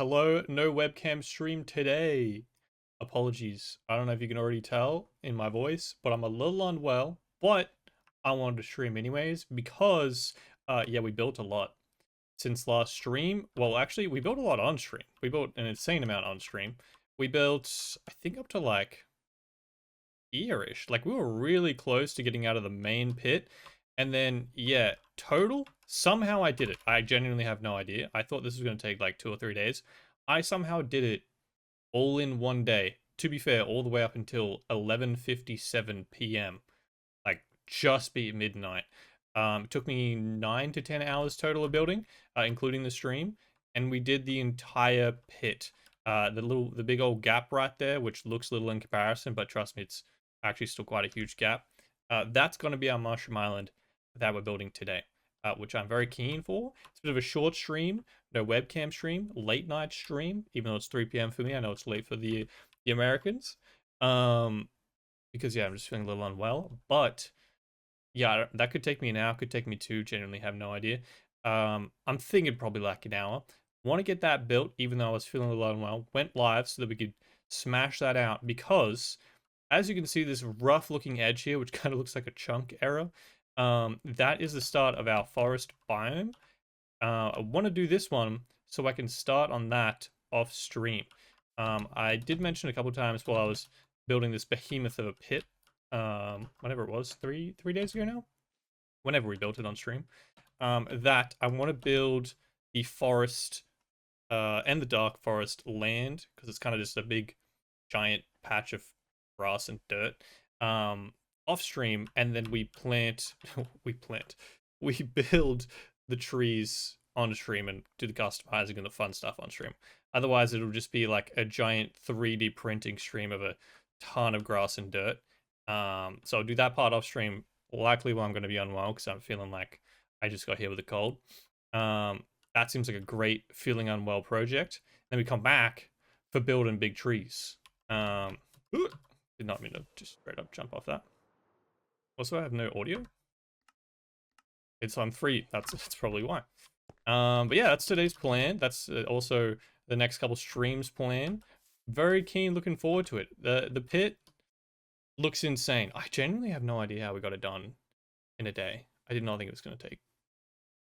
Hello, no webcam stream today. Apologies. I don't know if you can already tell in my voice, but I'm a little unwell. But I wanted to stream anyways because, yeah, we built a lot since last stream. Well, actually, we built a lot on stream. We built an insane amount on stream. We built, I think, up to like here-ish. Like, we were really close to getting out of the main pit. And then, yeah, total, somehow I did it. I genuinely have no idea. I thought this was going to take like 2 or 3 days. I somehow did it all in one day. To be fair, all the way up until 11:57 p.m. Like, just beat midnight. It took me 9 to 10 hours total of building, including the stream. And we did the entire pit. The big old gap right there, which looks little in comparison, but trust me, it's actually still quite a huge gap. That's going to be our Mushroom Island that we're building today, which I'm very keen for. It's a bit of a short stream, no webcam stream, late night stream, even though it's 3 p.m. for me. I know it's late for the Americans, because yeah, I'm just feeling a little unwell. But yeah, that could take me an hour, could take me two. Genuinely have no idea. I'm thinking probably like an hour. Want to get that built, even though I was feeling a little unwell. Went live so that we could smash that out because, as you can see, this rough looking edge here, which kind of looks like a chunk error, that is the start of our forest biome. I want to do this one so I can start on that off stream. I did mention a couple times while I was building this behemoth of a pit, whenever it was, three days ago now, whenever we built it on stream, that I want to build the forest and the dark forest land, because it's kind of just a big giant patch of grass and dirt, off stream, and then we plant we build the trees on stream and do the customizing and the fun stuff on stream. Otherwise it'll just be like a giant 3D printing stream of a ton of grass and dirt. So I'll do that part off stream, likely while I'm going to be unwell because I'm feeling like I just got hit with a cold. That seems like a great feeling unwell project. Then we come back for building big trees. Did not mean to just straight up jump off that. Also, I have no audio. It's on free. That's probably why. But yeah, that's today's plan. That's also the next couple streams plan. Very keen, looking forward to it. The pit looks insane. I genuinely have no idea how we got it done in a day. I did not think it was going to take.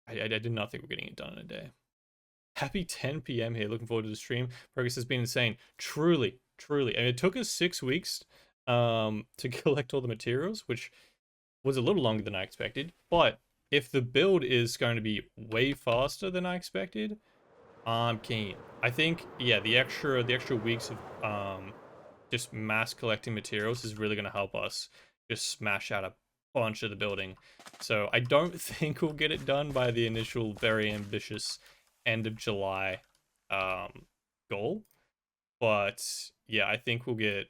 I did not think we're getting it done in a day. Happy 10 p.m. here. Looking forward to the stream. Progress has been insane. Truly. And it took us 6 weeks to collect all the materials, which was a little longer than I expected. But if the build is going to be way faster than I expected, I'm keen. I think, yeah, the extra weeks of just mass collecting materials is really going to help us just smash out a bunch of the building. So I don't think we'll get it done by the initial very ambitious end of July goal, but yeah, I think we'll get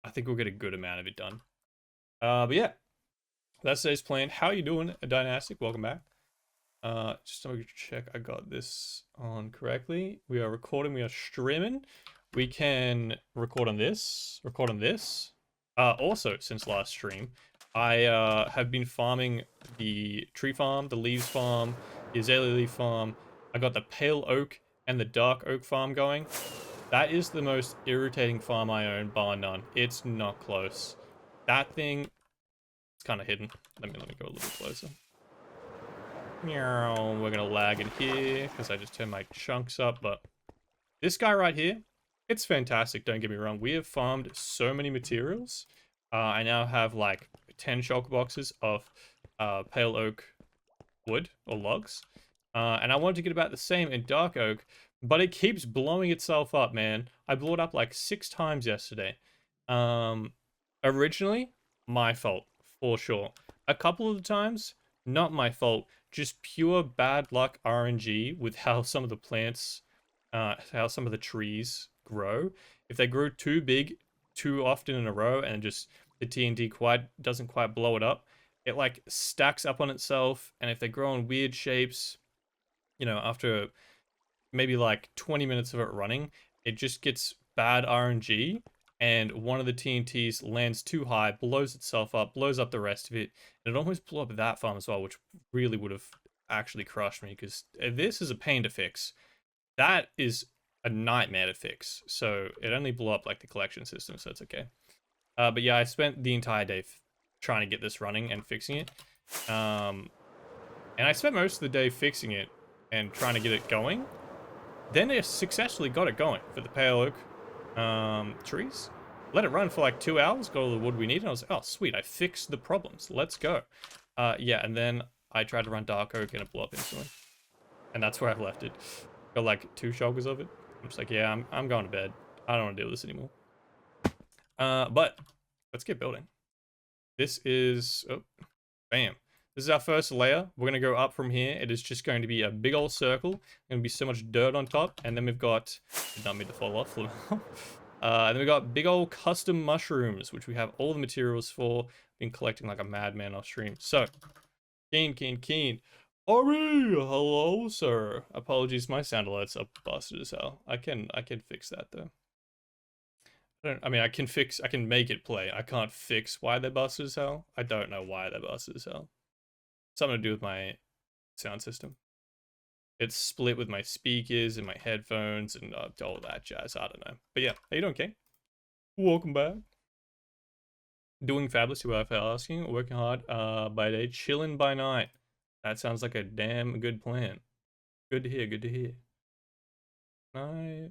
a good amount of it done. But yeah, that's today's plan. How you doing, Dynastic? Welcome back. Just to check I got this on correctly. We are recording, we are streaming. We can record on this, also, since last stream, I have been farming the tree farm, the leaves farm, the azalea leaf farm. I got the pale oak and the dark oak farm going. That is the most irritating farm I own, bar none. It's not close. That thing, it's kind of hidden. Let me go a little bit closer. Meow. We're gonna lag in here because I just turned my chunks up, but this guy right here, it's fantastic. Don't get me wrong. We have farmed so many materials. I now have like 10 shulker boxes of pale oak wood or logs. And I wanted to get about the same in dark oak, but it keeps blowing itself up, man. I blew it up like 6 times yesterday. Originally, my fault, for sure. A couple of the times, not my fault. Just pure bad luck RNG with how some of the plants, how some of the trees grow. If they grow too big, too often in a row, and just the TNT doesn't quite blow it up, it like stacks up on itself. And if they grow in weird shapes, you know, after maybe like 20 minutes of it running, it just gets bad RNG, and one of the TNTs lands too high, blows itself up, blows up the rest of it, and it almost blew up that farm as well, which really would have actually crushed me, because this is a pain to fix. That is a nightmare to fix. So it only blew up like the collection system, so it's okay. But yeah, I spent the entire day trying to get this running and fixing it. And I spent most of the day fixing it and trying to get it going. Then I successfully got it going for the pale oak trees. Let it run for like 2 hours, got all the wood we need, and I was like, oh sweet, I fixed the problems. Let's go. Yeah, and then I tried to run dark oak and it blew up instantly. And that's where I left it. Got like 2 shulkers of it. I'm just like, yeah, I'm going to bed. I don't want to deal with this anymore. But let's get building. This is, oh, bam. This is our first layer. We're going to go up from here. It is just going to be a big old circle. Going to be so much dirt on top. And then we've got, did not mean to fall off. And then we've got big old custom mushrooms, which we have all the materials for. Been collecting like a madman off stream. So, keen. Ari, hello, sir. Apologies, my sound alerts are busted as hell. I can fix that though. I mean, I can make it play. I can't fix why they're busted as hell. I don't know why they're busted as hell. Something to do with my sound system. It's split with my speakers and my headphones and all that jazz. I don't know. But yeah, how you doing, King? Welcome back. Doing fabulous, you are asking. Working hard by day, chilling by night. That sounds like a damn good plan. Good to hear, good to hear. My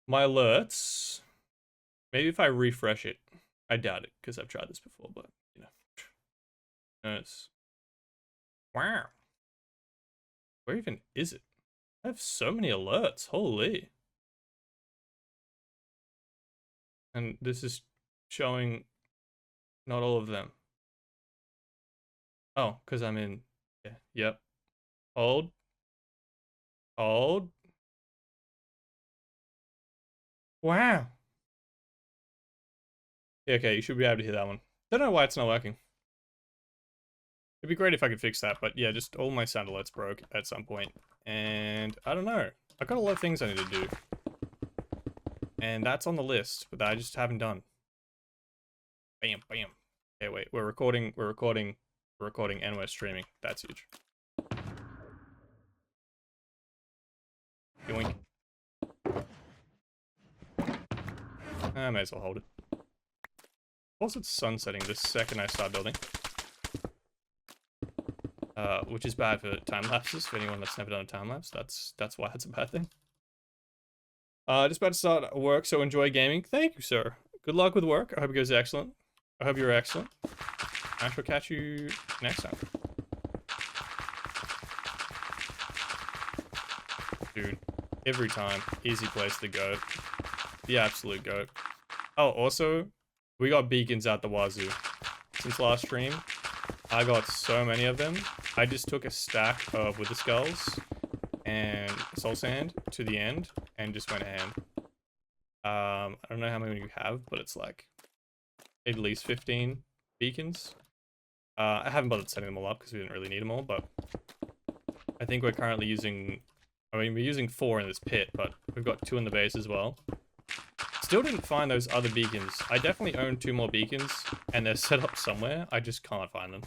alerts. Maybe if I refresh it. I doubt it, because I've tried this before, but, you know. It's... Wow. Where even is it? I have so many alerts, holy. And this is showing not all of them. Oh, because I'm in, yeah, yep. Hold. Wow. Yeah, okay, you should be able to hear that one. Don't know why it's not working. It'd be great if I could fix that, but yeah, just all my sound alerts broke at some point. And I don't know. I've got a lot of things I need to do. And that's on the list, but I just haven't done. Bam. Okay, wait, we're recording, and we're streaming. That's huge. Yoink. I may as well hold it. Also, it's sunsetting the second I start building. Which is bad for time lapses, for anyone that's never done a time lapse. That's why it's a bad thing. Just about to start work, so enjoy gaming. Thank you, sir. Good luck with work. I hope it goes excellent. I hope you're excellent. I shall catch you next time. Dude, every time, easy place to go. The absolute goat. Oh, also, we got beacons out the wazoo. Since last stream, I got so many of them. I just took a stack of wither skulls and soul sand to the end and just went ham. I don't know how many you have, but it's like at least 15 beacons. I haven't bothered setting them all up because we didn't really need them all, but I think we're currently using, we're using 4 in this pit, but we've got 2 in the base as well. Still didn't find those other beacons. I definitely own 2 more beacons, and they're set up somewhere. I just can't find them.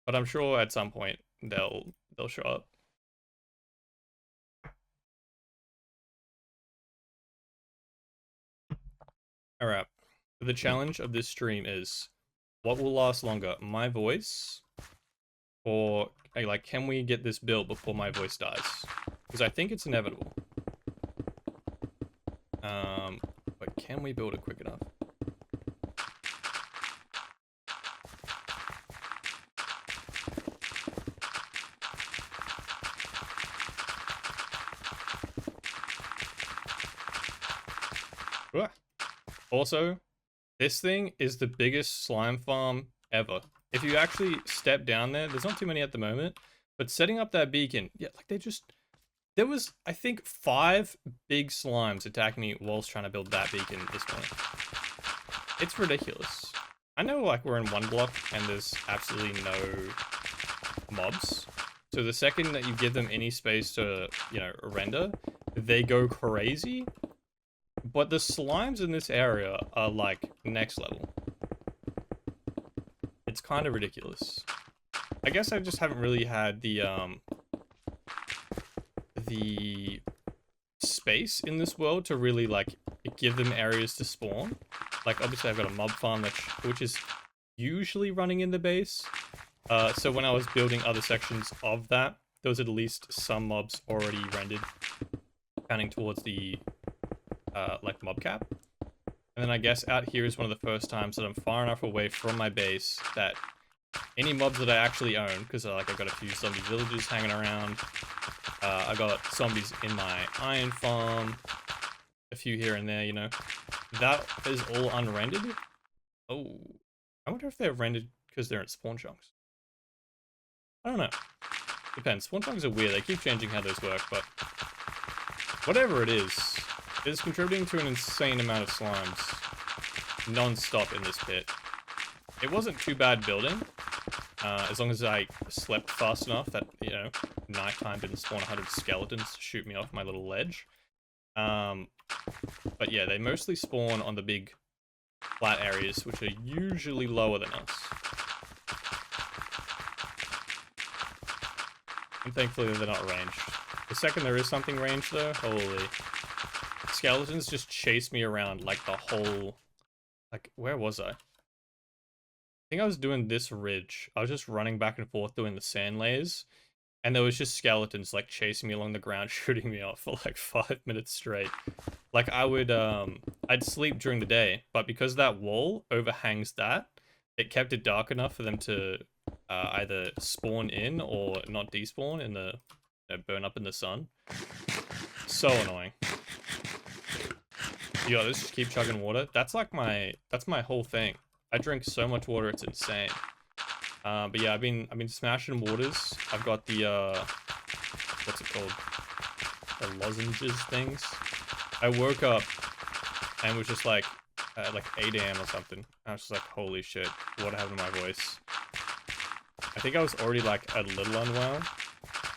But I'm sure at some point they'll show up. Alright. The challenge of this stream is, what will last longer, my voice, or like, can we get this built before my voice dies? Because I think it's inevitable. But can we build it quick enough? Also, this thing is the biggest slime farm ever. If you actually step down there, there's not too many at the moment, but setting up that beacon, yeah, like there was, I think, 5 big slimes attacking me whilst trying to build that beacon this morning. It's ridiculous. I know, like, we're in one block and there's absolutely no mobs. So the second that you give them any space to, you know, render, they go crazy. But the slimes in this area are, like, next level. It's kind of ridiculous. I guess I just haven't really had the the space in this world to really like give them areas to spawn. Like obviously I've got a mob farm which is usually running in the base. So when I was building other sections of that, there was at least some mobs already rendered, counting towards the like mob cap. And then I guess out here is one of the first times that I'm far enough away from my base that any mobs that I actually own, because like I've got a few zombie villages hanging around. I got zombies in my iron farm, a few here and there, you know. That is all unrendered. Oh, I wonder if they're rendered because they're in spawn chunks. I don't know. Depends. Spawn chunks are weird. They keep changing how those work, but whatever it is contributing to an insane amount of slimes non-stop in this pit. It wasn't too bad building, as long as I slept fast enough that, you know, nighttime didn't spawn 100 skeletons to shoot me off my little ledge. But yeah, they mostly spawn on the big flat areas, which are usually lower than us. And thankfully they're not ranged. The second there is something ranged though, holy. Skeletons just chase me around like the whole... Like, where was I? I think I was doing this ridge. I was just running back and forth doing the sand layers. And there was just skeletons like chasing me along the ground, shooting me off for like 5 minutes straight. Like I would, I'd sleep during the day, but because that wall overhangs that, it kept it dark enough for them to either spawn in or not despawn in the, you know, burn up in the sun. So annoying. Yo, let's just keep chugging water. That's like that's my whole thing. I drink so much water, it's insane. But yeah, I've been smashing waters. I've got the what's it called? The lozenges things. I woke up and was just like at like 8 AM or something. I was just like, holy shit, what happened to my voice? I think I was already like a little unwell,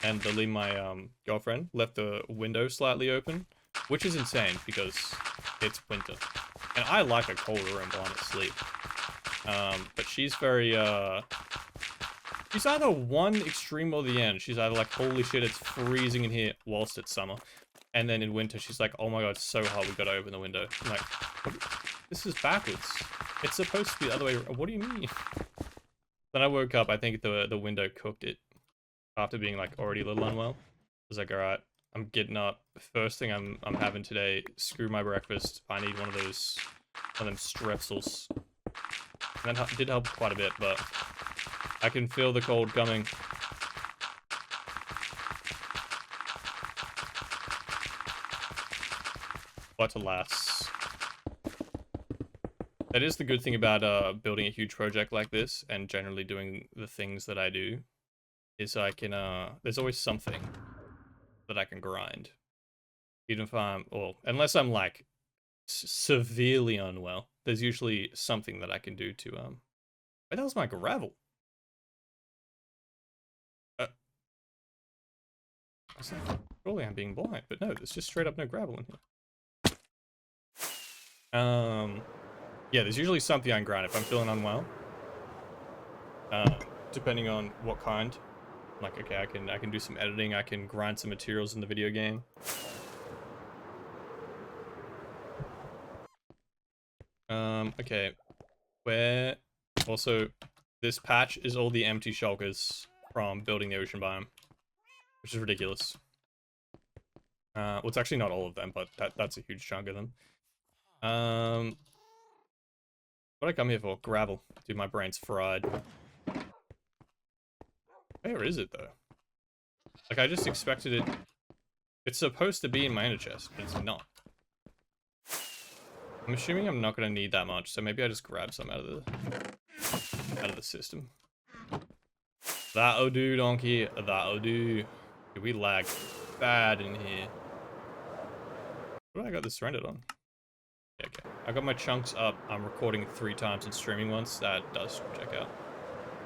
and Lily, my girlfriend, left the window slightly open, which is insane because it's winter. And I like a cold room while I'm asleep. But she's very, she's either one extreme or the end. She's either like, holy shit, it's freezing in here whilst it's summer. And then in winter, she's like, oh my god, it's so hot, we gotta open the window. I'm like, this is backwards. It's supposed to be the other way around. What do you mean? Then I woke up, I think the window cooked it. After being like already a little unwell. I was like, alright, I'm getting up. First thing I'm having today, screw my breakfast. I need one of them strepsils. And that did help quite a bit, but I can feel the cold coming. But alas. That is the good thing about building a huge project like this, and generally doing the things that I do, is I can, there's always something that I can grind. Even if I'm, well, unless I'm like severely unwell, there's usually something that I can do to, where the hell's my gravel? Surely I'm being blind, but no, there's just straight up no gravel in here. Yeah, there's usually something I can grind if I'm feeling unwell. Depending on what kind. Like, okay, I can do some editing, I can grind some materials in the video game. Okay. Where... Also, this patch is all the empty shulkers from building the ocean biome. Which is ridiculous. Well, it's actually not all of them, but that's a huge chunk of them. What did I come here for? Gravel. Dude, my brain's fried. Where is it, though? Like, I just expected it... It's supposed to be in my inner chest, but it's not. I'm assuming I'm not going to need that much, so maybe I just grab some out of the system. That'll do, donkey. That'll do. Dude, we lag bad in here. What did I got this rendered on? Yeah, okay. I got my chunks up. I'm recording 3 times and streaming once. That does check out.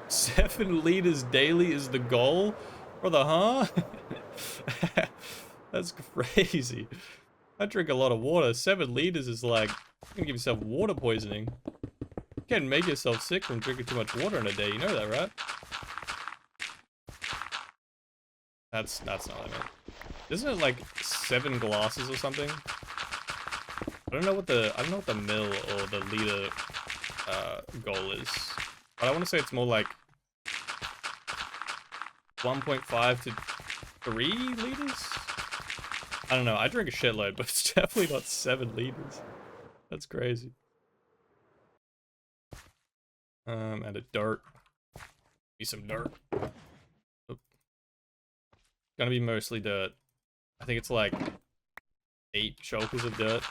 7 liters daily is the goal? Brother, huh? That's crazy. I drink a lot of water. 7 liters is like, you're gonna give yourself water poisoning. You can make yourself sick from drinking too much water in a day. You know that, right? That's not what I meant. Isn't it like 7 glasses or something? I don't know what the mil or the liter goal is, but I want to say it's more like 1.5 to 3 liters. I don't know. I drink a shitload, but it's definitely not 7 liters. That's crazy. And a dart. Be some dirt. Oh. Gonna be mostly dirt. I think it's like 8 shulkers of dirt.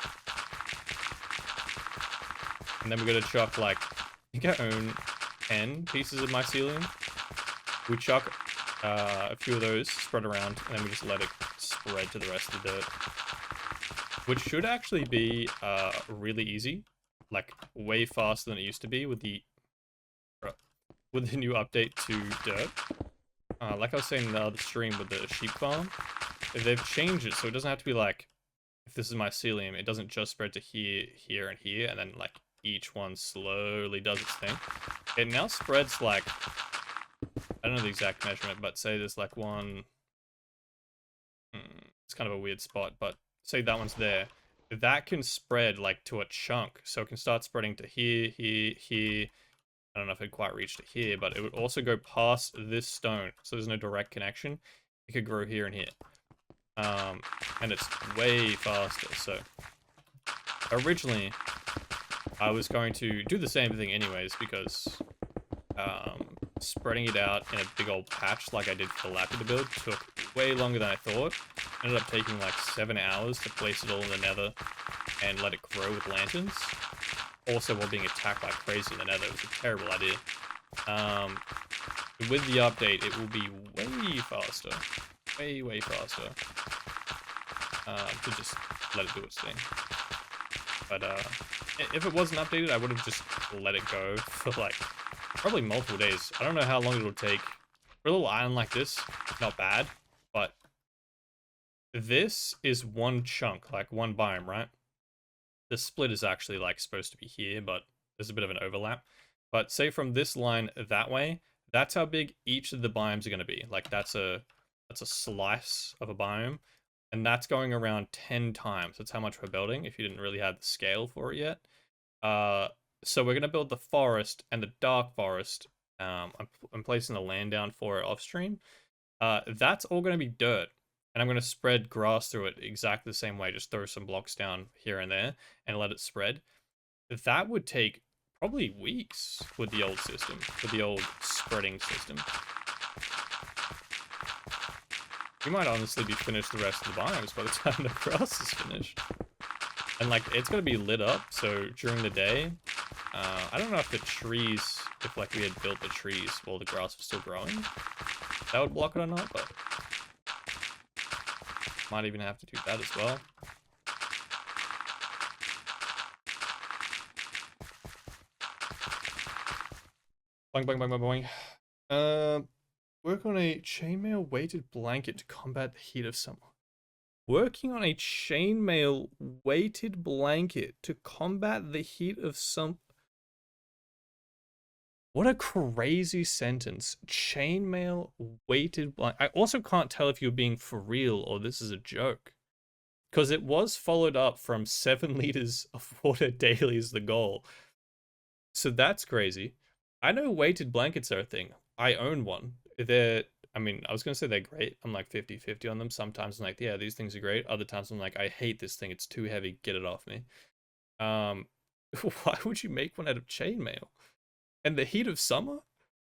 And then we're gonna chuck like, I think I own 10 pieces of mycelium. We chuck a few of those spread around, and then we just let it spread to the rest of the dirt. Which should actually be really easy. Like, way faster than it used to be with the new update to dirt. Like I was saying in the other stream with the sheep farm, they've changed it so it doesn't have to be like, if this is mycelium, it doesn't just spread to here, here, and here, and then like each one slowly does its thing. It now spreads like, I don't know the exact measurement, but say there's like one, it's kind of a weird spot, but say that one's there. That can spread like to a chunk, so it can start spreading to here, here, here. I don't know if it'd quite reach to here, but it would also go past this stone, so there's no direct connection. It could grow here and here. And it's way faster, so... Originally, I was going to do the same thing anyways, because spreading it out in a big old patch like I did for the Lapida build took way longer than I thought. Ended up taking like 7 hours to place it all in the nether and let it grow with lanterns. Also while being attacked like crazy in the nether. It was a terrible idea. With the update, it will be way faster. Way faster. To just let it do its thing. But if it wasn't updated, I would have just let it go for like probably multiple days. I don't know how long it'll take. For a little island like this, not bad, but this is one chunk, like one biome, right? The split is actually like supposed to be here, but there's a bit of an overlap. But say from this line that way, that's how big each of the biomes are going to be. Like that's a slice of a biome, and that's going around 10 times. That's how much we're building, if you didn't really have the scale for it yet. So we're going to build the forest and the dark forest. I'm placing the land down for it off stream. That's all going to be dirt. And I'm going to spread grass through it exactly the same way. Just throw some blocks down here and there and let it spread. That would take probably weeks with the old system, with the old spreading system. We might honestly be finished the rest of the biomes by the time the grass is finished. And like, it's going to be lit up, so during the day, I don't know if the trees, if like we had built the trees while the grass was still growing, that would block it or not, but might even have to do that as well. Boing, boing, boing, boing, boing. Work on a chainmail weighted blanket to combat the heat of summer. Working on a chainmail weighted blanket to combat the heat of summer. What a crazy sentence. Chainmail weighted blanket. I also can't tell if you're being for real or this is a joke. Because it was followed up from 7 liters of water daily is the goal. So that's crazy. I know weighted blankets are a thing. I own one. I mean, I was going to say they're great. I'm like 50-50 on them. Sometimes I'm like, yeah, these things are great. Other times I'm like, I hate this thing. It's too heavy. Get it off me. Why would you make one out of chainmail? And the heat of summer?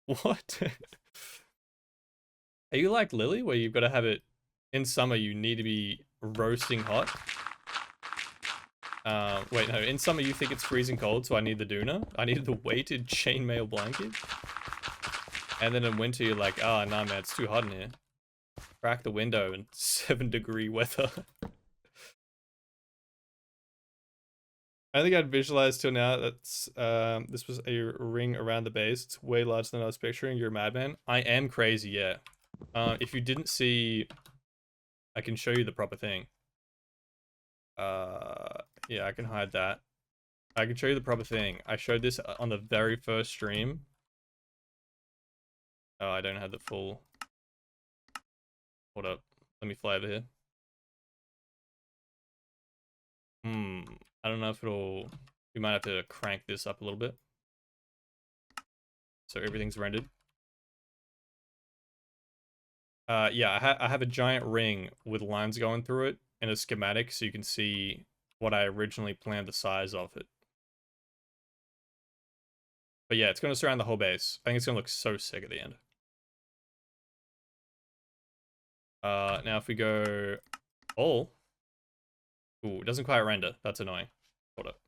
What? Are you like Lily, where you've got to have it in summer, you need to be roasting hot? Wait, no, in summer you think it's freezing cold, so I need the doona? I need the weighted chainmail blanket? And then in winter you're like, oh, nah, man, it's too hot in here. Crack the window in 7-degree weather. I think I'd visualized till now that's this was a ring around the base. It's way larger than I was picturing. You're a madman. I am crazy, yeah. If you didn't see, I can show you the proper thing. Yeah, I can hide that. I can show you the proper thing. I showed this on the very first stream. Oh, I don't have the full. Hold up. Let me fly over here. I don't know if it'll... We might have to crank this up a little bit. So everything's rendered. Yeah, I have a giant ring with lines going through it in a schematic so you can see what I originally planned the size of it. But yeah, it's going to surround the whole base. I think it's going to look so sick at the end. Now if we go all... Ooh, it doesn't quite render. That's annoying. Hold up.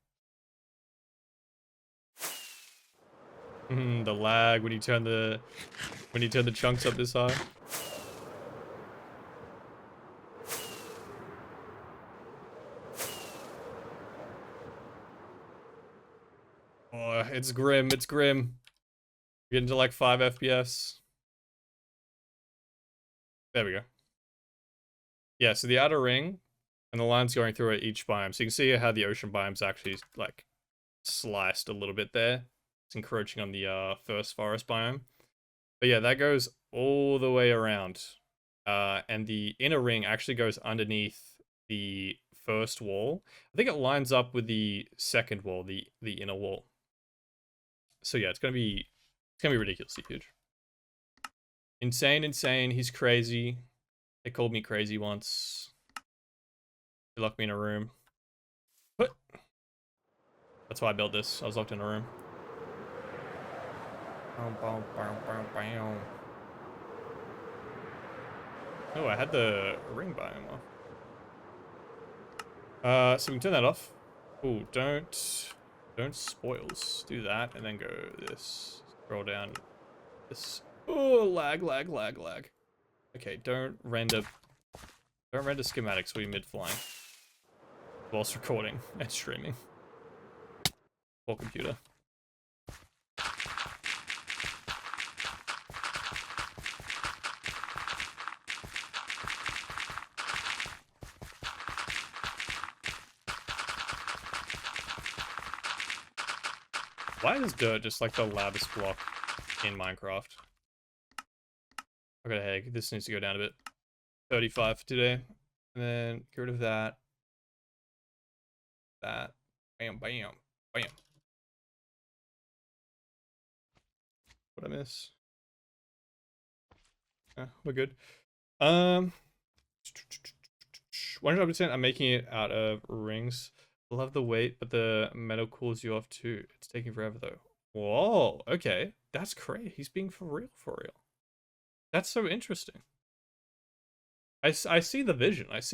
The lag when you turn the chunks up this high. Oh, it's grim. It's grim. We're getting to like 5 FPS. There we go. Yeah, so the outer ring and the lines going through it each biome. So you can see how the ocean biome's actually like sliced a little bit there. It's encroaching on the first forest biome. But yeah, that goes all the way around. And the inner ring actually goes underneath the first wall. I think it lines up with the second wall, the inner wall. So yeah, it's gonna be ridiculously huge. Insane. He's crazy. They called me crazy once. They locked me in a room. What? That's why I built this. I was locked in a room. Oh, I had the ring biome off. So we can turn that off. Oh, don't spoils. Do that and then go this. Scroll down. This. Oh, lag. Okay, don't render schematics while you're mid-flying. Whilst recording and streaming. Poor computer. Why is dirt just like the loudest block in Minecraft? Okay, hey, this needs to go down a bit. 35 for today. And then get rid of that. That. Bam. What'd I miss? We're good. 100% I'm making it out of rings. Love the weight, but the metal cools you off too. It's taking forever though. Whoa, okay. That's crazy. He's being for real. That's so interesting. I see the vision. Let's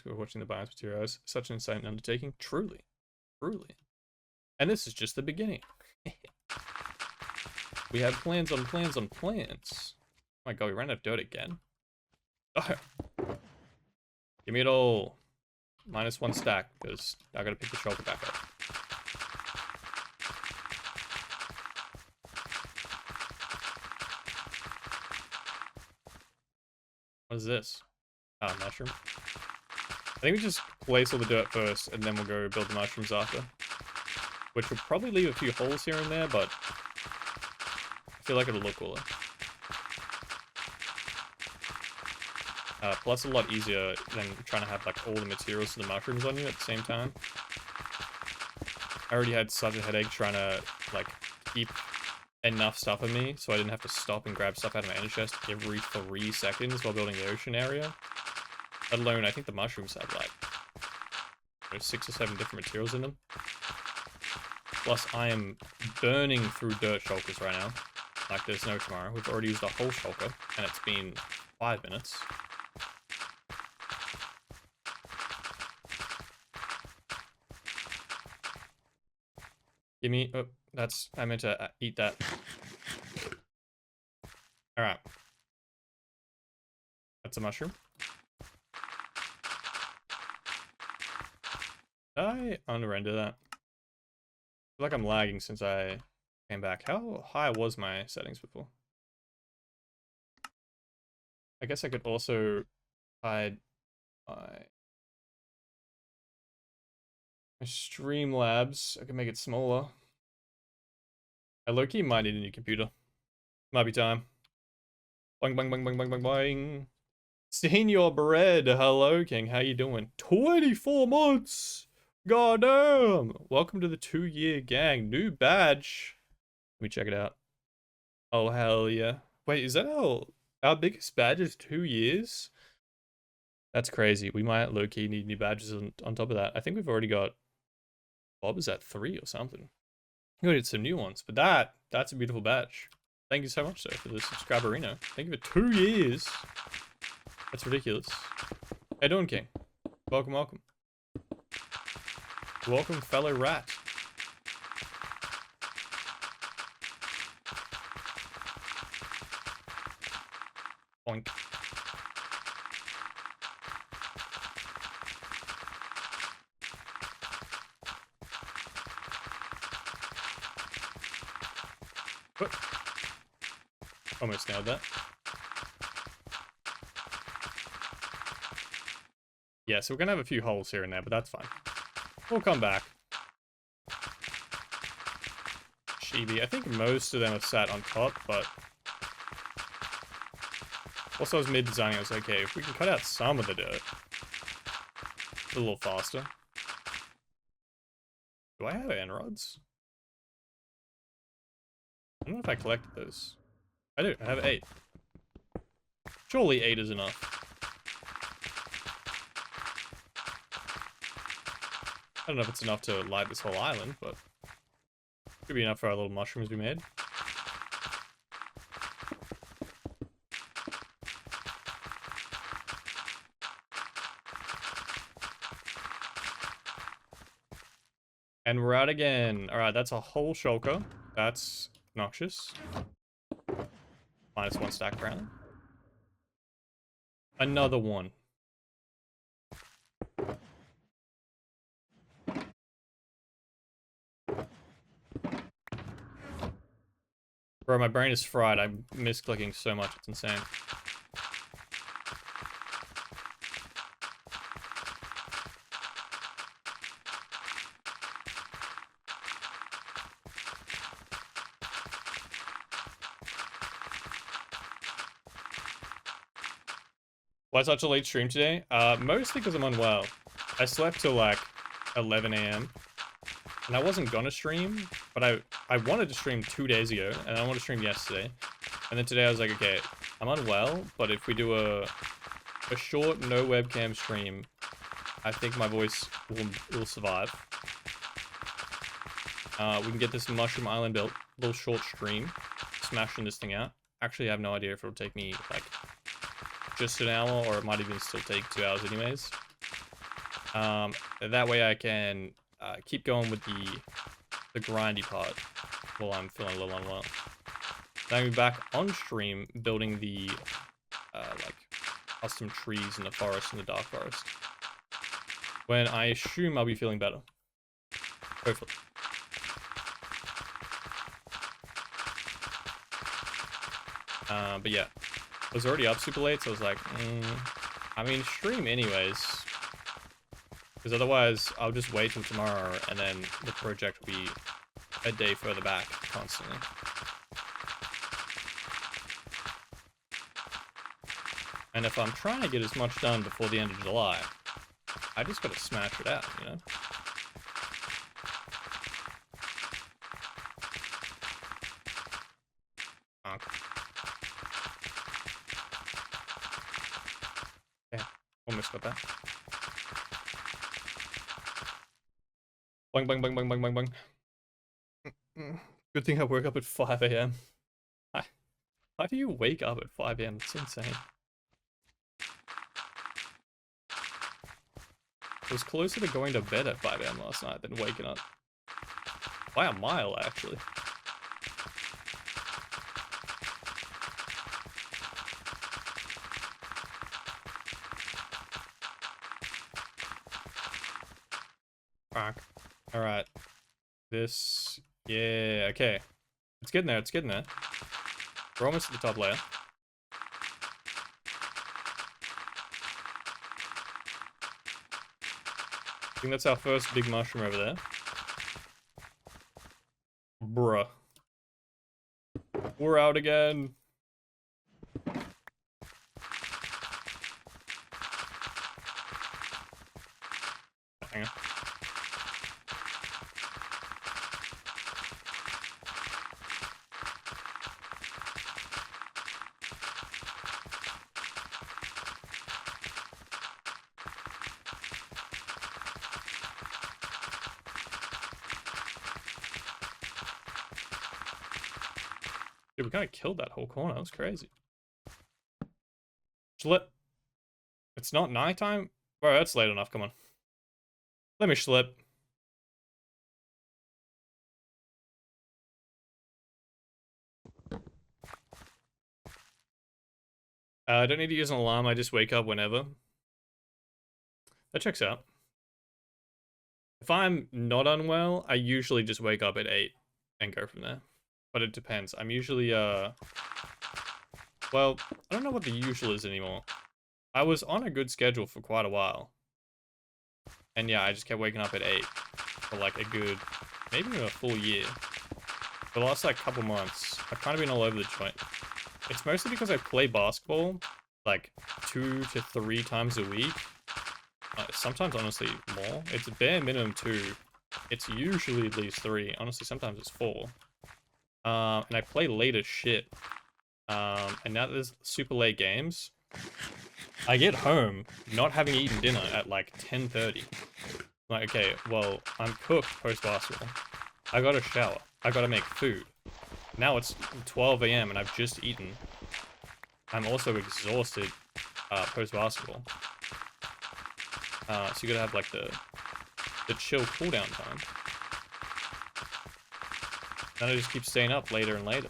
go watching the biomes materialize. Such an insane undertaking. Truly. And this is just the beginning. We have plans on plans. Oh my god, we ran out of dirt again. Oh. Give me it all. -1 stack, because I gotta pick the shulker back up. What is this? Oh, mushroom. I think we just place all the dirt first, and then we'll go build the mushrooms after. Which will probably leave a few holes here and there, but I feel like it'll look cooler. Plus a lot easier than trying to have like all the materials for the mushrooms on you at the same time. I already had such a headache trying to like keep enough stuff on me so I didn't have to stop and grab stuff out of my ender chest every 3 seconds while building the ocean area. Let alone, I think the mushrooms have like 6 or 7 different materials in them. Plus, I am burning through dirt shulkers right now. Like there's no tomorrow. We've already used a whole shulker, and it's been 5 minutes. Give me... Oh, that's... I meant to eat that. Alright. That's a mushroom. Did I unrender that? I feel like I'm lagging since I came back. How high was my settings before? I guess I could also hide my Streamlabs. I can make it smaller. I low-key might need a new computer. Might be time. Boing, boing, boing, boing, boing, boing, boing. Seen your bread. Hello, King. How you doing? 24 months. Goddamn. Welcome to the 2-year gang. New badge. Let me check it out. Oh, hell yeah. Wait, is that our biggest badge is 2 years? That's crazy. We might low-key need new badges on top of that. I think we've already got... Bob is at 3 or something. We got some new ones, but that's a beautiful badge. Thank you so much, sir, for the subscriberino. Thank you for 2 years. That's ridiculous. How you doing, King? Welcome, welcome. Welcome, fellow rat. Boink. What? Almost nailed that. Yeah, so we're gonna have a few holes here and there, but that's fine. We'll come back. Chibi. I think most of them have sat on top, but... Also, I was mid-designing, I was like, okay, if we can cut out some of the dirt, a little faster. Do I have end rods? I don't know if I collected those. I do, I have 8. Surely 8 is enough. I don't know if it's enough to light this whole island, but could be enough for our little mushrooms we made. And we're out again. Alright, that's a whole shulker. That's noxious. -1 stack apparently. Another one. Bro, my brain is fried. I'm misclicking so much. It's insane. Why such a late stream today? Mostly because I'm unwell. I slept till like 11 AM. And I wasn't gonna stream, but I wanted to stream 2 days ago, and I wanted to stream yesterday. And then today I was like, okay, I'm unwell, but if we do a short, no webcam stream, I think my voice will survive. We can get this Mushroom Island built, little short stream, smashing this thing out. Actually, I have no idea if it'll take me, like, just an hour, or it might even still take 2 hours anyways. That way I can... keep going with the grindy part while I'm feeling a little unwell. Then I'll be back on stream building the like custom trees in the forest, in the dark forest, when I assume I'll be feeling better. Hopefully. But yeah, I was already up super late, so I was like, I mean, stream anyways. Because otherwise, I'll just wait till tomorrow, and then the project will be a day further back, constantly. And if I'm trying to get as much done before the end of July, I just gotta smash it out, you know? Yeah, almost got that. Boing, boing, boing, boing, boing, boing, boing. Good thing I woke up at 5 AM. How do you wake up at 5 AM? It's insane. I was closer to going to bed at 5 AM last night than waking up. By a mile, actually. Fuck. Alright. This... Yeah, okay. It's getting there, it's getting there. We're almost at the top layer. I think that's our first big mushroom over there. Bruh. We're out again. Hang on. Dude, we kind of killed that whole corner. That was crazy. Slip. It's not nighttime? Bro, that's late enough. Come on. Let me slip. I don't need to use an alarm. I just wake up whenever. That checks out. If I'm not unwell, I usually just wake up at 8 and go from there. But it depends. I'm usually, well, I don't know what the usual is anymore. I was on a good schedule for quite a while. And yeah, I just kept waking up at 8 for like a good, maybe even a full year. For the last like couple months, I've kind of been all over the joint. It's mostly because I play basketball like 2 to 3 times a week. Sometimes, honestly, more. It's bare minimum 2. It's usually at least 3. Honestly, sometimes it's 4. And I play late as shit. And now there's super late games. I get home not having eaten dinner at like 10:30. Like, okay, well, I'm cooked post-basketball. I gotta shower. I gotta make food. Now it's 12 AM and I've just eaten. I'm also exhausted post-basketball. So you gotta have like the chill cooldown time. Then I just keep staying up later and later.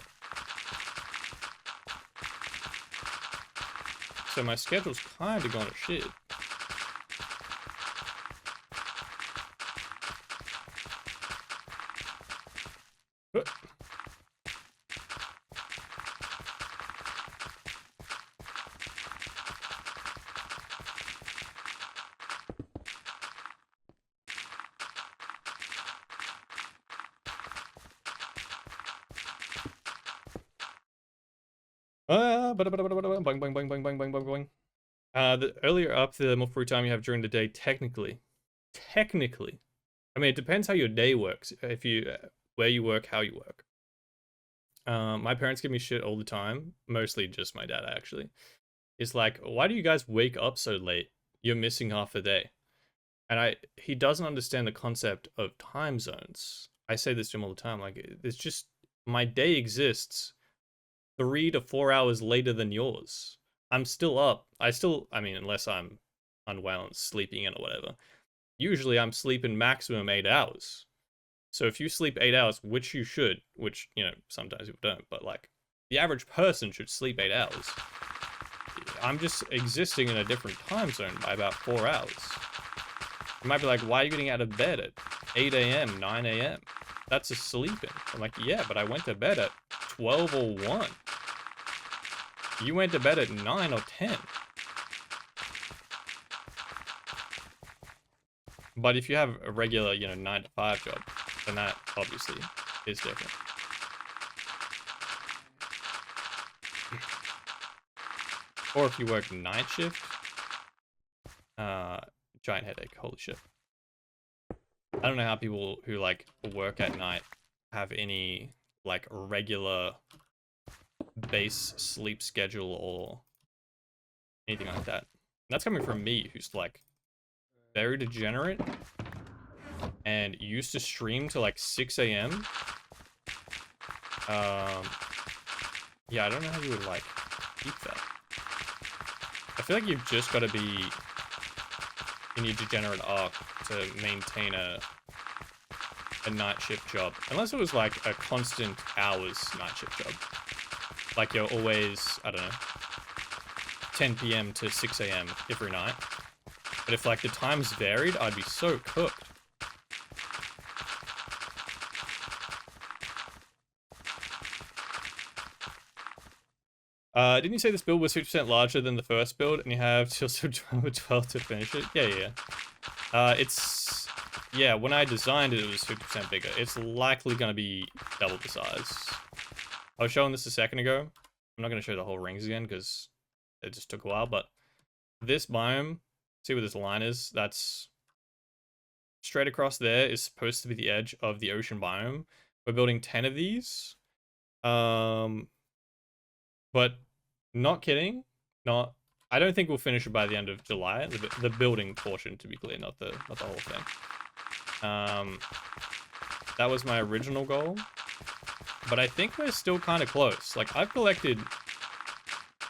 So my schedule's kind of gone to shit. Boing, boing, boing, boing, boing, boing, boing, boing. The earlier up, the more free time you have during the day, technically. I mean, it depends how your day works. If you, where you work, how you work. My parents give me shit all the time. Mostly just my dad, actually. It's like, why do you guys wake up so late? You're missing half the day. And he doesn't understand the concept of time zones. I say this to him all the time. Like, it's just, my day exists 3 to 4 hours later than yours. I'm still up. I mean, unless I'm unwell and sleeping in or whatever. Usually I'm sleeping maximum 8 hours. So if you sleep 8 hours, which you should, which, you know, sometimes people don't, but like, the average person should sleep 8 hours. I'm just existing in a different time zone by about 4 hours. You might be like, why are you getting out of bed at 8 AM, 9 AM? That's a sleeping. I'm like, yeah, but I went to bed at 12 or 1. You went to bed at 9 or 10. But if you have a regular, you know, 9 to 5 job, then that obviously is different. Or if you work night shift, giant headache, holy shit. I don't know how people who like work at night have any like regular base sleep schedule or anything like that. And that's coming from me, who's like very degenerate and used to stream to like 6 AM. Yeah, I don't know how you would like keep that. I feel like you've just got to be in your degenerate arc to maintain a night shift job. Unless it was like a constant hours night shift job. Like you're always, I don't know, 10 PM to 6 AM every night. But if like the times varied, I'd be so cooked. Didn't you say this build was 50% larger than the first build, and you have till 12 to finish it? Yeah. Yeah, when I designed it, it was 50% bigger. It's likely going to be double the size. I was showing this a second ago. I'm not going to show the whole rings again, because it just took a while, but this biome, see where this line is? That's straight across there is supposed to be the edge of the ocean biome. We're building 10 of these. But not kidding. Not. I don't think we'll finish it by the end of July. The building portion, to be clear, not the whole thing. That was my original goal, but I think we're still kind of close. Like, I've collected, I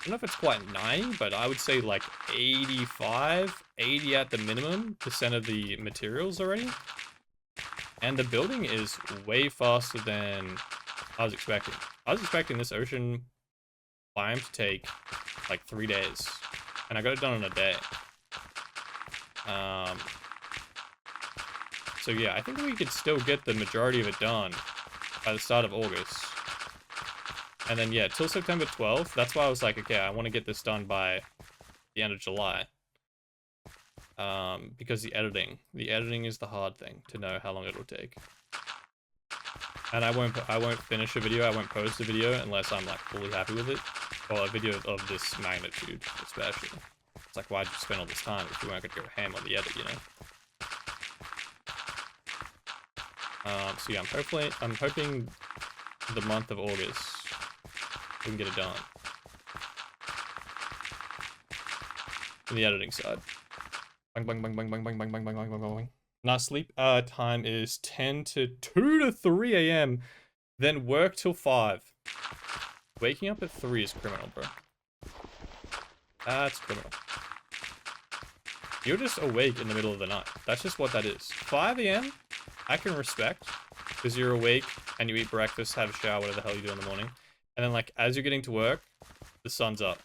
don't know if it's quite 90, but I would say like 85, 80 at the minimum % of the materials already. And the building is way faster than I was expecting. I was expecting this ocean biome to take like 3 days, and I got it done in a day. So yeah, I think we could still get the majority of it done by the start of August. And then yeah, till September 12th, that's why I was like, okay, I want to get this done by the end of July. Because the editing is the hard thing, to know how long it'll take. And I won't finish a video, I won't post a video unless I'm like fully happy with it. Or a video of this magnitude, especially. It's like, why'd you spend all this time if you weren't gonna go ham on the edit, you know? So yeah, I'm hoping the month of August we can get it done. On the editing side. Bang, bang, bang, bang, bang, bang, bang, bang, bang, bang, bang, bang. Now sleep time is 2 to 3 a.m. Then work till 5. Waking up at 3 is criminal, bro. That's criminal. You're just awake in the middle of the night. That's just what that is. 5 a.m. I can respect, because you're awake and you eat breakfast, have a shower, whatever the hell you do in the morning. And then like, as you're getting to work, the sun's up.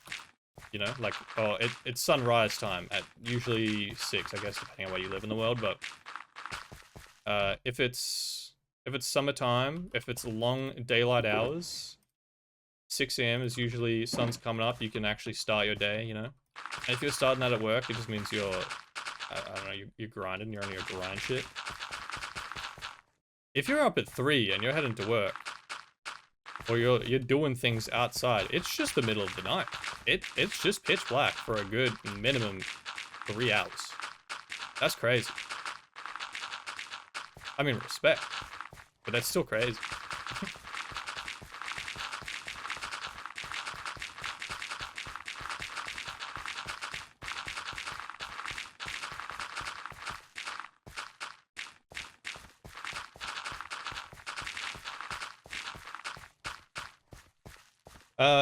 You know, like, oh, it's sunrise time at usually 6, I guess, depending on where you live in the world. But if it's summertime, if it's long daylight hours, 6 a.m. is usually sun's coming up. You can actually start your day, you know. And if you're starting that at work, it just means you're, I don't know, you're grinding. You're on your grind shit. If you're up at 3 and you're heading to work, or you're doing things outside, it's just the middle of the night. It's just pitch black for a good minimum 3 hours. That's crazy. I mean, respect, but that's still crazy.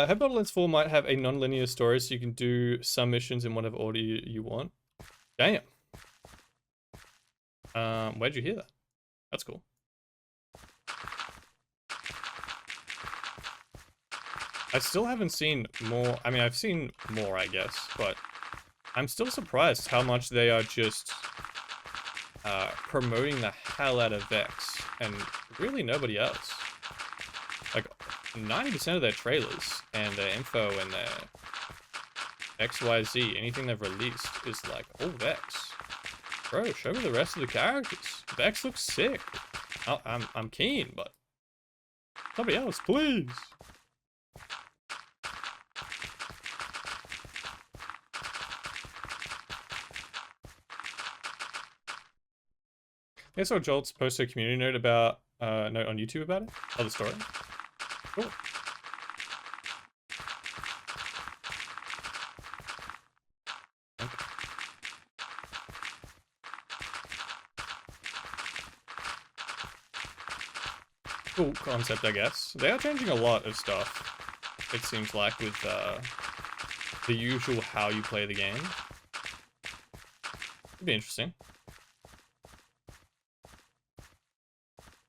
Hope Borderlands 4 might have a non-linear story so you can do some missions in whatever order you want. Damn. Where'd you hear that? That's cool. I still haven't seen more. I mean, I've seen more, I guess, but I'm still surprised how much they are just promoting the hell out of Vex and really nobody else. Like, 90% of their trailers and their info and their XYZ, anything they've released is like, oh, Vex. Bro, show me the rest of the characters. Vex looks sick. I'm keen, but somebody else, please. I saw Jolt's post a community note about note on YouTube about it. Oh, the story. Cool. Okay. Cool concept, I guess. They are changing a lot of stuff, it seems like, with the usual how you play the game. It'd be interesting.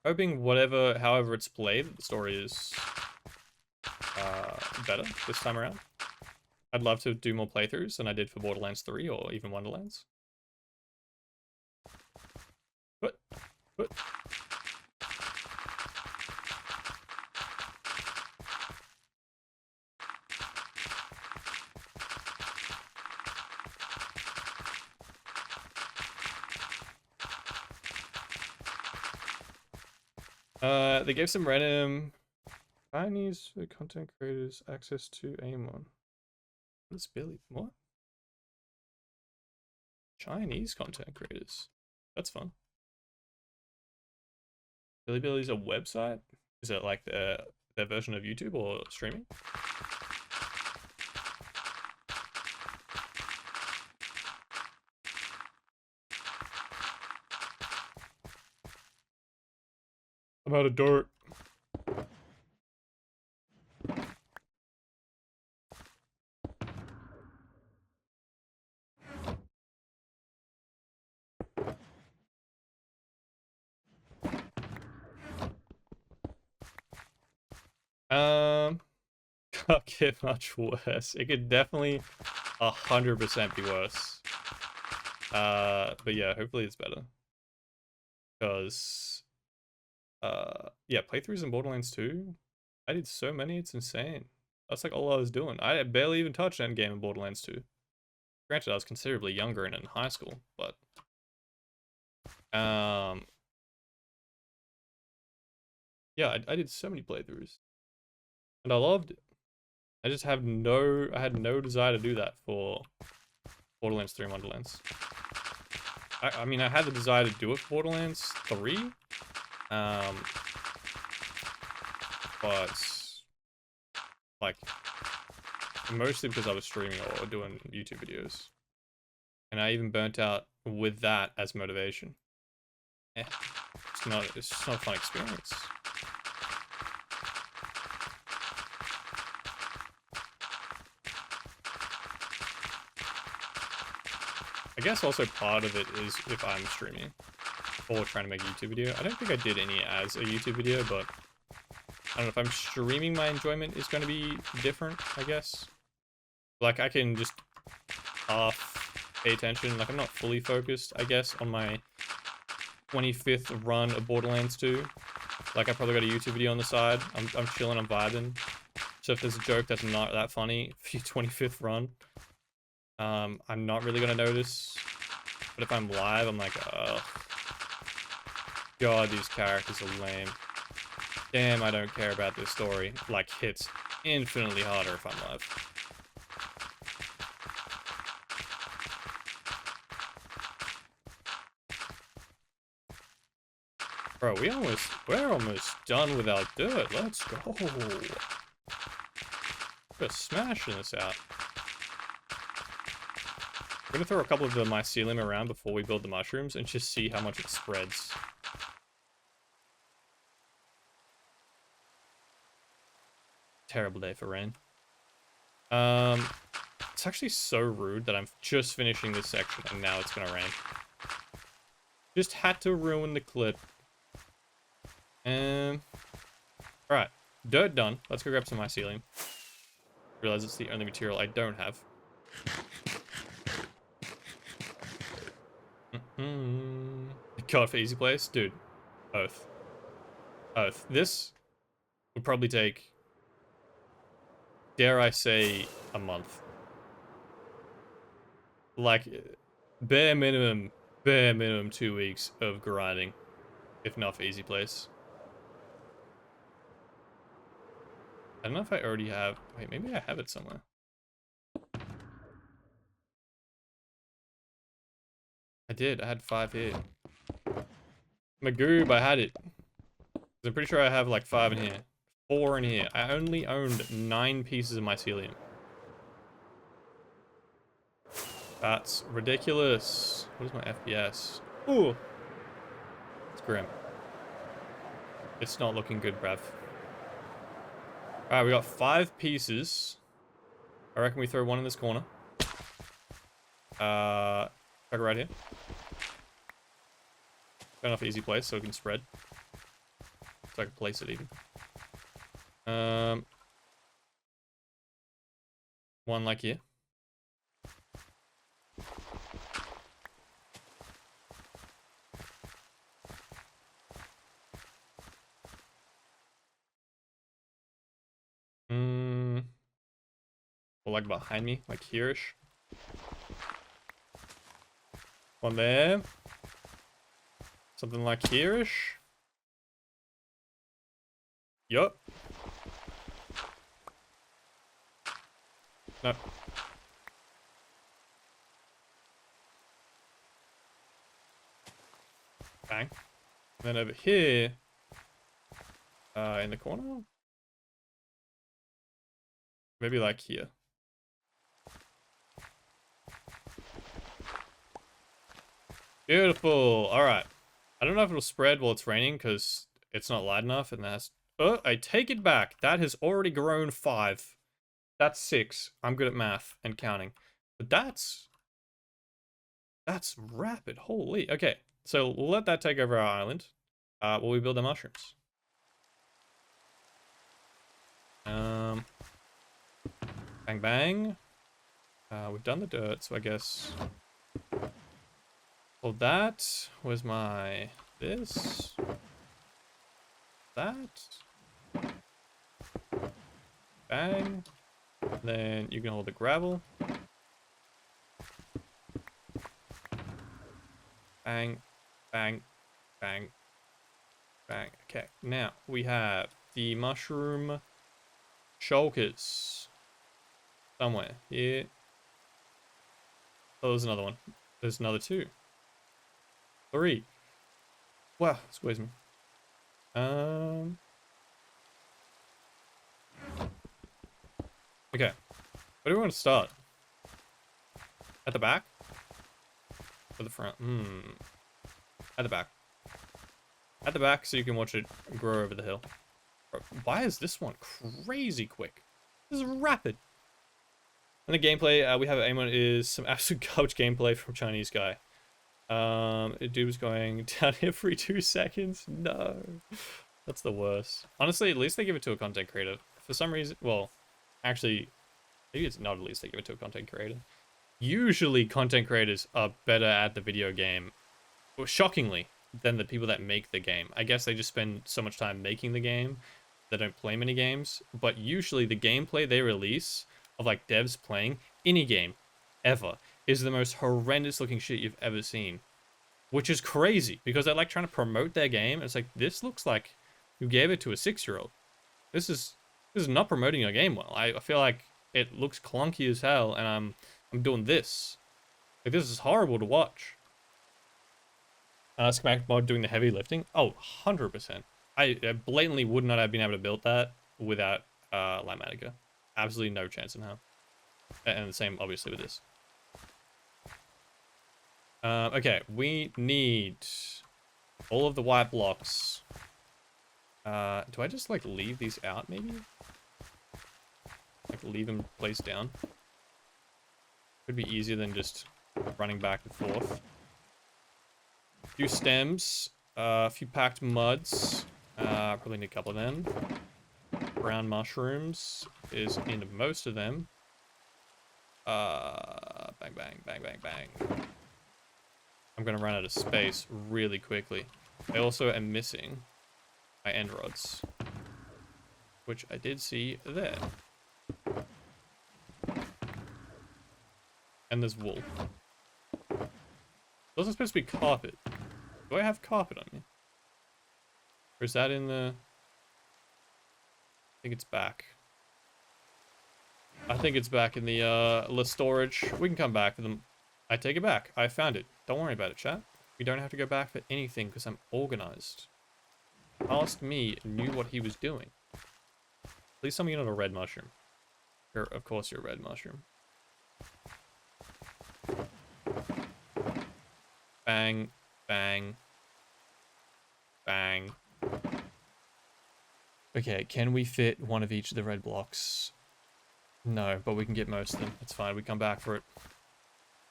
Hoping however it's played, the story is better this time around. I'd love to do more playthroughs than I did for Borderlands 3 or even Wonderlands. But. They gave some random Chinese content creators access to Amon. What is Billy? What? Chinese content creators. That's fun. Bilibili's a website? Is it like their version of YouTube or streaming? I'm out of dirt. Can't get much worse. It could definitely 100% be worse. But yeah, hopefully it's better. Because, yeah, playthroughs in Borderlands 2, I did so many, it's insane. That's like all I was doing. I barely even touched endgame in Borderlands 2. Granted, I was considerably younger and in high school, but, yeah, I did so many playthroughs. And I loved it. I just have I had no desire to do that for Borderlands 3 and Wonderlands. I mean, I had the desire to do it for Borderlands 3, but, like, mostly because I was streaming or doing YouTube videos. And I even burnt out with that as motivation. It's just not a fun experience. I guess also part of it is if I'm streaming or trying to make a YouTube video. I don't think I did any as a YouTube video, but I don't know if I'm streaming, my enjoyment is going to be different, I guess. Like, I can just half pay attention. Like, I'm not fully focused, I guess, on my 25th run of Borderlands 2. Like, I probably got a YouTube video on the side. I'm chilling, I'm vibing. So if there's a joke that's not that funny for your 25th run, I'm not really gonna notice. But if I'm live, I'm like, ugh. God, these characters are lame. Damn, I don't care about this story. Like, hits infinitely harder if I'm live. Bro, we're almost done with our dirt. Let's go. We're smashing this out. I'm gonna throw a couple of the mycelium around before we build the mushrooms and just see how much it spreads. Terrible day for rain. It's actually so rude that I'm just finishing this section and now it's gonna rain. Just had to ruin the clip. Alright, dirt done. Let's go grab some mycelium. Realize it's the only material I don't have. God, for easy place? Dude. Oath. Oath. This would probably take, dare I say, a month. Like, bare minimum 2 weeks of grinding. If not for easy place. I don't know if I already have... Wait, maybe I have it somewhere. I did. I had 5 here. McHugh, I had it. I'm pretty sure I have like 5 in here. 4 in here. I only owned 9 pieces of mycelium. That's ridiculous. What is my FPS? Ooh. It's grim. It's not looking good, bruv. Alright, we got 5 pieces. I reckon we throw one in this corner. Back right here. Got enough easy place so it can spread. So I can place it even. One like here. Or like behind me, like here-ish. One there. Something like here-ish. Yup. No. Bang. And then over here, In the corner? Maybe like here. Beautiful. All right. I don't know if it'll spread while it's raining because it's not light enough, and that's... Oh, I take it back. That has already grown 5. That's 6. I'm good at math and counting. But that's rapid. Holy. Okay. So we'll let that take over our island. While we build the mushrooms. Bang bang. We've done the dirt, so I guess... Hold that. Where's my... This. That. Bang. Then you can hold the gravel. Bang. Bang. Bang. Bang. Okay, now we have the mushroom shulkers. Somewhere here. Oh, there's another one. There's another 2. 3. Wow, squeeze me. Okay. Where do we want to start? At the back? Or the front? At the back. At the back so you can watch it grow over the hill. Why is this one crazy quick? This is rapid. And the gameplay we have aim on is some absolute garbage gameplay from Chinese guy. Dude was going down every 2 seconds. No. That's the worst. Honestly, at least they give it to a content creator. For some reason, well, actually, maybe it's not at least they give it to a content creator. Usually, content creators are better at the video game, well, shockingly, than the people that make the game. I guess they just spend so much time making the game, they don't play many games. But usually, the gameplay they release of like devs playing any game ever is the most horrendous looking shit you've ever seen, which is crazy because they're like trying to promote their game. It's like, this looks like you gave it to a 6-year-old. This is not promoting your game well. I feel like it looks clunky as hell, and I'm doing this. Like, this is horrible to watch. Schematic mod doing the heavy lifting. Oh, 100%. I blatantly would not have been able to build that without Limatica. Absolutely no chance in hell. And the same, obviously, with this. Okay, we need all of the white blocks. Do I just, like, leave these out, maybe? Like, leave them placed down? Could be easier than just running back and forth. A few stems. A few packed muds. Probably need a couple of them. Brown mushrooms is in most of them. Bang, bang, bang, bang, bang. I'm gonna run out of space really quickly. I also am missing my end rods, which I did see there. And there's wool. Those are supposed to be carpet. Do I have carpet on me? Or is that in the... I think it's back. I think it's back in the storage. We can come back to them. I take it back. I found it. Don't worry about it, chat. We don't have to go back for anything because I'm organized. Aust me knew what he was doing. Please tell me you're not a red mushroom. Of course you're a red mushroom. Bang, bang, bang. Okay, can we fit one of each of the red blocks? No, but we can get most of them. It's fine, we come back for it.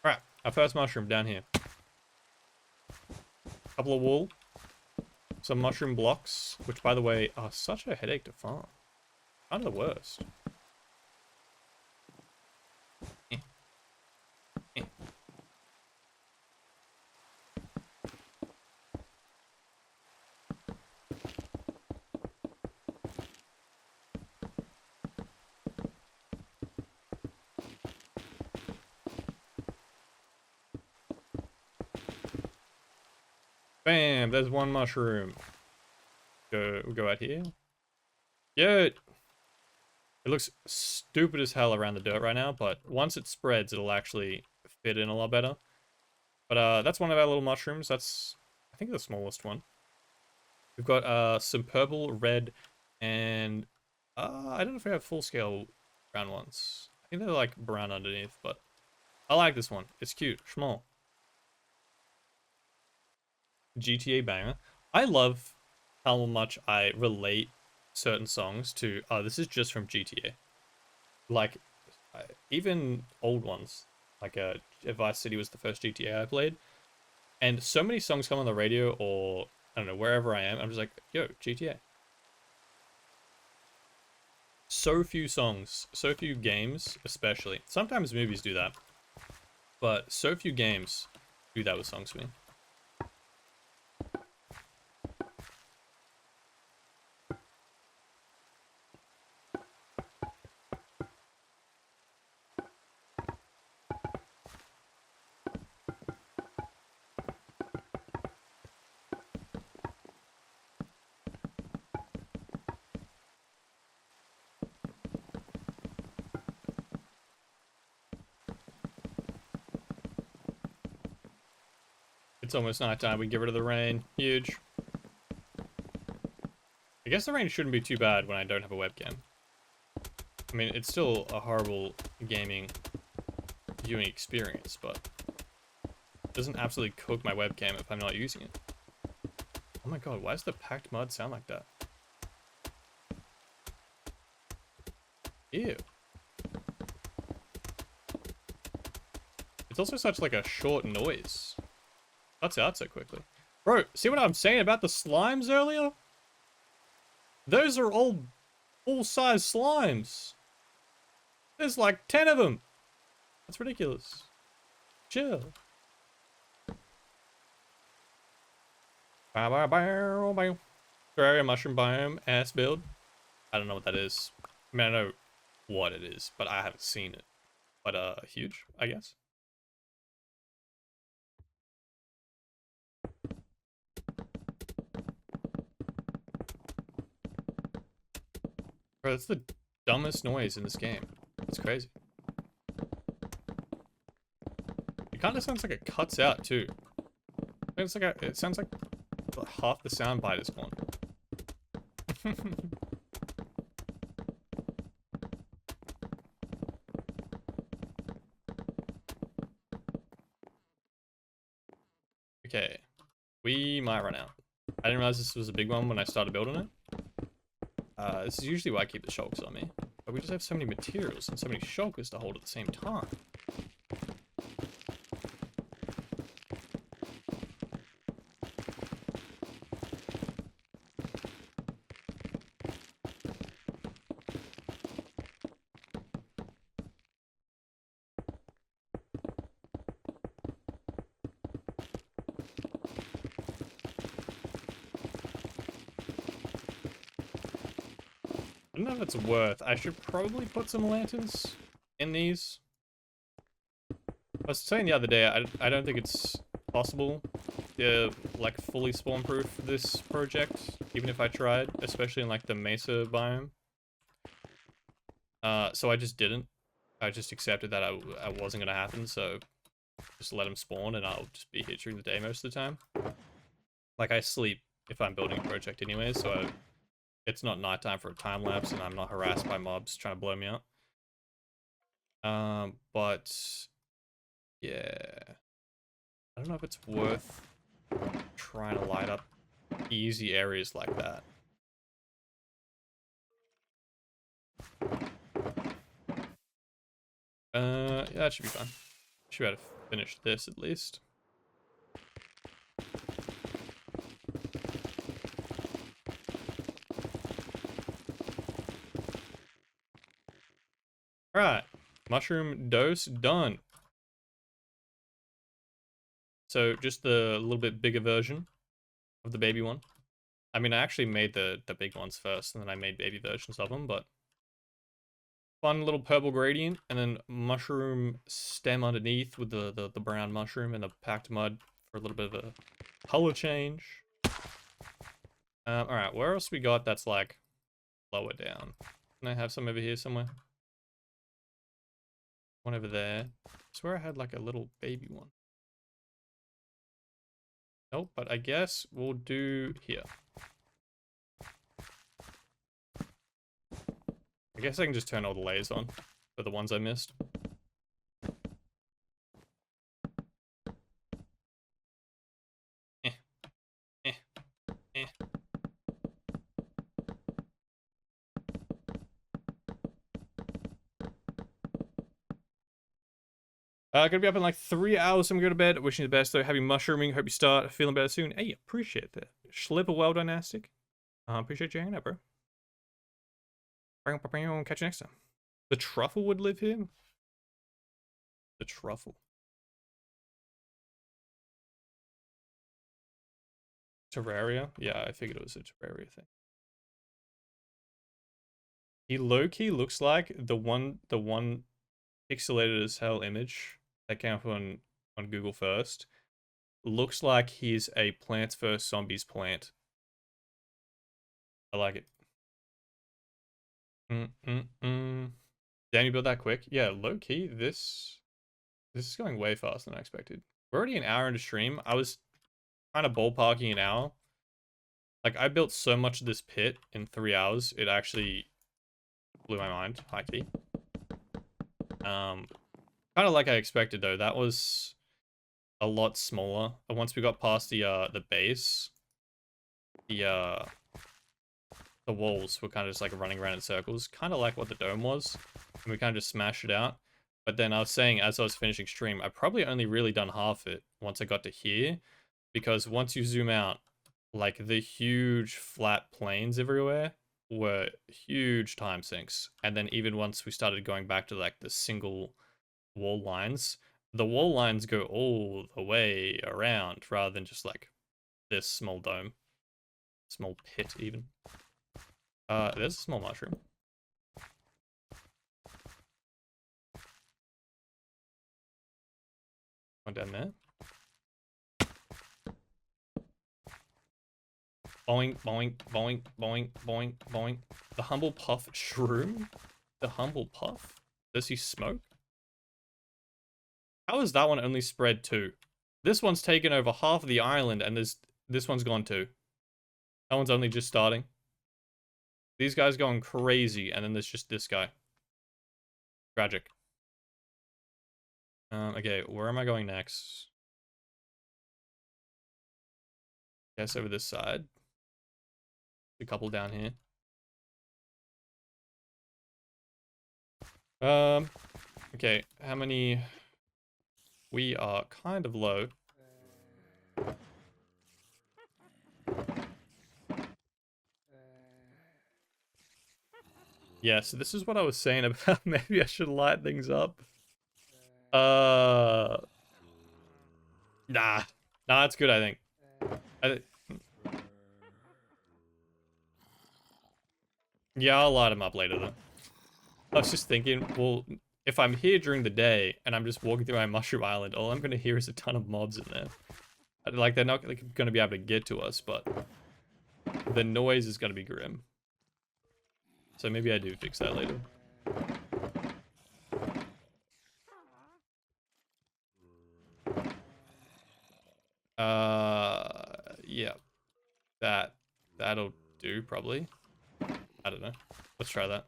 Alright, our first mushroom down here. Couple of wool. Some mushroom blocks, which by the way are such a headache to farm. Kind of the worst. Bam, there's one mushroom. We'll go out here. Yeah. It looks stupid as hell around the dirt right now, but once it spreads, it'll actually fit in a lot better. But that's one of our little mushrooms. That's, I think, the smallest one. We've got some purple, red, And I don't know if we have full scale brown ones. I think they're like brown underneath, but I like this one. It's cute, small. GTA banger. I love how much I relate certain songs to, oh, this is just from GTA. Like, even old ones. Like, Vice City was the first GTA I played. And so many songs come on the radio or, I don't know, wherever I am. I'm just like, yo, GTA. So few songs, so few games, especially. Sometimes movies do that. But so few games do that with songs for me. It's almost nighttime. We can get rid of the rain. Huge. I guess the rain shouldn't be too bad when I don't have a webcam. I mean, it's still a horrible gaming viewing experience, but it doesn't absolutely cook my webcam if I'm not using it. Oh my god, why does the packed mud sound like that? Ew. It's also such like a short noise. Cuts out so quickly. Bro, see what I'm saying about the slimes earlier? Those are all full-size slimes. There's like 10 of them. That's ridiculous. Chill. Terraria mushroom biome ass build. I don't know what that is. I mean, I know what it is, but I haven't seen it. But huge, I guess. Bro, that's the dumbest noise in this game. It's crazy. It kind of sounds like it cuts out too. It's like it sounds like half the sound bite is gone. Okay, we might run out. I didn't realize this was a big one when I started building it. This is usually why I keep the shulkers on me. But we just have so many materials and so many shulkers to hold at the same time. I don't know if it's worth. I should probably put some lanterns in these. I was saying the other day, I don't think it's possible to like fully spawn proof this project, even if I tried, especially in like the mesa biome. So I just didn't. I just accepted that I wasn't gonna happen, so just let them spawn and I'll just be here during the day most of the time. Like I sleep if I'm building a project anyway, so it's not nighttime for a time lapse and I'm not harassed by mobs trying to blow me out. But yeah, I don't know if it's worth trying to light up easy areas like that. Yeah, that should be fine. Should be able to finish this at least. Alright, mushroom dose done. So just the little bit bigger version of the baby one. I mean, I actually made the big ones first, and then I made baby versions of them, but fun little purple gradient, and then mushroom stem underneath with the brown mushroom and the packed mud for a little bit of a color change. Alright, where else we got that's like lower down? Can I have some over here somewhere? One over there. I swear I had like a little baby one. Nope, but I guess we'll do here. I guess I can just turn all the layers on for the ones I missed. Eh, eh, eh. Gonna be up in like 3 hours, so I'm gonna go to bed. Wishing you the best though. Happy mushrooming. Hope you start feeling better soon. Hey, appreciate that. Schlipper well dynastic. Appreciate you hanging out, bro. Catch you next time. The truffle would live here? The truffle. Terraria? Yeah, I figured it was a Terraria thing. He low-key looks like the one pixelated as hell image that came up on Google first. Looks like he's a Plants vs Zombies plant. I like it. Damn, you built that quick? Yeah, low-key, this is going way faster than I expected. We're already an hour into stream. I was kind of ballparking an hour. Like, I built so much of this pit in 3 hours, it actually blew my mind. High key. Kind of like I expected though. That was a lot smaller. And once we got past the base, the walls were kind of just like running around in circles, kind of like what the dome was, and we kind of just smashed it out. But then I was saying, as I was finishing stream, I probably only really done half it once I got to here, because once you zoom out, like the huge flat plains everywhere were huge time sinks. And then even once we started going back to like the single wall lines, the wall lines go all the way around rather than just like this small dome, small pit even. There's a small mushroom. One down there. Boing, boing, boing, boing, boing, boing. The humble puff shroom? The humble puff? Does he smoke? How is that one only spread 2? This one's taken over half of the island, and this one's gone too. That one's only just starting. These guys going crazy, and then there's just this guy. Tragic. Okay, where am I going next? Guess over this side. A couple down here. Okay, how many? We are kind of low. Yeah, so this is what I was saying about maybe I should light things up. Nah, it's good, I think. Yeah, I'll light them up later though. I was just thinking, well, if I'm here during the day and I'm just walking through my mushroom island, all I'm gonna hear is a ton of mobs in there. Like, they're not gonna be able to get to us, but the noise is gonna be grim. So maybe I do fix that later. Yeah. That'll do, probably. I don't know. Let's try that.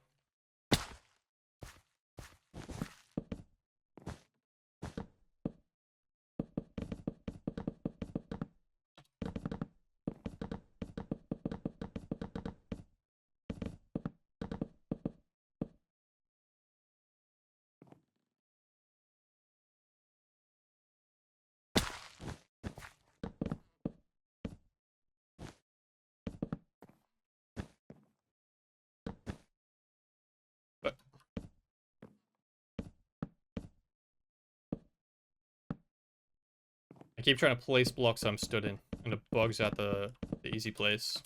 I keep trying to place blocks I'm stood in, and it bugs out the easy place.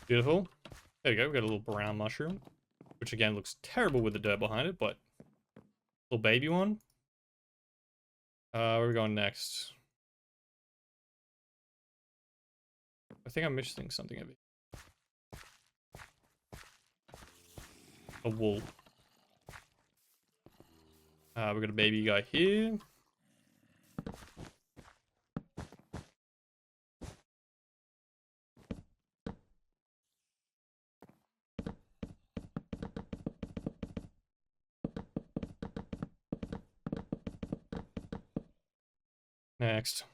Beautiful. There we go, we got a little brown mushroom, which again looks terrible with the dirt behind it, but little baby one. Where are we going next? I think I'm missing something over here. A wool. We've got a baby guy here. Next.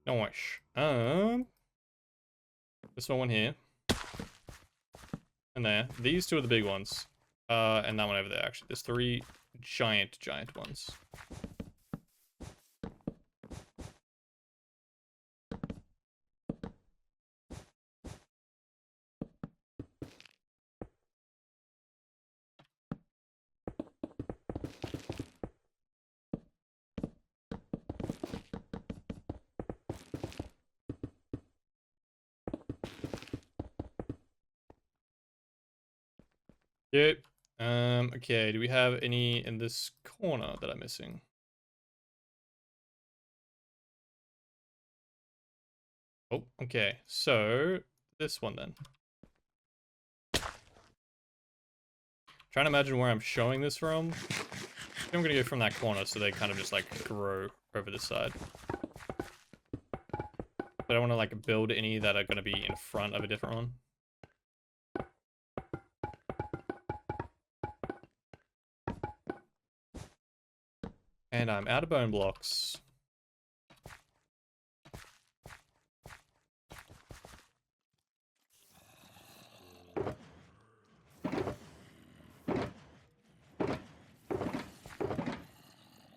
Nice. This one here. And there. These two are the big ones. And that one over there, actually. There's 3 giant ones. Yep. Okay, do we have any in this corner that I'm missing? Oh, okay. So, this one then. Trying to imagine where I'm showing this from. I'm gonna go from that corner so they kind of just like grow over this side. But I want to like build any that are gonna be in front of a different one. And I'm out of bone blocks.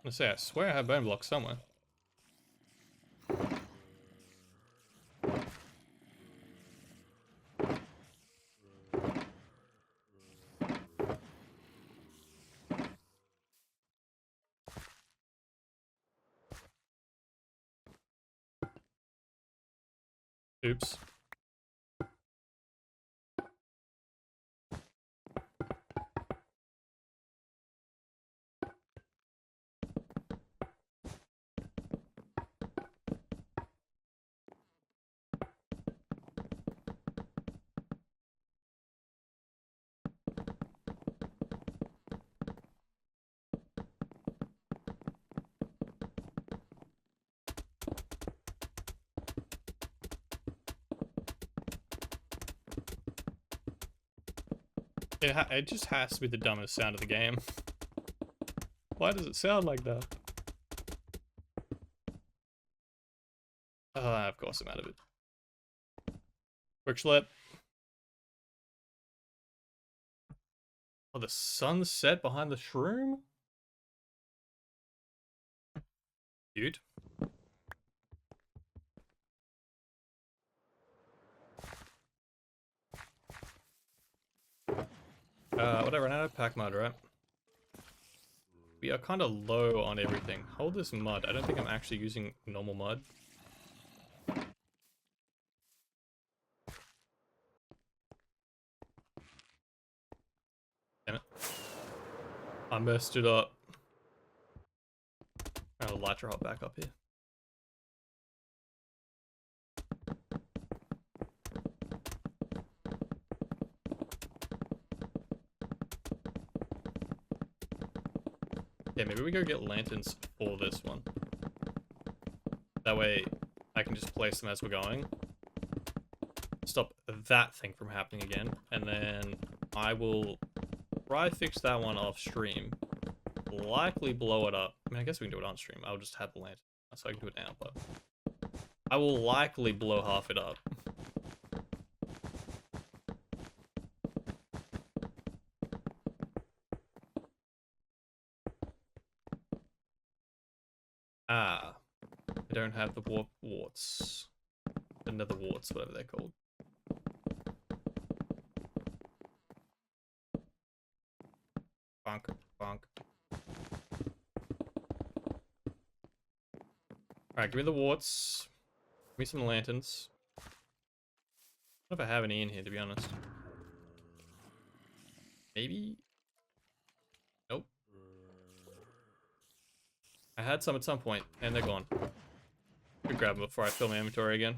Let's say, I swear I have bone blocks somewhere. Oops. It just has to be the dumbest sound of the game. Why does it sound like that? Of course I'm out of it. Quick schlep. Oh, the sunset behind the shroom? Dude. Would I run out of pack mud, right? We are kind of low on everything. Hold this mud. I don't think I'm actually using normal mud. Damn it. I messed it up. I'll lighter hop back up here. Yeah, maybe we go get lanterns for this one. That way, I can just place them as we're going. Stop that thing from happening again. And then I will try fix that one off stream. Likely blow it up. I mean, I guess we can do it on stream. I'll just have the lantern. So I can do it now, but I will likely blow half it up. Ah, I don't have the warts. The nether warts, whatever they're called. Bonk, bonk. Alright, give me the warts. Give me some lanterns. I don't know if I have any in here, to be honest. Maybe? Nope. I had some at some point, and they're gone. Could grab them before I fill my inventory again.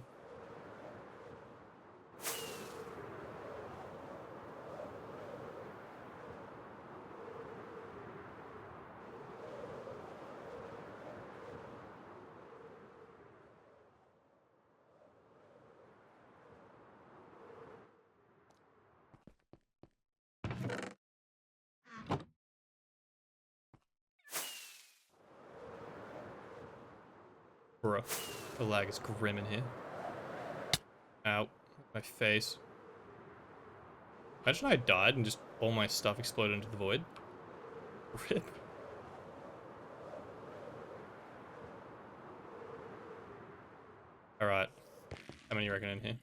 Bruh. The lag is grim in here. Ow. My face. Imagine I died and just all my stuff exploded into the void. Rip. Alright. How many you reckon in here?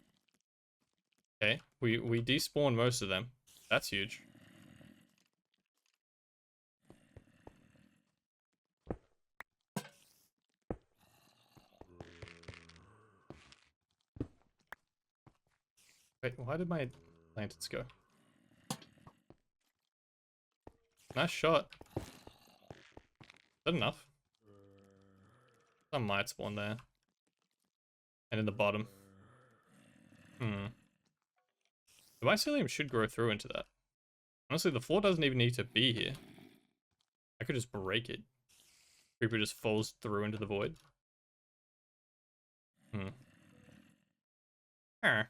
Okay. We despawned most of them. That's huge. Wait, why did my lanterns go? Nice shot. Is that enough? Some might spawn there. And in the bottom. The mycelium should grow through into that. Honestly, the floor doesn't even need to be here. I could just break it. Creeper just falls through into the void. Alright,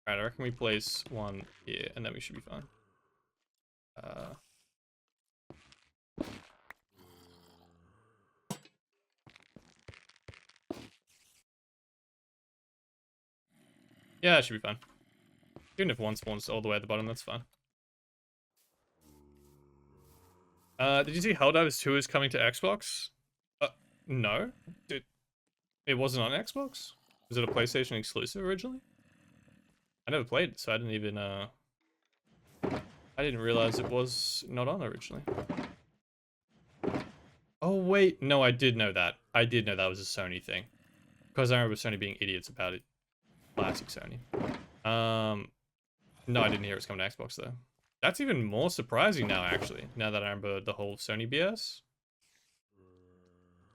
I reckon we place one here, and then we should be fine. Yeah, it should be fine. Even if one spawns all the way at the bottom, that's fine. Did you see Helldivers 2 is coming to Xbox? No. It wasn't on Xbox? Was it a PlayStation exclusive originally? I never played it, so I didn't even, I didn't realize it was not on originally. Oh, wait. No, I did know that. I did know that was a Sony thing. Because I remember Sony being idiots about it. Classic Sony. No, I didn't hear it was coming to Xbox, though. That's even more surprising now, actually. Now that I remember the whole Sony BS.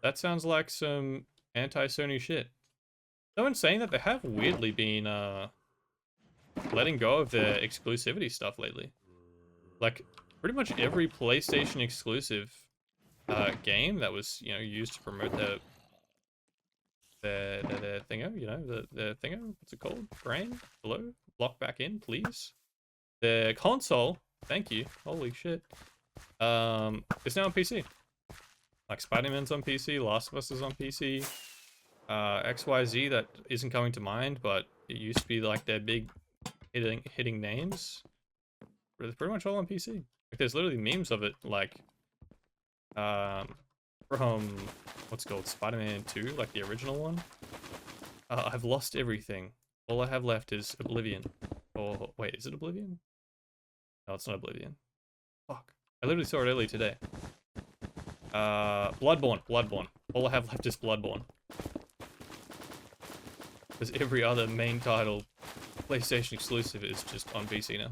That sounds like some anti-Sony shit. Though in saying that, they have weirdly been, letting go of their exclusivity stuff lately. Like, pretty much every PlayStation exclusive game that was, you know, used to promote their thingo, you know, the thingo, what's it called? Brain? Hello? Block back in, please. The console, thank you, holy shit, it's now on PC. Like, Spider-Man's on PC, Last of Us is on PC, XYZ, that isn't coming to mind, but it used to be like their big hitting names. It's pretty much all on PC. Like, there's literally memes of it, like, from, what's it called, Spider-Man 2, like the original one. I've lost everything. All I have left is Oblivion. Or, wait, is it Oblivion? No, it's not Oblivion. Fuck. I literally saw it earlier today. Bloodborne. All I have left is Bloodborne. Because every other main title, PlayStation exclusive, is just on PC now.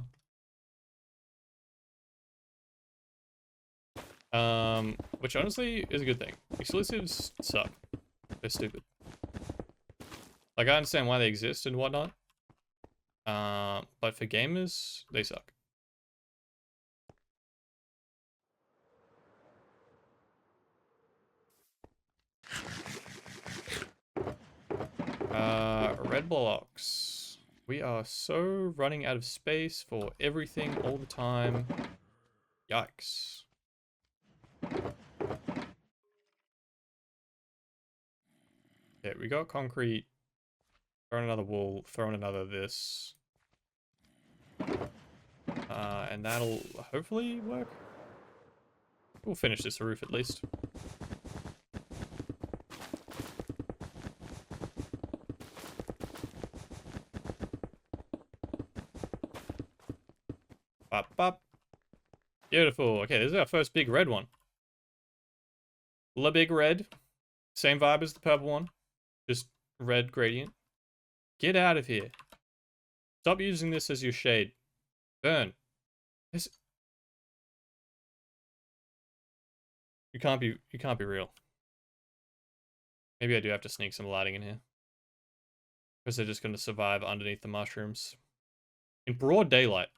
Which honestly is a good thing. Exclusives suck. They're stupid. Like, I understand why they exist and whatnot. But for gamers, they suck. Red blocks. We are so running out of space for everything all the time. Yikes. Okay, we got concrete. Throw in another wool, throw in another this. And that'll hopefully work. We'll finish this roof at least. Bop, bop. Beautiful. Okay, this is our first big red one. La big red. Same vibe as the purple one. Just red gradient. Get out of here. Stop using this as your shade. Burn. You can't be real. Maybe I do have to sneak some lighting in here. Because they're just going to survive underneath the mushrooms. In broad daylight.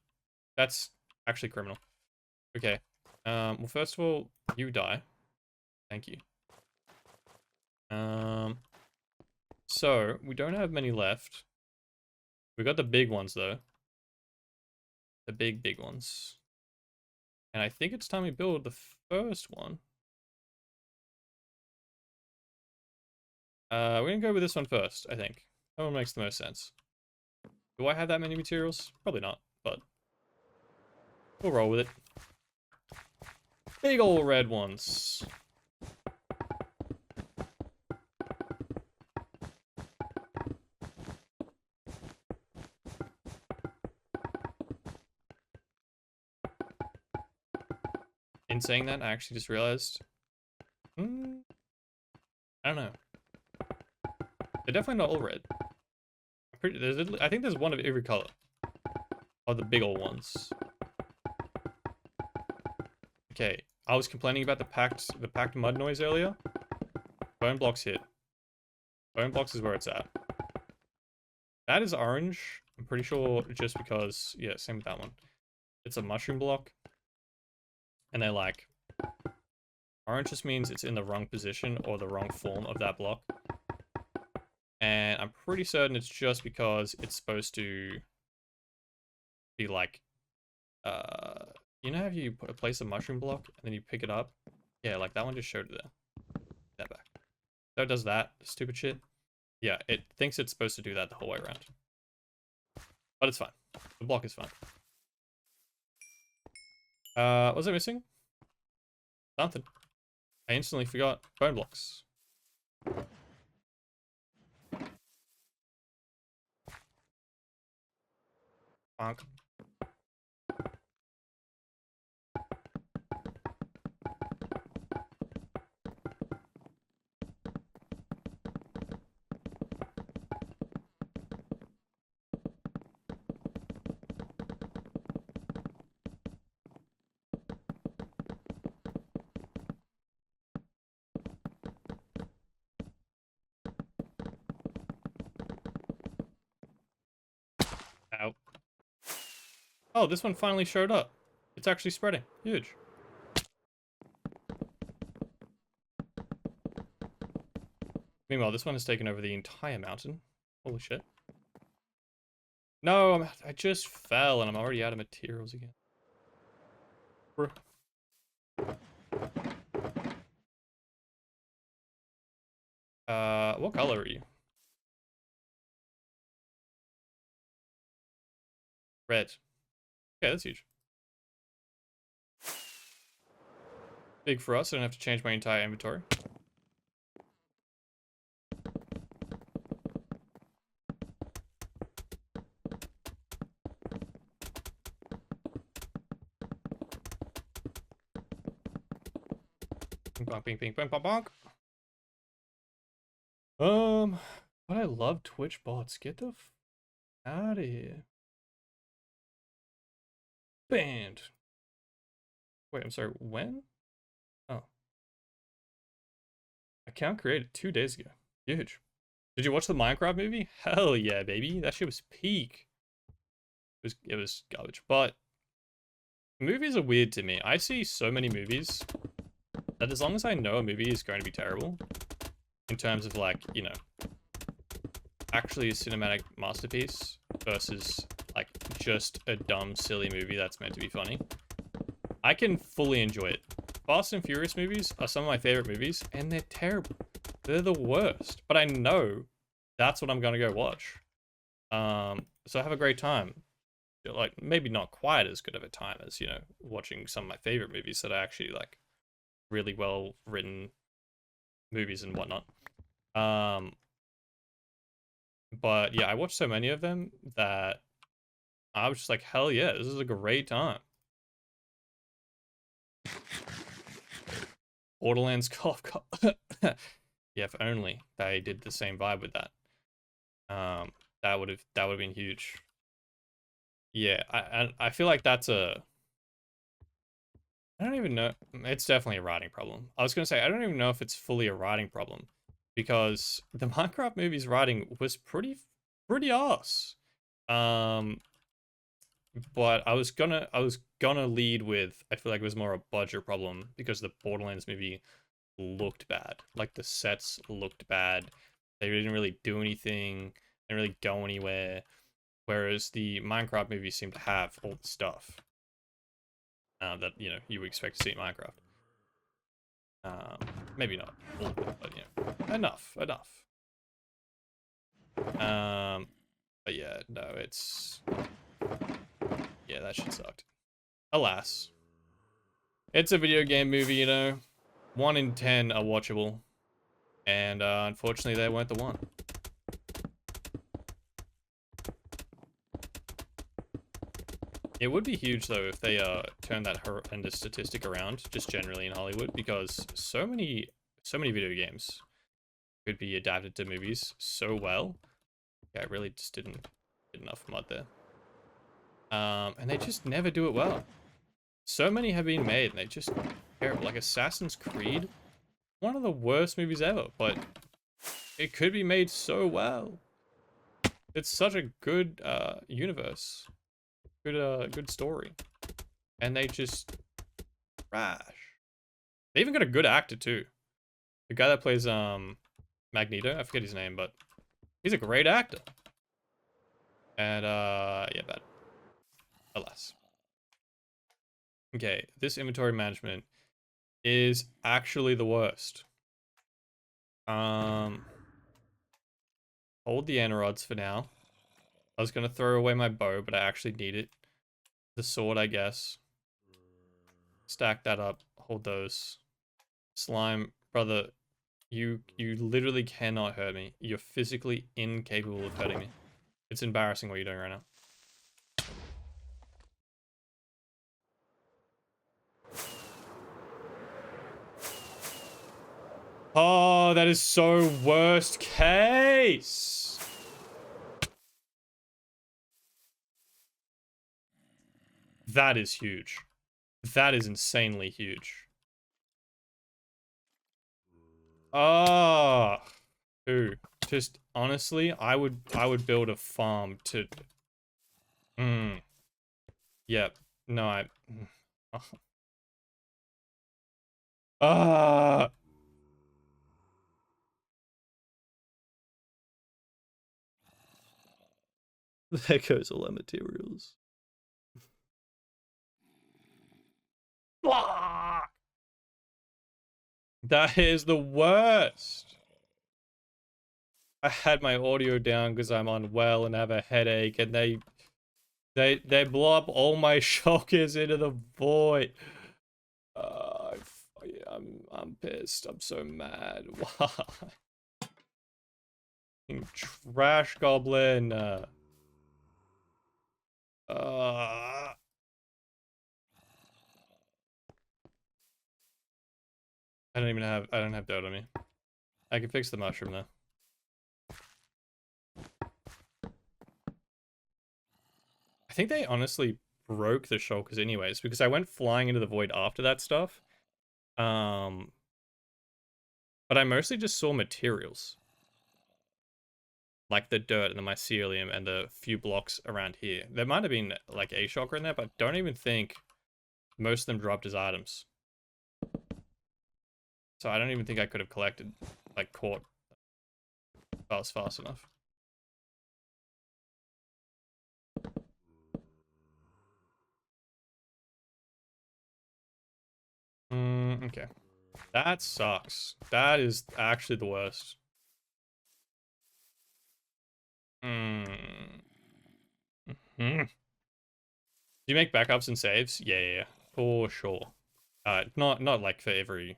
That's actually criminal. Okay. Well, first of all, you die. Thank you. So, we don't have many left. We got the big ones, though. The big ones. And I think it's time we build the first one. We're gonna go with this one first, I think. That one makes the most sense. Do I have that many materials? Probably not, but we'll roll with it. Big ol' red ones. In saying that, I actually just realized, I don't know. They're definitely not all red. I think there's one of every color. Of the big old ones. Okay, I was complaining about the packed mud noise earlier. Bone blocks hit. Bone blocks is where it's at. That is orange. I'm pretty sure just because, yeah, same with that one. It's a mushroom block. And they're like, orange just means it's in the wrong position or the wrong form of that block. And I'm pretty certain it's just because it's supposed to be like, you know how you place a mushroom block and then you pick it up? Yeah, like that one just showed it there. That back. So it does that stupid shit. Yeah, it thinks it's supposed to do that the whole way around. But it's fine. The block is fine. Was it missing? Something. I instantly forgot bone blocks. Bonk. Ow. Oh, this one finally showed up. It's actually spreading. Huge. Meanwhile, this one has taken over the entire mountain. Holy shit. No, I just fell and I'm already out of materials again. What color are you? Red. Okay, that's huge. Big for us, I don't have to change my entire inventory. Bonk, bing, bing, bonk, bonk, bonk. But I love Twitch bots. Get the f out of here. Banned. Wait, I'm sorry, when? Oh. Account created 2 days ago. Huge. Did you watch the Minecraft movie? Hell yeah, baby. That shit was peak. It was garbage. But movies are weird to me. I see so many movies that as long as I know a movie is going to be terrible, in terms of like, you know, actually a cinematic masterpiece versus like just a dumb, silly movie that's meant to be funny, I can fully enjoy it. Fast and Furious movies are some of my favorite movies, and they're terrible. They're the worst. But I know that's what I'm gonna go watch. So I have a great time. Like, maybe not quite as good of a time as, you know, watching some of my favorite movies that are actually like really well written movies and whatnot. But yeah, I watched so many of them that I was just like, hell yeah, this is a great time. Borderlands cough. Yeah, if only they did the same vibe with that. That would have been huge. Yeah, I feel like that's a, I don't even know. It's definitely a writing problem. I was gonna say I don't even know if it's fully a writing problem, because the Minecraft movie's writing was pretty ass. But I was gonna lead with, I feel like it was more a budget problem because the Borderlands movie looked bad. Like the sets looked bad. They didn't really do anything. They didn't really go anywhere. Whereas the Minecraft movie seemed to have all the stuff that, you know, you would expect to see in Minecraft. Maybe not all of it, but you know, enough. But yeah, no, it's... Yeah, that shit sucked. Alas. It's a video game movie, you know. 1 in 10 are watchable. And unfortunately, they weren't the one. It would be huge, though, if they turned that horrendous statistic around, just generally in Hollywood, because so many video games could be adapted to movies so well. Yeah, I really just didn't get enough mud there. And they just never do it well. So many have been made, and they just terrible. Like Assassin's Creed, one of the worst movies ever, but it could be made so well. It's such a good universe, good story, and they just trash. They even got a good actor too. The guy that plays Magneto, I forget his name, but he's a great actor. And yeah, bad. Alas. Okay, this inventory management is actually the worst. Hold the rods for now. I was gonna throw away my bow, but I actually need it. The sword, I guess. Stack that up. Hold those. Slime, brother, you literally cannot hurt me. You're physically incapable of hurting me. It's embarrassing what you're doing right now. Oh, that is so worst case. That is huge. That is insanely huge. Oh, dude. Just honestly, I would build a farm to. Yep. No, I. Ah. There goes all our materials. That is the worst. I had my audio down because I'm unwell and have a headache, and they blow up all my shulkers into the void. I'm pissed. I'm so mad. Why? Trash goblin. I don't have dirt on me. I can fix the mushroom though. I think they honestly broke the shulkers anyways, because I went flying into the void after that stuff. But I mostly just saw materials. Like the dirt and the mycelium and the few blocks around here. There might have been like a shulker in there, but don't even think most of them dropped as items. So I don't even think I could have collected, like caught that was fast enough. Okay. That sucks. That is actually the worst. Do you make backups and saves? Yeah, for sure. Not like for every,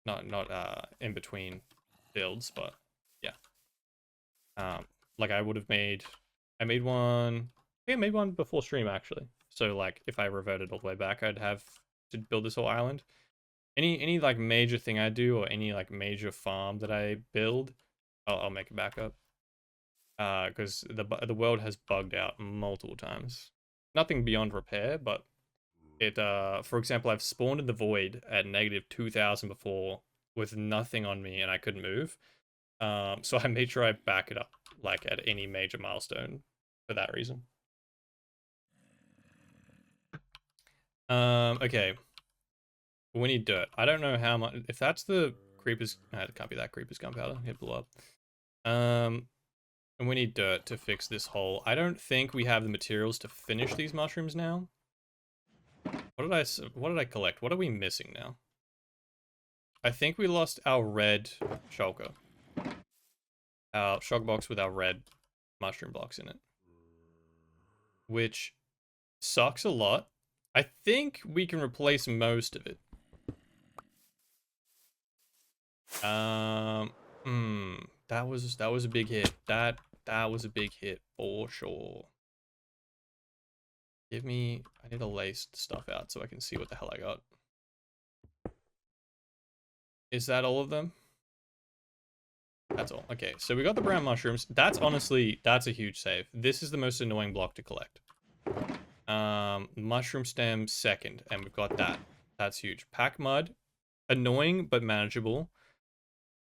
not in between builds, but yeah. Like I would have made, I made one before stream actually. So like if I reverted all the way back, I'd have to build this whole island. Any like major thing I do or any like major farm that I build, I'll make a backup. Because the world has bugged out multiple times. Nothing beyond repair, but it for example, I've spawned in the void at -2000 before with nothing on me and I couldn't move. So I made sure I back it up like at any major milestone for that reason. Okay. We need dirt. I don't know how much. If that's the creepers, it can't be that creepers gunpowder. It blew up. And we need dirt to fix this hole. I don't think we have the materials to finish these mushrooms now. What did I collect? What are we missing now? I think we lost our red shulker. our shock box with our red mushroom blocks in it, which sucks a lot. I think we can replace most of it. That was a big hit. That was a big hit for sure. I need to lace the stuff out so I can see what the hell I got. Is that all of them? That's all. Okay, so we got the brown mushrooms. That's a huge save. This is the most annoying block to collect. Mushroom stem second, and we've got that. That's huge. Pack mud, annoying but manageable.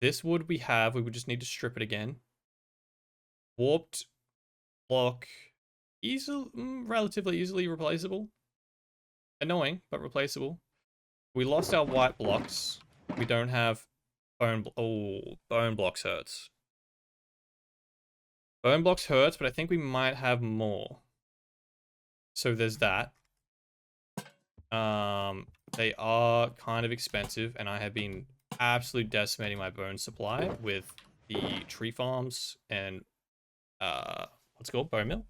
This wood we would just need to strip it again. Warped block, relatively easily replaceable. Annoying, but replaceable. We lost our white blocks. We don't have bone blocks hurts. Bone blocks hurts, but I think we might have more. So there's that. They are kind of expensive, and I have been absolutely decimating my bone supply with the tree farms and what's it called? Bone mill.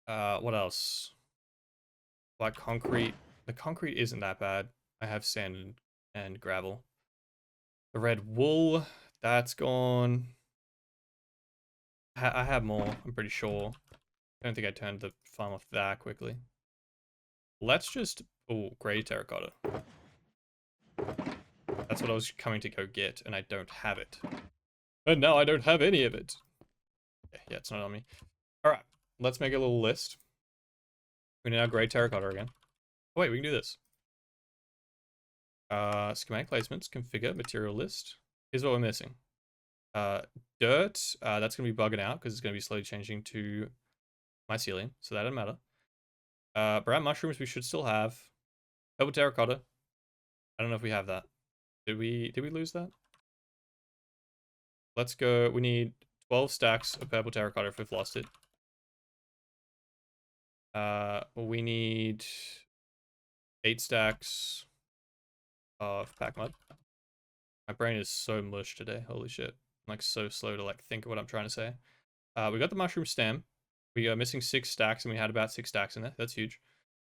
What else? Like concrete. The concrete isn't that bad. I have sand and gravel. The red wool, that's gone. I have more, I'm pretty sure. I don't think I turned the farm off that quickly. Let's just... Oh, grey terracotta. That's what I was coming to go get, and I don't have it. And now I don't have any of it. Yeah, it's not on me. Alright, let's make a little list. We need our grey terracotta again. Oh, wait, we can do this. Schematic placements, configure, material list. Here's what we're missing. Dirt, that's going to be bugging out because it's going to be slowly changing to mycelium, so that doesn't matter. Brown mushrooms we should still have. Purple terracotta. I don't know if we have that. Did we lose that? Let's go. We need 12 stacks of purple terracotta if we've lost it. We need 8 stacks of pack mud. My brain is so mush today. Holy shit. I'm like so slow to like think of what I'm trying to say. We got the mushroom stem. We are missing 6 stacks, and we had about 6 stacks in there. That's huge.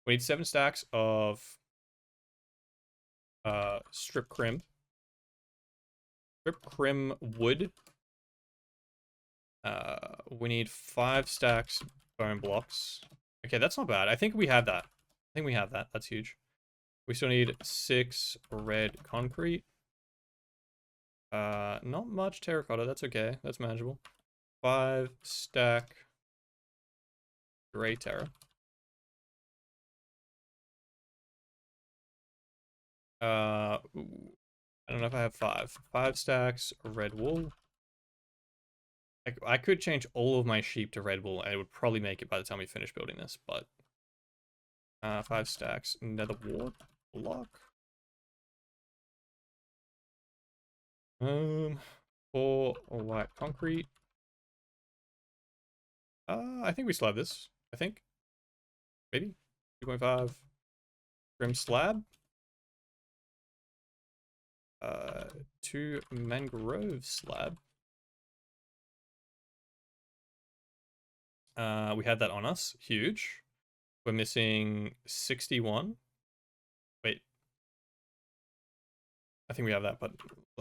We need 7 stacks of strip crim. Strip crim wood. We need 5 stacks bone blocks. Okay, that's not bad. I think we have that. That's huge. We still need 6 red concrete. Not much terracotta. That's okay. That's manageable. 5 stack grey terra. I don't know if I have 5 stacks red wool. I could change all of my sheep to red wool, and it would probably make it by the time we finish building this, but 5 stacks nether wart block. 4 white concrete. I think we still have this. I think. Maybe. 2.5 grim slab. 2 mangrove slab. We had that on us. Huge. We're missing 61. Wait. I think we have that, but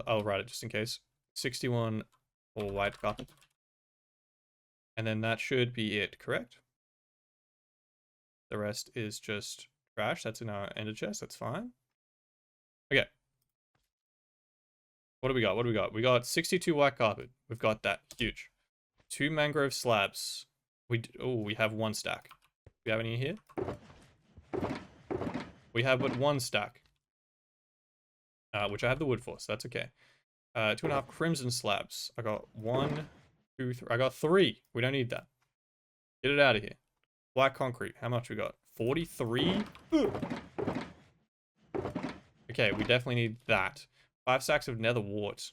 I'll write it just in case. 61 for white carpet. And then that should be it, correct? The rest is just trash. That's in our ender chest. That's fine. Okay. What do we got? We got 62 white carpet. We've got that. Huge. 2 mangrove slabs. We have 1 stack. Do we have any here? We have but 1 stack. Which I have the wood for, so that's okay. 2.5 crimson slabs. I got 1, 2, 3. I got 3. We don't need that. Get it out of here. Black concrete. How much we got? 43? Okay, we definitely need that. 5 stacks of nether wart.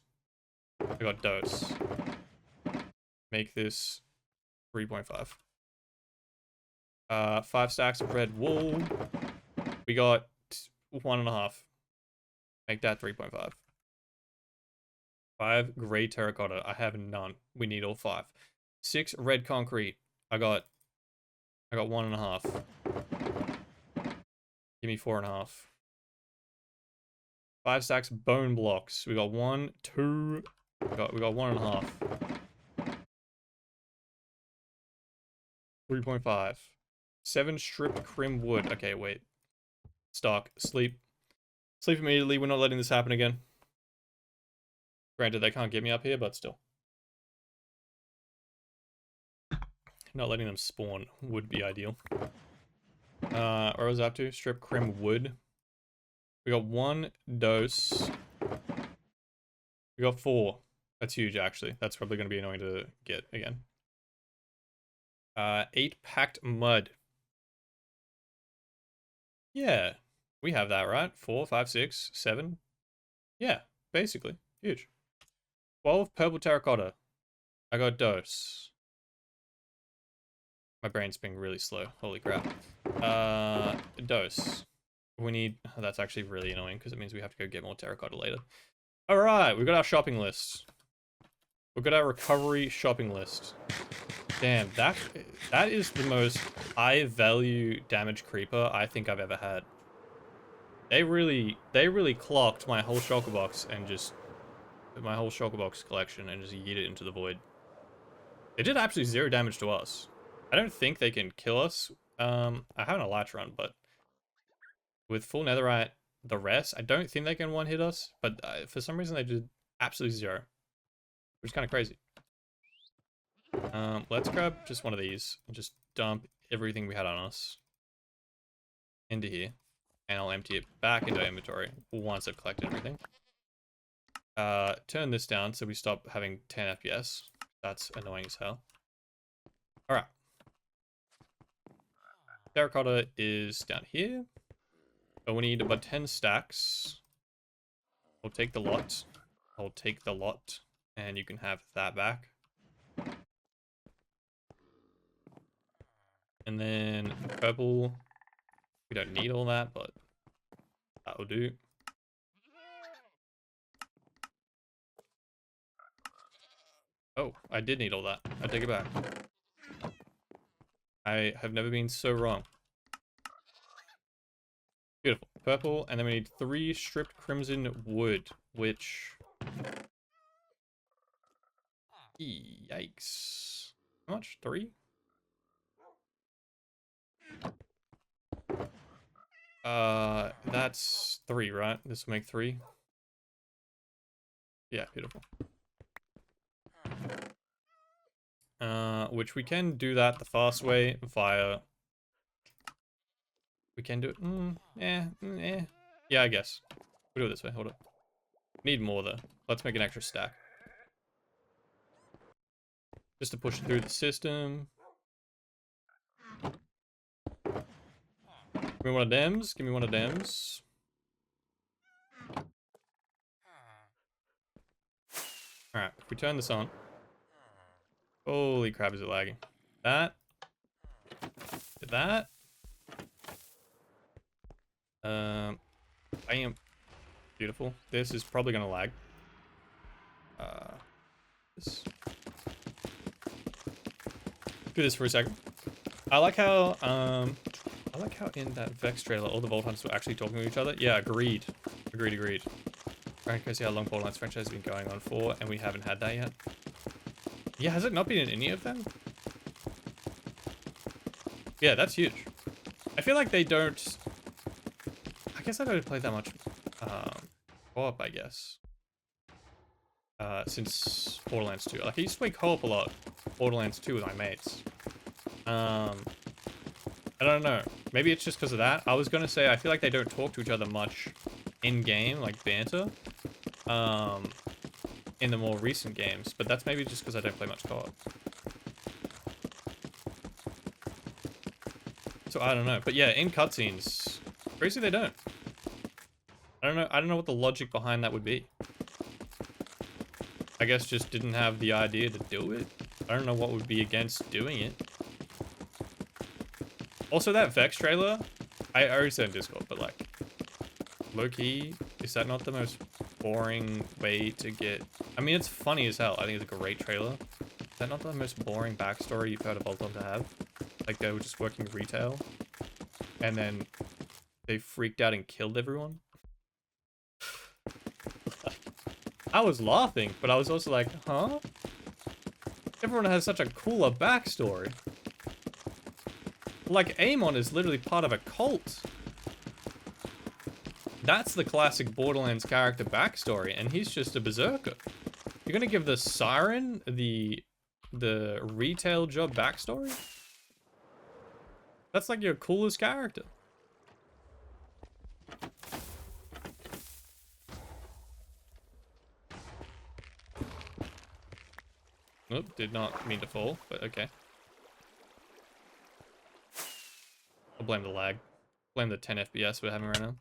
I got dose. Make this 3.5. 5 stacks of red wool. We got 1.5. Make that 3.5. 5 gray terracotta. I have none. We need all 5. 6 red concrete. I got 1.5. Give me 4.5. 5 stacks bone blocks. We got 1, 2. We got 1.5. 3.5. 7 stripped crim wood. Okay, wait. Stock. Sleep. Sleep immediately. We're not letting this happen again. Granted, they can't get me up here, but still. Not letting them spawn would be ideal. Where was I up to? Strip crim wood. We got 1 dose. We got 4. That's huge, actually. That's probably going to be annoying to get again. 8 packed mud. Yeah, we have that, right? 4, 5, 6, 7. Yeah, basically. Huge. 12 purple terracotta. I got dose. My brain's being really slow. Holy crap. Dose. We need... Oh, that's actually really annoying because it means we have to go get more terracotta later. Alright, we've got our shopping list. We've got our recovery shopping list. Damn, that is the most high value damage creeper I think I've ever had. They really clocked my whole shulker box and just... my whole shulker box collection and just yeet it into the void. They did absolutely 0 damage to us. I don't think they can kill us. I have a latch run, but with full netherite, the rest, I don't think they can one-hit us, but for some reason they did absolutely 0, which is kind of crazy. Let's grab just one of these and just dump everything we had on us into here, and I'll empty it back into inventory once I've collected everything. Turn this down so we stop having 10 FPS. That's annoying as hell. Alright. Terracotta is down here. But we need about 10 stacks. We'll take the lot. I'll take the lot. And you can have that back. And then purple. We don't need all that, but that will do. Oh, I did need all that. I take it back. I have never been so wrong. Beautiful. Purple, and then we need 3 stripped crimson wood, which... Yikes. How much? 3? That's 3, right? This will make 3. Yeah, beautiful. Which we can do that the fast way via... We can do it. Yeah, I guess. We'll do it this way. Hold up. Need more though. Let's make an extra stack. Just to push it through the system. Give me one of dems. Give me one of dems. Alright, if we turn this on. Holy crap, is it lagging? That. That. Bam. Beautiful. This is probably gonna lag. This. Do this for a second. I like how in that Vex trailer all the Vault Hunters were actually talking to each other. Yeah, agreed. Agreed. Right, can see how long Borderlands franchise has been going on for, and we haven't had that yet. Yeah, has it not been in any of them? Yeah, that's huge. I feel like they don't... I guess I don't play that much co-op, I guess. Since Borderlands 2. Like, I used to play co-op a lot. Borderlands 2 with my mates. I don't know. Maybe it's just because of that. I was going to say, I feel like they don't talk to each other much in-game, like banter. In the more recent games, but that's maybe just because I don't play much co-op. So I don't know, but yeah, in cutscenes, crazy they don't. I don't know what the logic behind that would be. I guess just didn't have the idea to do it. I don't know what would be against doing it. Also, that Vex trailer, I already said in Discord, but like, low-key, is that not the most boring way to get... I mean, it's funny as hell. I think it's a great trailer. Is that not the most boring backstory you've heard of Bolton to have? Like, they were just working retail, and then they freaked out and killed everyone? I was laughing, but I was also like, huh? Everyone has such a cooler backstory. Like, Amon is literally part of a cult. That's the classic Borderlands character backstory, and he's just a berserker. You're gonna give the Siren the retail job backstory? That's like your coolest character. Oop, did not mean to fall, but okay. I'll blame the lag. Blame the 10 FPS we're having right now.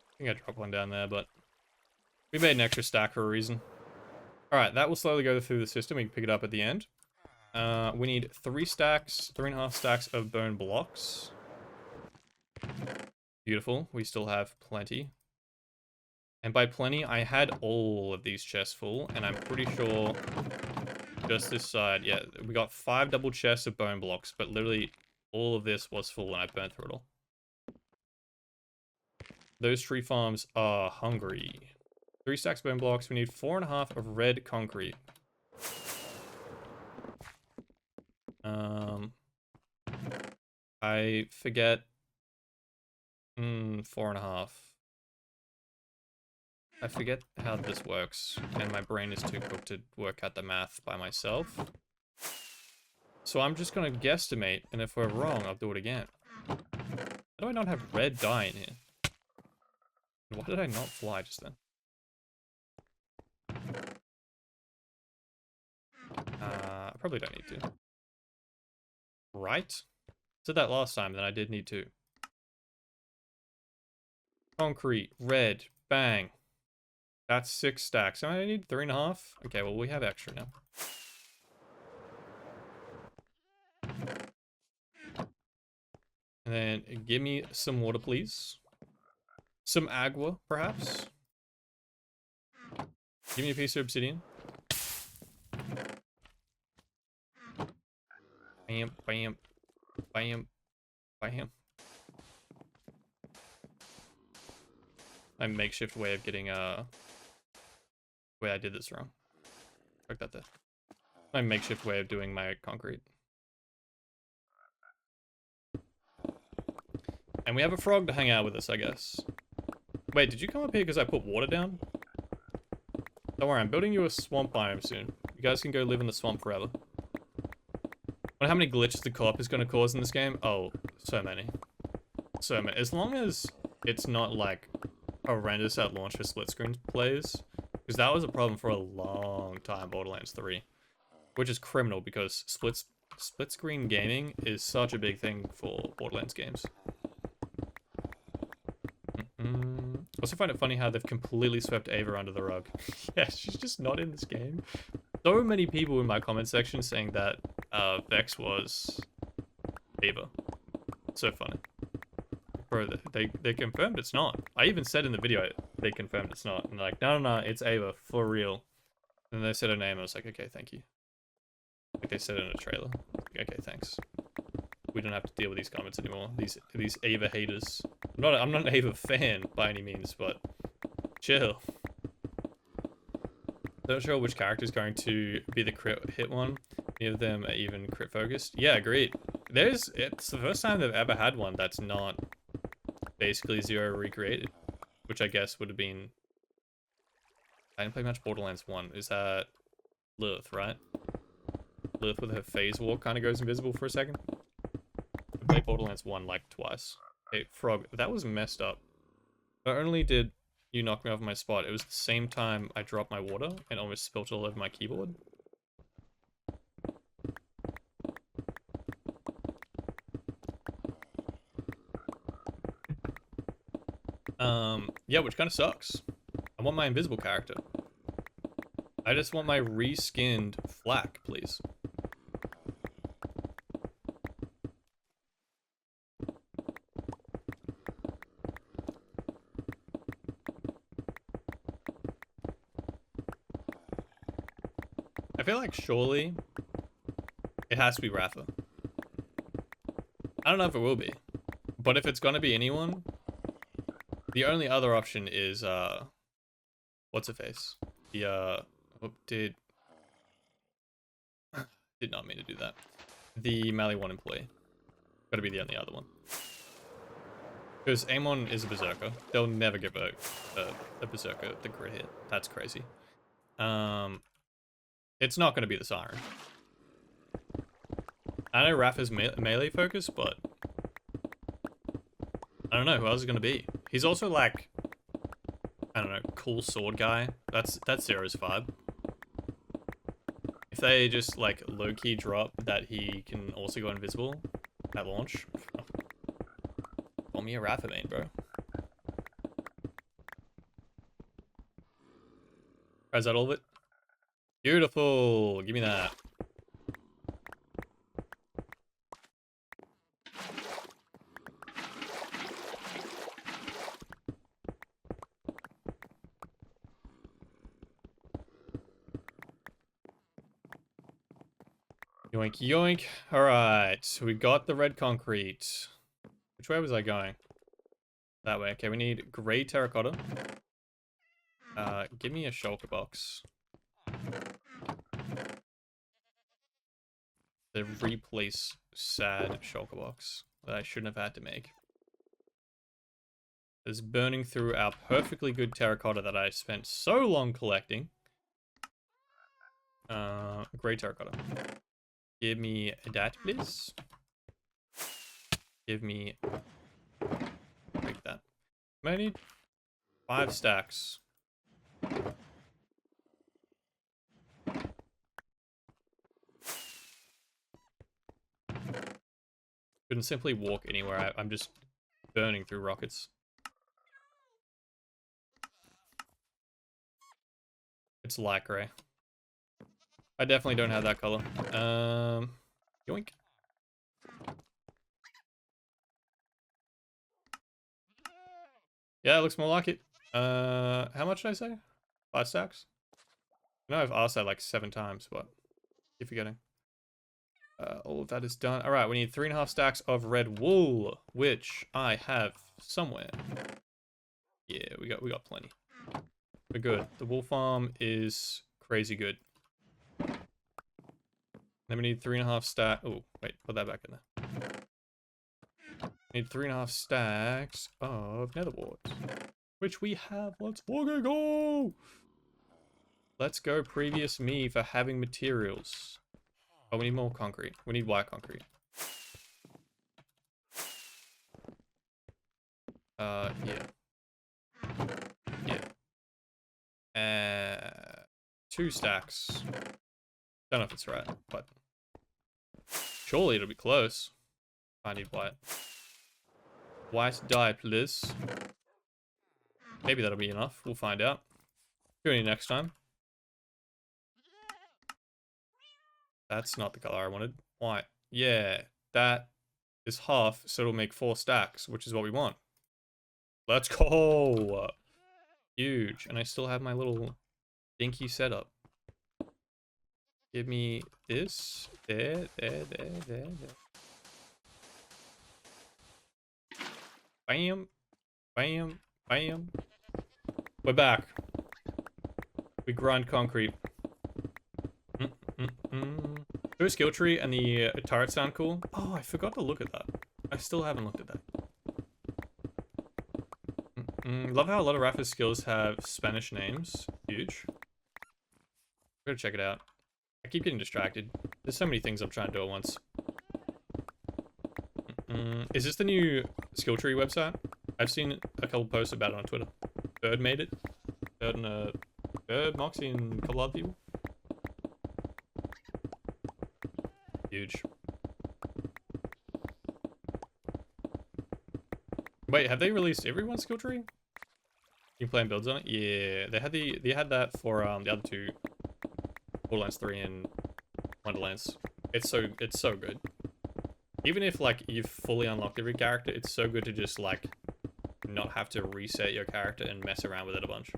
I think I dropped one down there, but we made an extra stack for a reason. Alright, that will slowly go through the system. We can pick it up at the end. We need 3.5 stacks of bone blocks. Beautiful. We still have plenty. And by plenty, I had all of these chests full, and I'm pretty sure just this side, yeah, we got 5 double chests of bone blocks, but literally all of this was full when I burned through it all. Those tree farms are hungry. 3 stacks of bone blocks. We need 4.5 of red concrete. I forget. 4.5. I forget how this works, and my brain is too cooked to work out the math by myself. So I'm just gonna guesstimate, and if we're wrong, I'll do it again. How do I not have red dye in here? Why did I not fly just then? I probably don't need to. Right? Said that last time, then I did need to. Concrete, red, bang. That's 6 stacks. So I need 3.5. Okay, well, we have extra now. And then give me some water, please. Some agua, perhaps. Give me a piece of obsidian. Bam, bam, bam, bam. My makeshift way of getting wait, I did this wrong. Fuck that there. My makeshift way of doing my concrete. And we have a frog to hang out with us, I guess. Wait, did you come up here because I put water down? Don't worry, I'm building you a swamp biome soon. You guys can go live in the swamp forever. Wonder how many glitches the co-op is going to cause in this game? Oh, so many. So many. As long as it's not like horrendous at launch for split screen plays. Because that was a problem for a long time, Borderlands 3. Which is criminal because split screen gaming is such a big thing for Borderlands games. Also find it funny how they've completely swept Ava under the rug. Yeah, she's just not in this game. So many people in my comment section saying that Vex was Ava. So funny. Bro, they confirmed it's not. I even said in the video they confirmed it's not. And they're like, no, it's Ava, for real. And they said her name, I was like, okay, thank you. Like they said it in a trailer. Okay, thanks. We don't have to deal with these comments anymore. These Ava haters. I'm not an Ava fan by any means, but chill. Not sure which character is going to be the crit hit one. Any of them are even crit focused. Yeah, agreed. It's the first time they've ever had one that's not basically 0 recreated, which I guess would have been. I didn't play much Borderlands 1. Is that Lilith, right? Lilith with her phase walk kind of goes invisible for a second. I played Borderlands 1 like twice. Hey, Frog, that was messed up. Not only did you knock me off my spot, it was the same time I dropped my water and almost spilt all over my keyboard. Yeah, which kind of sucks. I want my invisible character. I just want my reskinned flak, please. I feel like surely it has to be Rafa. I don't know if it will be, but if it's gonna be anyone, the only other option is what's her face? The did not mean to do that. The Mally 1 employee. Gotta be the only other one. Because Amon is a berserker. They'll never give a berserker the crit hit. That's crazy. It's not gonna be the Siren. I know Raph is melee focused, but I don't know who else is gonna be. He's also like, I don't know, cool sword guy. That's Zero's vibe. If they just like low-key drop that he can also go invisible at launch, call me a Rafa main, bro. Is that all of it? Beautiful. Give me that. Yoink, yoink. Alright, so we got the red concrete. Which way was I going? That way. Okay, we need gray terracotta. Give me a shulker box. The replace sad shulker box that I shouldn't have had to make. It's burning through our perfectly good terracotta that I spent so long collecting. Gray terracotta. Give me that, please. Give me... Break that. I need 5 stacks. Couldn't simply walk anywhere. I'm just burning through rockets. It's light gray. I definitely don't have that color. Yoink. Yeah, it looks more like it. How much did I say? 5 stacks? I know I've asked that like 7 times, but keep forgetting. All of that is done. All right, we need 3.5 stacks of red wool, which I have somewhere. Yeah, we got plenty. We're good. The wool farm is crazy good. Then we need 3.5 stack. Oh, wait, put that back in there. Need 3.5 stacks of nether warts, which we have. Let's fucking go! Let's go, previous me, for having materials. Oh, we need more concrete. We need white concrete. Yeah. Yeah. 2 stacks. Don't know if it's right, but surely it'll be close. I need white. White dye, please. Maybe that'll be enough. We'll find out. Tune in next time. That's not the color I wanted. White. Yeah, that is half, so it'll make 4 stacks, which is what we want. Let's go! Huge. And I still have my little dinky setup. Give me this. There. Bam. Bam. Bam. We're back. We grind concrete. The skill tree and the turret sound cool. Oh, I forgot to look at that. I still haven't looked at that. Love how a lot of Rafa's skills have Spanish names. Huge. Gotta check it out. I keep getting distracted. There's so many things I'm trying to do at once. Is this the new skill tree website? I've seen a couple posts about it on Twitter. Bird made it. Bird, Moxie, and a couple other people. Huge. Wait, have they released everyone's skill tree? You can plan builds on it? Yeah, they had that for the other 2 Borderlands 3 and Wonderlands. It's so good. Even if like you've fully unlocked every character, it's so good to just like not have to reset your character and mess around with it a bunch.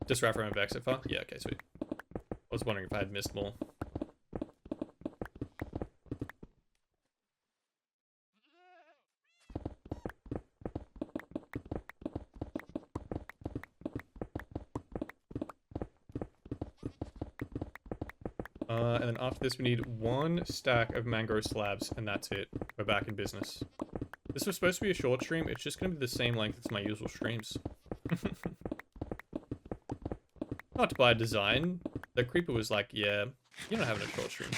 Just wrap around Vex so far? Yeah, okay, sweet. I was wondering if I had missed more. And then after this, we need 1 stack of mango slabs, and that's it. We're back in business. This was supposed to be a short stream. It's just going to be the same length as my usual streams. Not by design. The creeper was like, yeah, you're not having a short stream.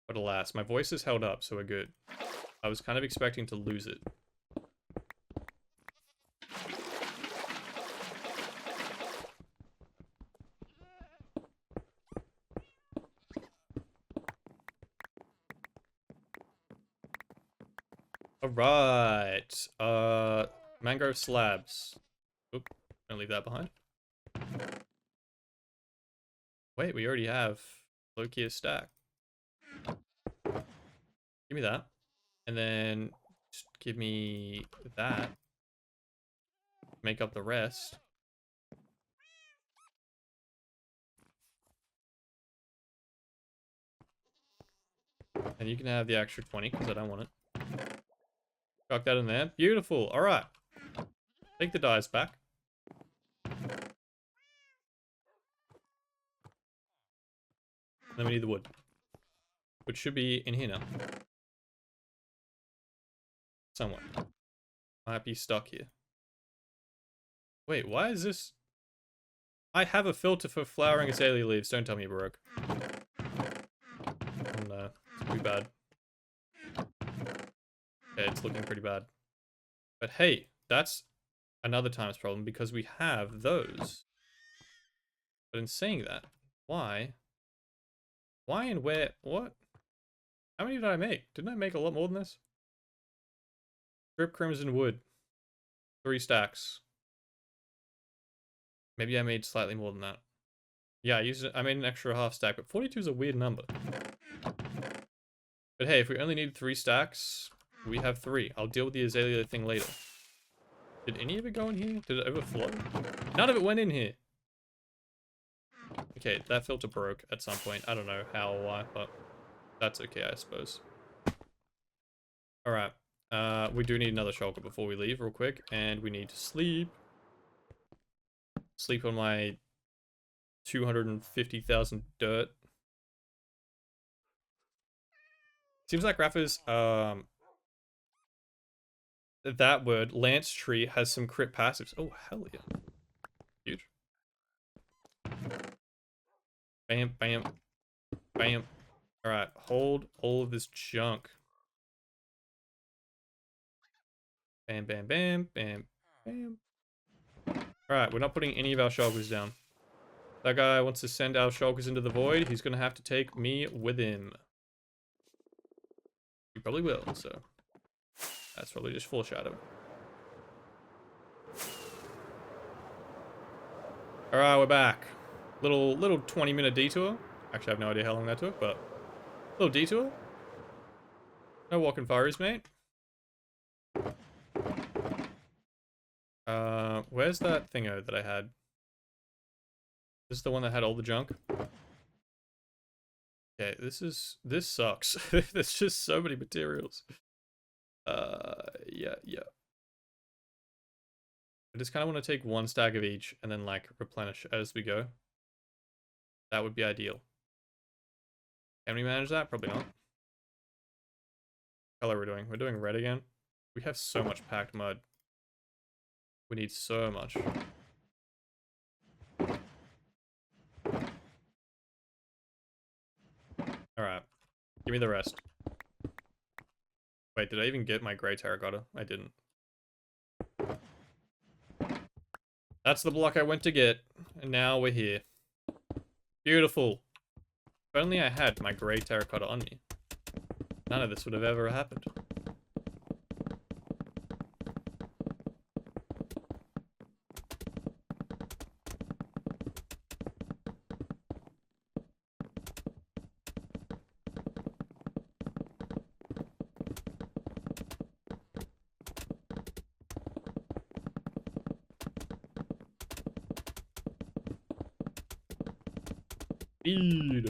But alas, my voice is held up, so we're good. I was kind of expecting to lose it. Alright. Mango slabs. Oop, gonna leave that behind. Wait, we already have low-key a stack. Give me that. And then just give me that. Make up the rest. And you can have the extra 20 because I don't want it. Chuck that in there. Beautiful. All right. Take the dyes back. Then we need the wood, which should be in here now. Somewhere. Might be stuck here. Wait, why is this? I have a filter for flowering azalea leaves. Don't tell me it broke. Oh no, it's pretty bad. Yeah, it's looking pretty bad. But hey, that's another times problem because we have those. But in saying that, why? Why and where? What? How many did I make? Didn't I make a lot more than this? Strip crimson wood. 3 stacks. Maybe I made slightly more than that. Yeah, I made an extra half stack, but 42 is a weird number. But hey, if we only need 3 stacks, we have 3. I'll deal with the azalea thing later. Did any of it go in here? Did it overflow? None of it went in here. Okay, that filter broke at some point. I don't know how or why, but that's okay, I suppose. Alright. We do need another shulker before we leave real quick, and we need to sleep. Sleep on my 250,000 dirt. Seems like Rafa's, that word, Lance Tree, has some crit passives. Oh, hell yeah. Huge. Bam, bam, bam. Alright, hold all of this junk. Bam, bam, bam, bam, bam. Alright, we're not putting any of our shulkers down. That guy wants to send our shulkers into the void. He's gonna have to take me with him. He probably will, so that's probably just foreshadowing. Alright, we're back. Little 20-minute detour. Actually, I have no idea how long that took, but little detour. No walking fires, mate. Where's that thingo that I had? This is the one that had all the junk. Okay, this sucks. There's just so many materials. Yeah. I just kind of want to take 1 stack of each and then like replenish as we go. That would be ideal. Can we manage that? Probably not. What color we're doing? We're doing red again. We have so much packed mud. We need so much. Alright. Give me the rest. Wait, did I even get my gray terracotta? I didn't. That's the block I went to get. And now we're here. Beautiful. If only I had my gray terracotta on me. None of this would have ever happened. Speed.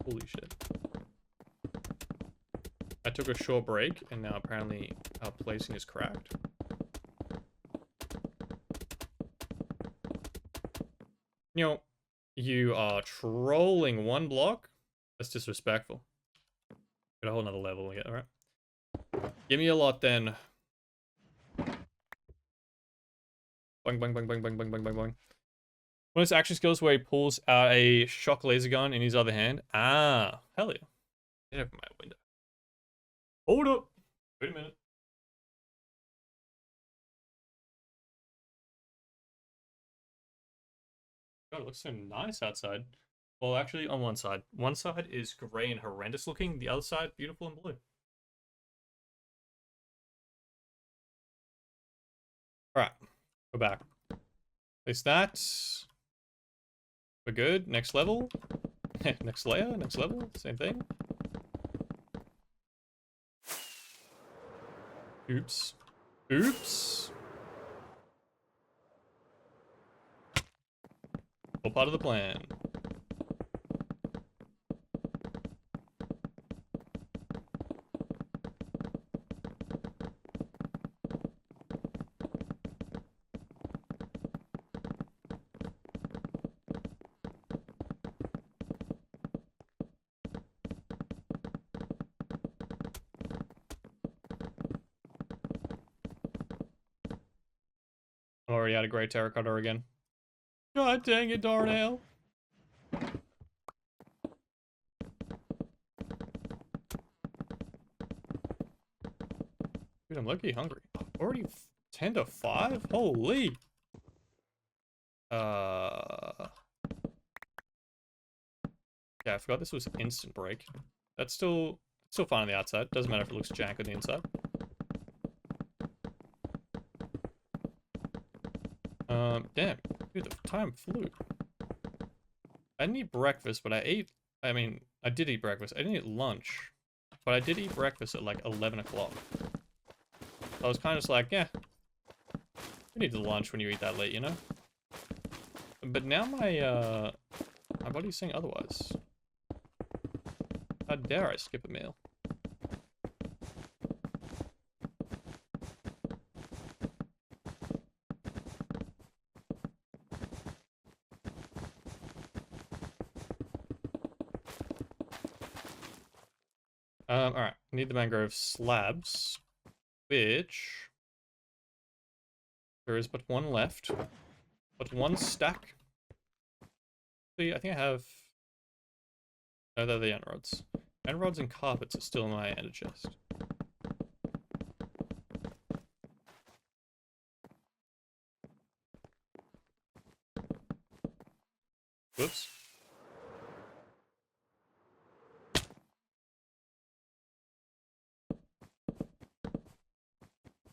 Holy shit. I took a short break, and now apparently our placing is cracked. You know, you are trolling one block? That's disrespectful. Got a whole nother level here, alright? Give me a lot then. Boing, boing, boing, boing, boing, boing, boing, boing, boing. One of his action skills where he pulls out a shock laser gun in his other hand. Ah, hell yeah. Get over my window. Hold up. Wait a minute. God, it looks so nice outside. Well, actually, on one side. One side is gray and horrendous looking. The other side, beautiful and blue. Alright. Go back. Place that. We're good. Next level. Next layer. Next level. Same thing. Oops. Oops. All part of the plan. I'm already out of great terracotta again. God dang it, Darnell. Dude, I'm lucky hungry. Already 10 to 5? Holy. Yeah, I forgot this was instant break. That's still fine on the outside. Doesn't matter if it looks jank on the inside. Damn. Dude, the time flew. I didn't eat breakfast, but I did eat breakfast. I didn't eat lunch, but I did eat breakfast at like 11 o'clock. I was kind of just like, yeah, you need the lunch when you eat that late, you know? But now my body's saying otherwise. How dare I skip a meal? Alright, need the mangrove slabs, which there is but one left, but one stack. See, I think I have, no, they're the end rods. End rods and carpets are still in my ender chest. Whoops.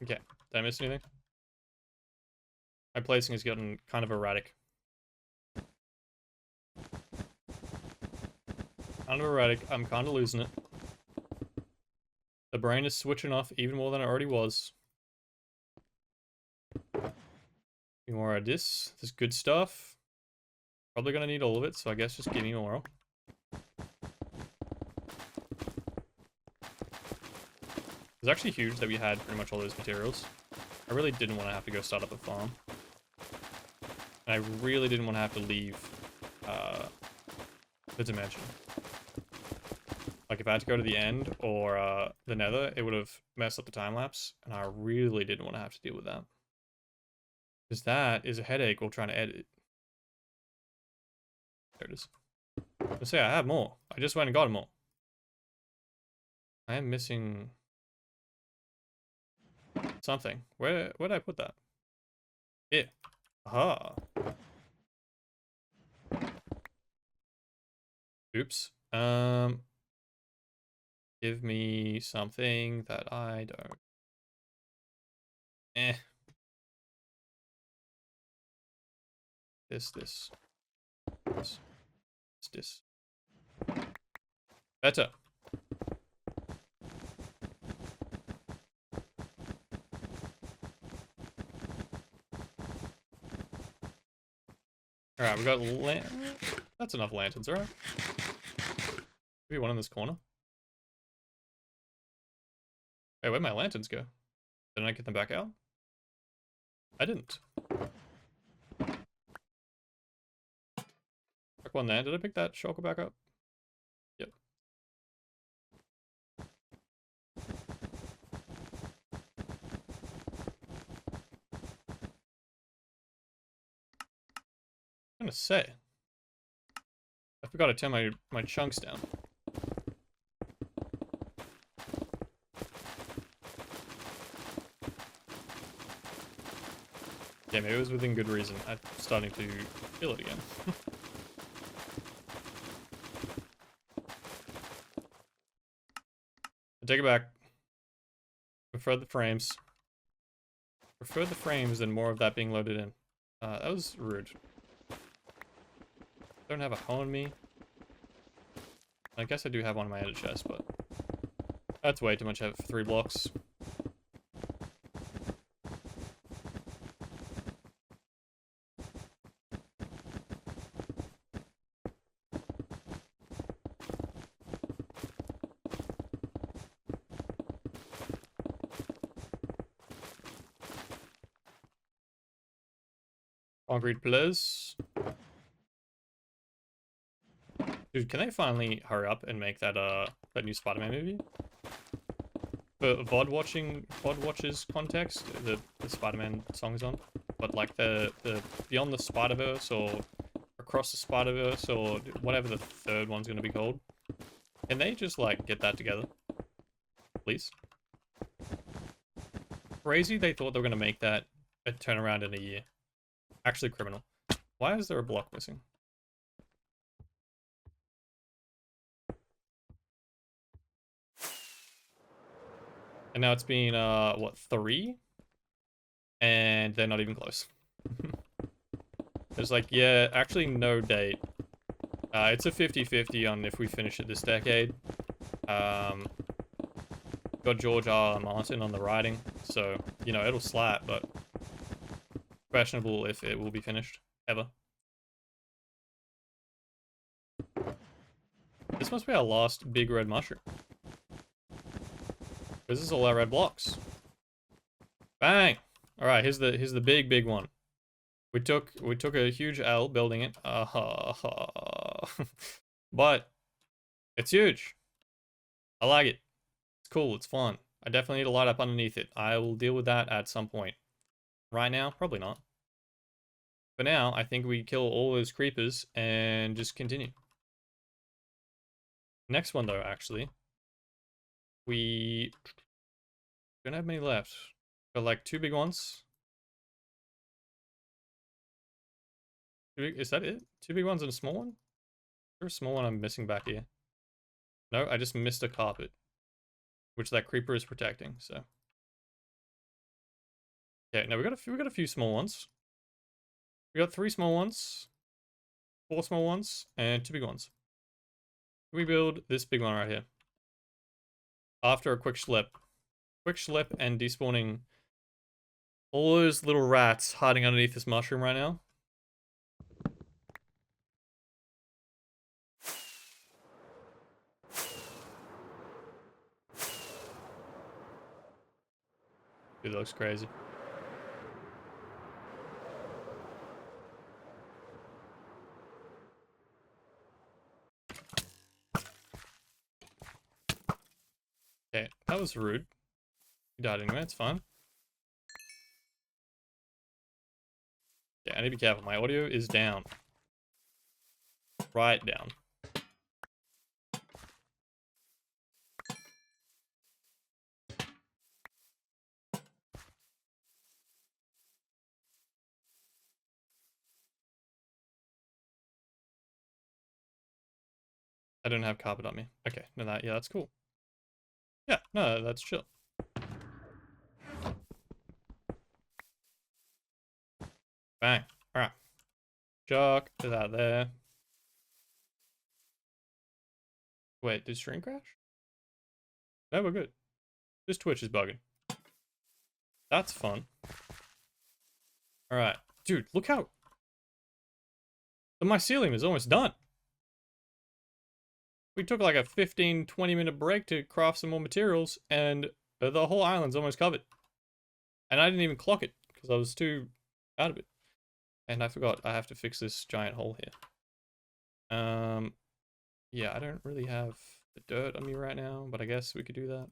Okay, did I miss anything? My placing has gotten kind of erratic. Kind of erratic. I'm kind of losing it. The brain is switching off even more than it already was. More of this. This good stuff. Probably gonna need all of it, so I guess just give me more. It's actually huge that we had pretty much all those materials. I really didn't want to have to go start up a farm. And I really didn't want to have to leave the dimension. Like if I had to go to the end or the nether, it would have messed up the time lapse, and I really didn't want to have to deal with that. Because that is a headache while trying to edit. There it is. Let's say I have more. I just went and got more. I am missing something. Where did I put that? Here. Aha. Oops. Give me something that I don't. This. Better. Alright, we got That's enough lanterns, alright. Maybe one in this corner. Hey, where'd my lanterns go? Didn't I get them back out? I didn't. Back one there. Did I pick that shulker back up? Yep. I'm gonna say. I forgot to turn my chunks down. Yeah, maybe it was within good reason. I'm starting to feel it again. I take it back. Prefer the frames. Prefer the frames than more of that being loaded in. That was rude. Don't have a hoe on me. I guess I do have one in my edit chest, but that's way too much for 3 blocks. Concrete pillars. Dude, can they finally hurry up and make that that new Spider-Man movie? For VOD watchers context, the Spider-Man song is on. But like the Beyond the Spider-Verse or Across the Spider-Verse or whatever the third one's gonna be called. Can they just like get that together? Please? Crazy they thought they were gonna make that a turnaround in a year. Actually criminal. Why is there a block missing? And now it's been, what, 3? And they're not even close. There's like, yeah, actually no date. It's a 50-50 on if we finish it this decade. Got George R. Martin on the writing, so, you know, it'll slap, but questionable if it will be finished, ever. This must be our last big red mushroom. This is all our red blocks. Bang! Alright, here's the big one. We took a huge L building it. But it's huge. I like it. It's cool, it's fun. I definitely need to light up underneath it. I will deal with that at some point. Right now, probably not. For now, I think we kill all those creepers and just continue. Next one though, actually. We don't have many left. Got like 2 big ones. Is that it? 2 big ones and a small one? Is there a small one I'm missing back here? No, I just missed a carpet. Which that creeper is protecting, so. Okay, now we got a few small ones. We got 3 small ones, 4 small ones, and 2 big ones. We build this big one right here. After a quick schlep. Quick schlep and despawning all those little rats hiding underneath this mushroom right now. Dude, that looks crazy. Okay, that was rude. You died anyway, it's fine. Yeah, I need to be careful. My audio is down. Right down. I don't have carpet on me. Okay, no, yeah, that's cool. Yeah, no, that's chill. Bang. Alright. Chuck that there. Wait, did stream crash? No, we're good. This Twitch is bugging. That's fun. Alright. Dude, look how... the mycelium is almost done. We took like a 15-20 minute break to craft some more materials, and the whole island's almost covered. And I didn't even clock it, because I was too out of it. And I forgot, I have to fix this giant hole here. Yeah, I don't really have the dirt on me right now, but I guess we could do that.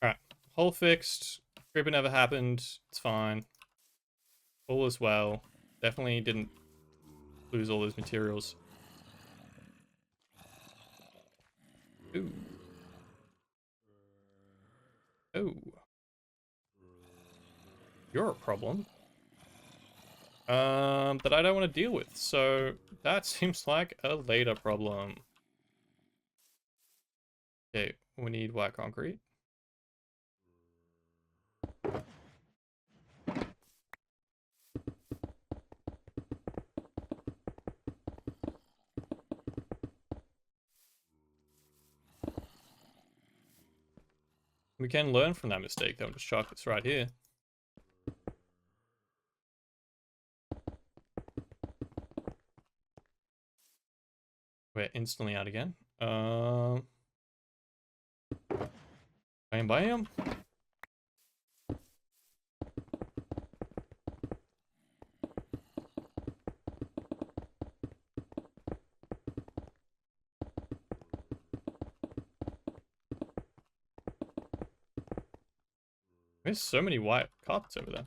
Alright, hole fixed. Creeper never happened. It's fine. All is well. Definitely didn't lose all those materials. Ooh. Oh. You're a problem. That I don't want to deal with. So that seems like a later problem. Okay, we need white concrete. We can learn from that mistake, though. Just chuck this right here. We're instantly out again. Bam, bam. There's so many white carpets over there.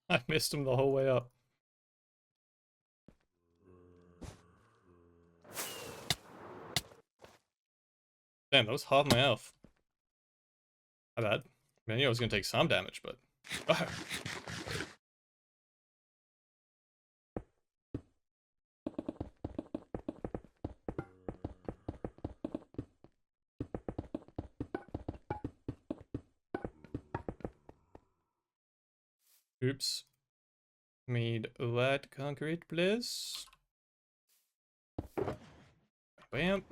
I missed him the whole way up. Damn, that was half my health. My bad. I knew I was gonna take some damage, but... Oh. Oops. Need white concrete, please. Bam.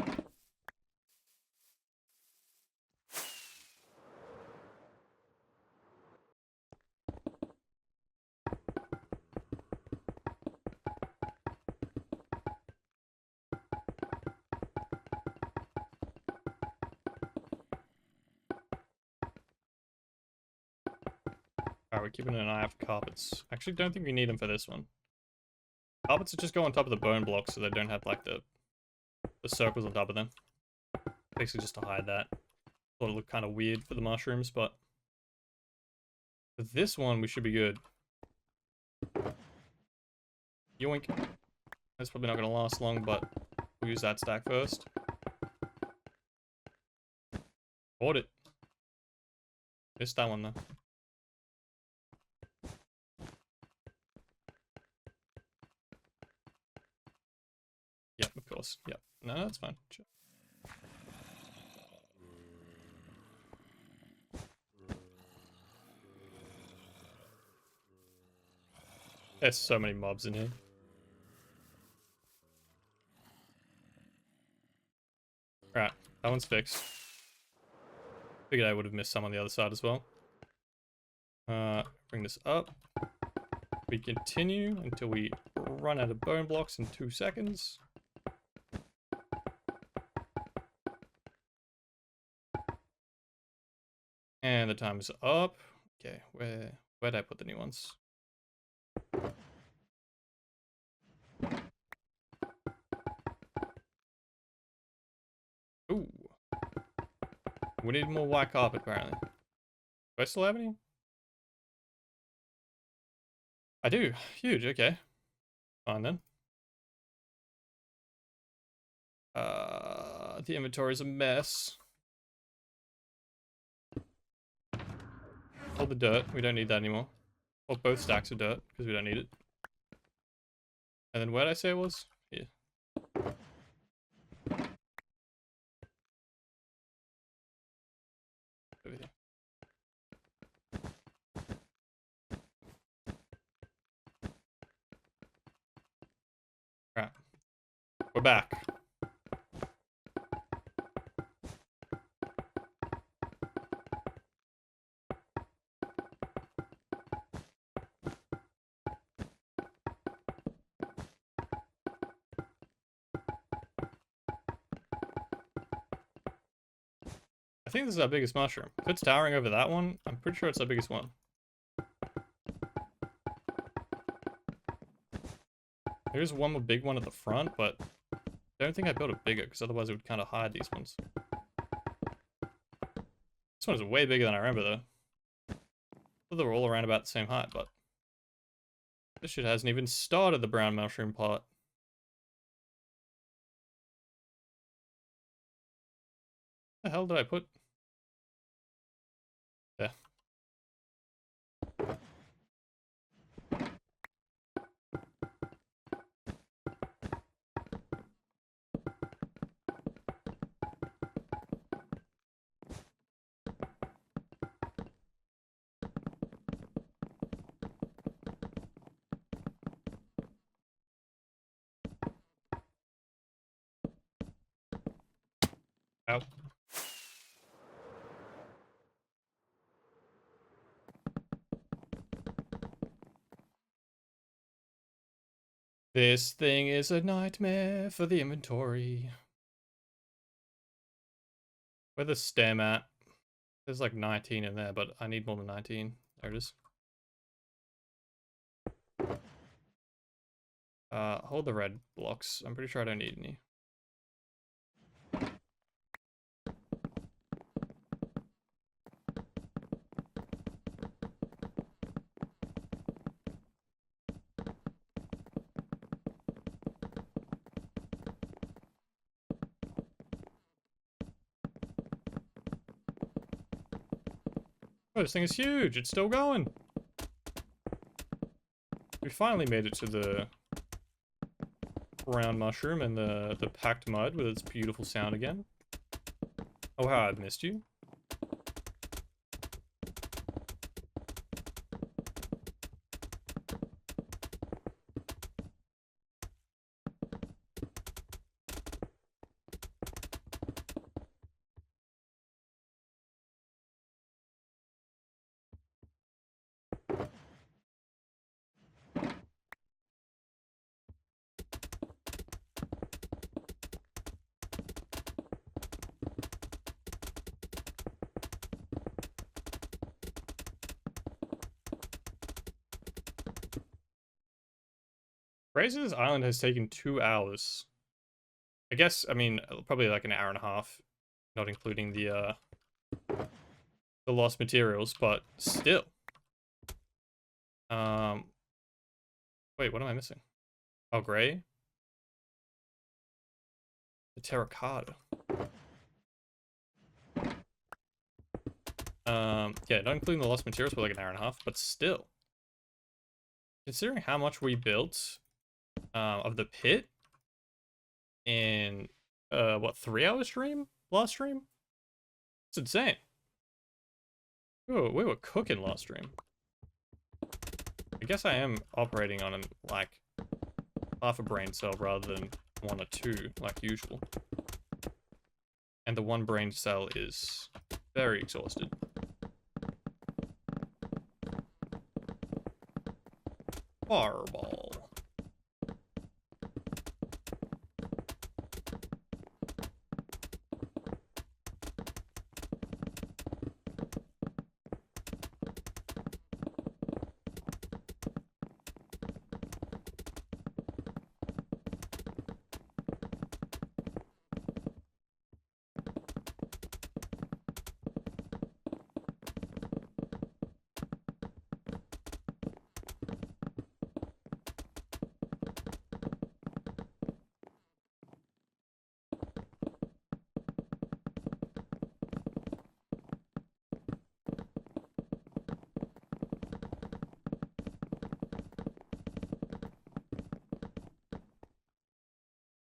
Alright, we're keeping an eye out for carpets. Actually, don't think we need them for this one. Carpets just go on top of the bone blocks so they don't have, like, the circles on top of them. Basically just to hide that. Thought it looked kind of weird for the mushrooms, but... for this one, we should be good. Yoink. That's probably not going to last long, but we'll use that stack first. Bought it. Missed that one, though. Yep, of course. Yep. No, that's fine. Sure. There's so many mobs in here. Alright, that one's fixed. Figured I would have missed some on the other side as well. Bring this up. We continue until we run out of bone blocks in 2 seconds. And the time is up. Okay, where'd I put the new ones? Ooh. We need more white carpet, apparently. Do I still have any? I do. Huge. Okay. Fine then. The inventory is a mess. All the dirt. We don't need that anymore. Well, both stacks of dirt because we don't need it. And then where did I say it was? Here. Over here. Alright. We're back. I think this is our biggest mushroom. If it's towering over that one, I'm pretty sure it's our biggest one. There's one more big one at the front, but I don't think I built it bigger, because otherwise it would kind of hide these ones. This one is way bigger than I remember, though. I thought they were all around about the same height, but this shit hasn't even started the brown mushroom part. What the hell did I put? There. Ow. This thing is a nightmare for the inventory. Where the stem at? There's like 19 in there, but I need more than 19. There it is. Hold the red blocks. I'm pretty sure I don't need any. Oh, this thing is huge. It's still going. We finally made it to the brown mushroom and the packed mud with its beautiful sound again. Oh, how I've missed you. Crazy this island has taken 2 hours. I guess, I mean, probably like an hour and a half, not including the lost materials, but still. Wait, what am I missing? Oh, gray? The terracotta. Yeah, not including the lost materials for like an hour and a half, but still. Considering how much we built of the pit in what, 3-hour stream? Last stream? It's insane. We were cooking last stream. I guess I am operating on like half a brain cell rather than 1 or 2 like usual. And the 1 brain cell is very exhausted. Fireball.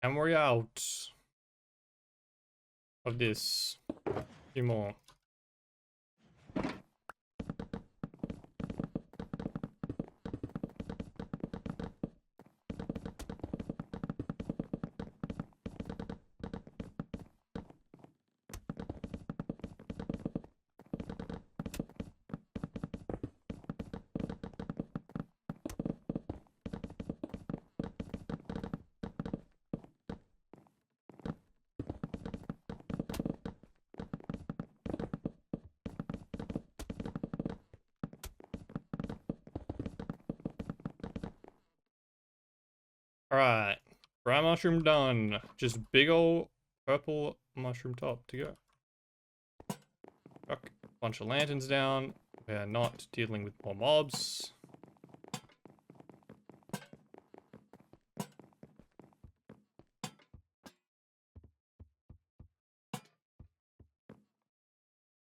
And we're out of this. A few more. Alright, brown mushroom done. Just big ol' purple mushroom top to go. Chuck a bunch of lanterns down. We're not dealing with more mobs.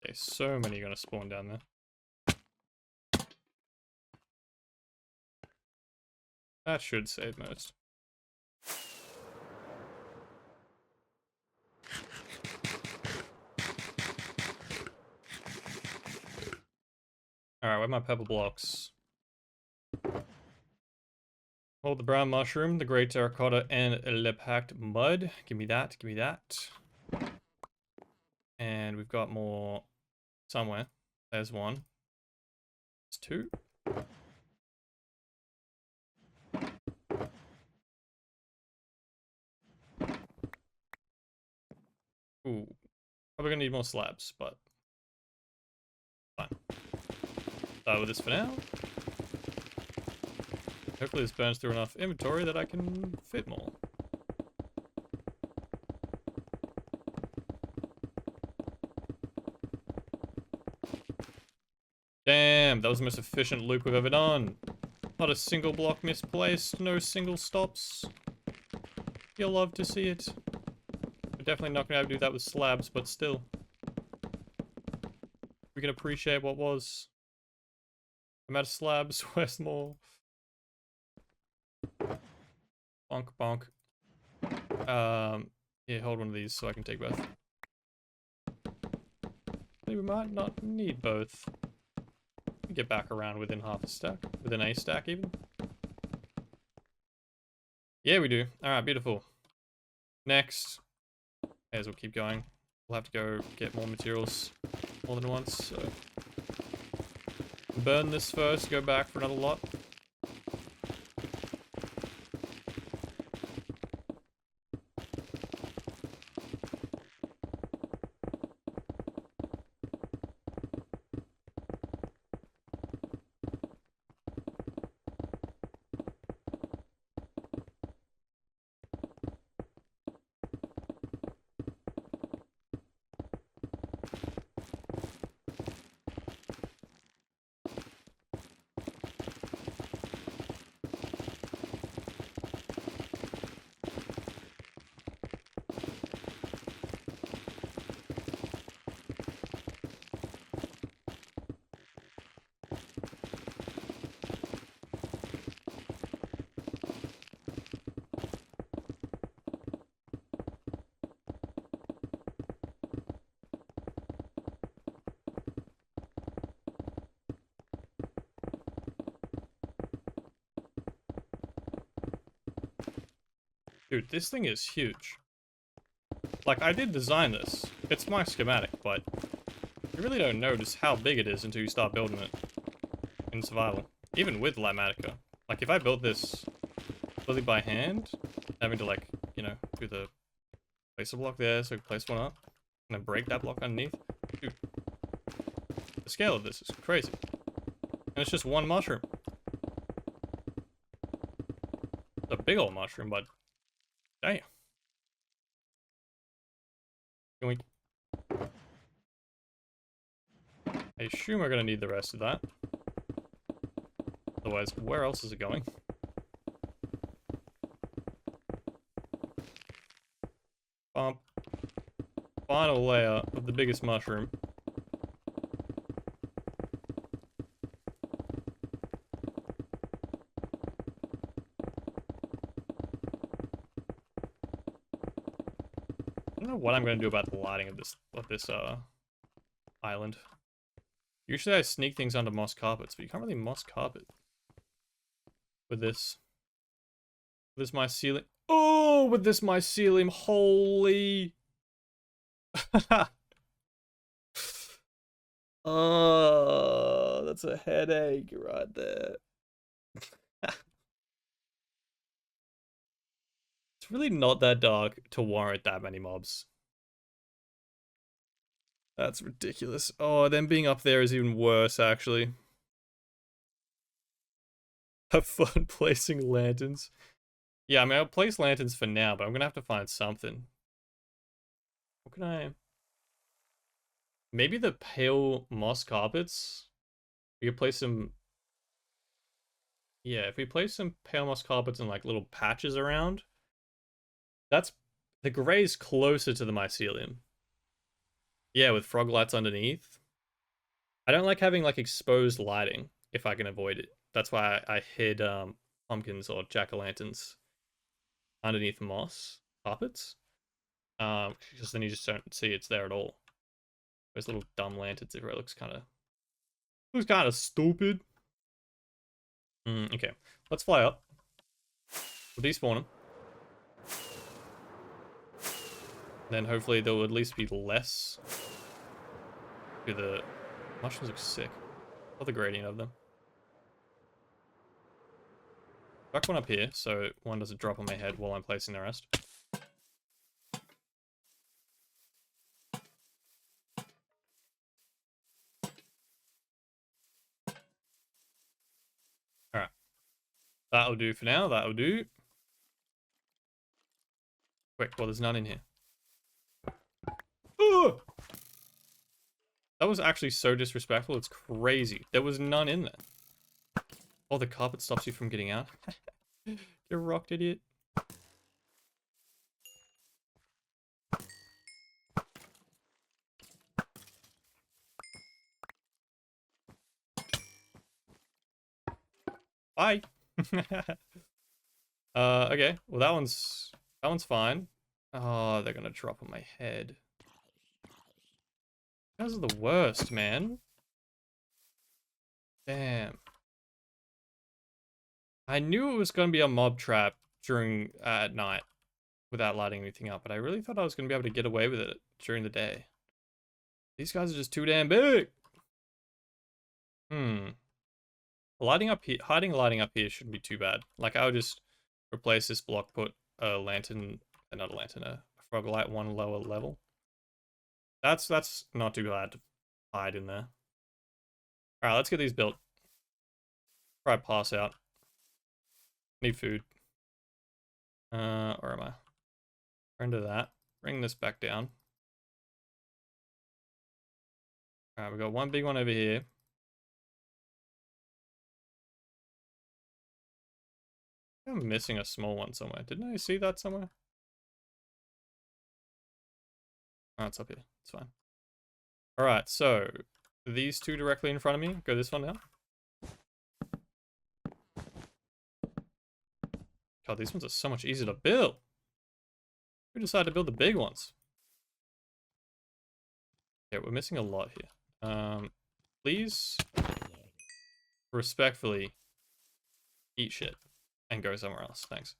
Okay, so many are gonna spawn down there. That should save most. Alright, where are my purple blocks? Hold the brown mushroom, the grey terracotta, and le packed mud. Give me that, give me that. And we've got more somewhere. There's one. There's two. Ooh. Probably gonna need more slabs, but fine. Start with this for now. Hopefully this burns through enough inventory that I can fit more. Damn, that was the most efficient loop we've ever done. Not a single block misplaced, no single stops. You'll love to see it. We're definitely not gonna be able to do that with slabs, but still. We can appreciate what was. I'm out of slabs, where's more? Bonk, bonk. Yeah, hold one of these so I can take both. Maybe we might not need both. Get back around within half a stack. Within a stack, even. Yeah, we do. Alright, beautiful. Next. As we'll keep going. We'll have to go get more materials more than once, so. Burn this first, go back for another lot. Dude, this thing is huge. Like, I did design this. It's my schematic, but you really don't notice how big it is until you start building it in survival. Even with Lamatica. Like, if I built this fully by hand, having to, like, you know, do the place a block there so I can place one up, and then break that block underneath. Dude, the scale of this is crazy. And it's just one mushroom. It's a big old mushroom, but damn. Can we... I assume we're gonna need the rest of that. Otherwise, where else is it going? Bump. Final layer of the biggest mushroom. know what I'm gonna do about the lighting of this island. Usually I sneak things under moss carpets, but you can't really moss carpet with this. With this mycelium. Oh, with this mycelium, holy. Oh, that's a headache right there. It's really not that dark to warrant that many mobs. That's ridiculous. Oh, them being up there is even worse, actually. Have fun placing lanterns. Yeah, I mean, I'll place lanterns for now, but I'm gonna have to find something. What can I... Maybe the pale moss carpets? We could place some... Yeah, if we place some pale moss carpets in like little patches around, that's... The gray's closer to the mycelium. Yeah, with frog lights underneath. I don't like having like exposed lighting if I can avoid it. That's why I hid pumpkins or jack-o'-lanterns underneath moss carpets. Because then you just don't see it's there at all. Those little dumb lanterns everywhere looks kind of stupid. Okay, let's fly up. We'll despawn them. Then hopefully there will at least be less. The mushrooms look sick. Love the gradient of them. Back one up here so one doesn't drop on my head while I'm placing the rest. Alright. That'll do for now, that'll do. Quick, well there's none in here. Ugh! That was actually so disrespectful, it's crazy. There was none in there. Oh, the carpet stops you from getting out. You're rocked, idiot. Bye. Okay. Well, that one's fine. Oh, they're gonna drop on my head. Those are the worst, man. Damn. I knew it was gonna be a mob trap during at night without lighting anything up, but I really thought I was gonna be able to get away with it during the day. These guys are just too damn big. Lighting up here, lighting up here shouldn't be too bad. Like I would just replace this block, put a lantern, not a lantern, a frog light one lower level. That's not too bad to hide in there. Alright, let's get these built. Probably pass out. Need food. Where am I? Into that. Bring this back down. Alright, we got one big one over here. I'm missing a small one somewhere. Didn't I see that somewhere? Oh, it's up here. It's fine. Alright, so these two directly in front of me. Go this one now. God, these ones are so much easier to build. Who decided to build the big ones? Okay, we're missing a lot here. Please respectfully eat shit and go somewhere else. Thanks.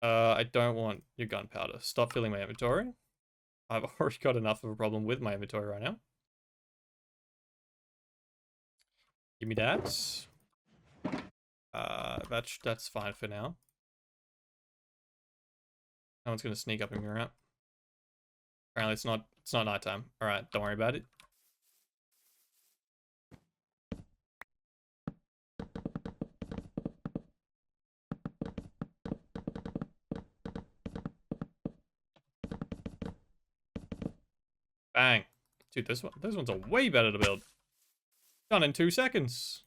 I don't want your gunpowder. Stop filling my inventory. I've already got enough of a problem with my inventory right now. Give me that. That's fine for now. No one's gonna sneak up and me around. Apparently it's not nighttime. Alright, don't worry about it. Bang. Dude, those ones are way better to build. Done in 2 seconds.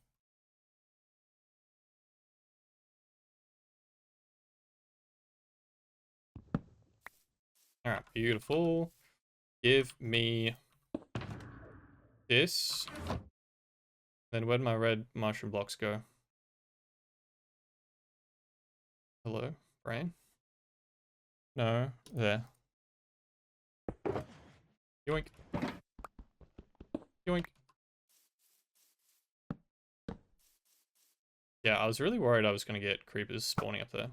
Alright, beautiful. Give me this. Then where'd my red mushroom blocks go? Hello, brain? No, there. Yoink. Yoink. Yeah, I was really worried I was going to get creepers spawning up there.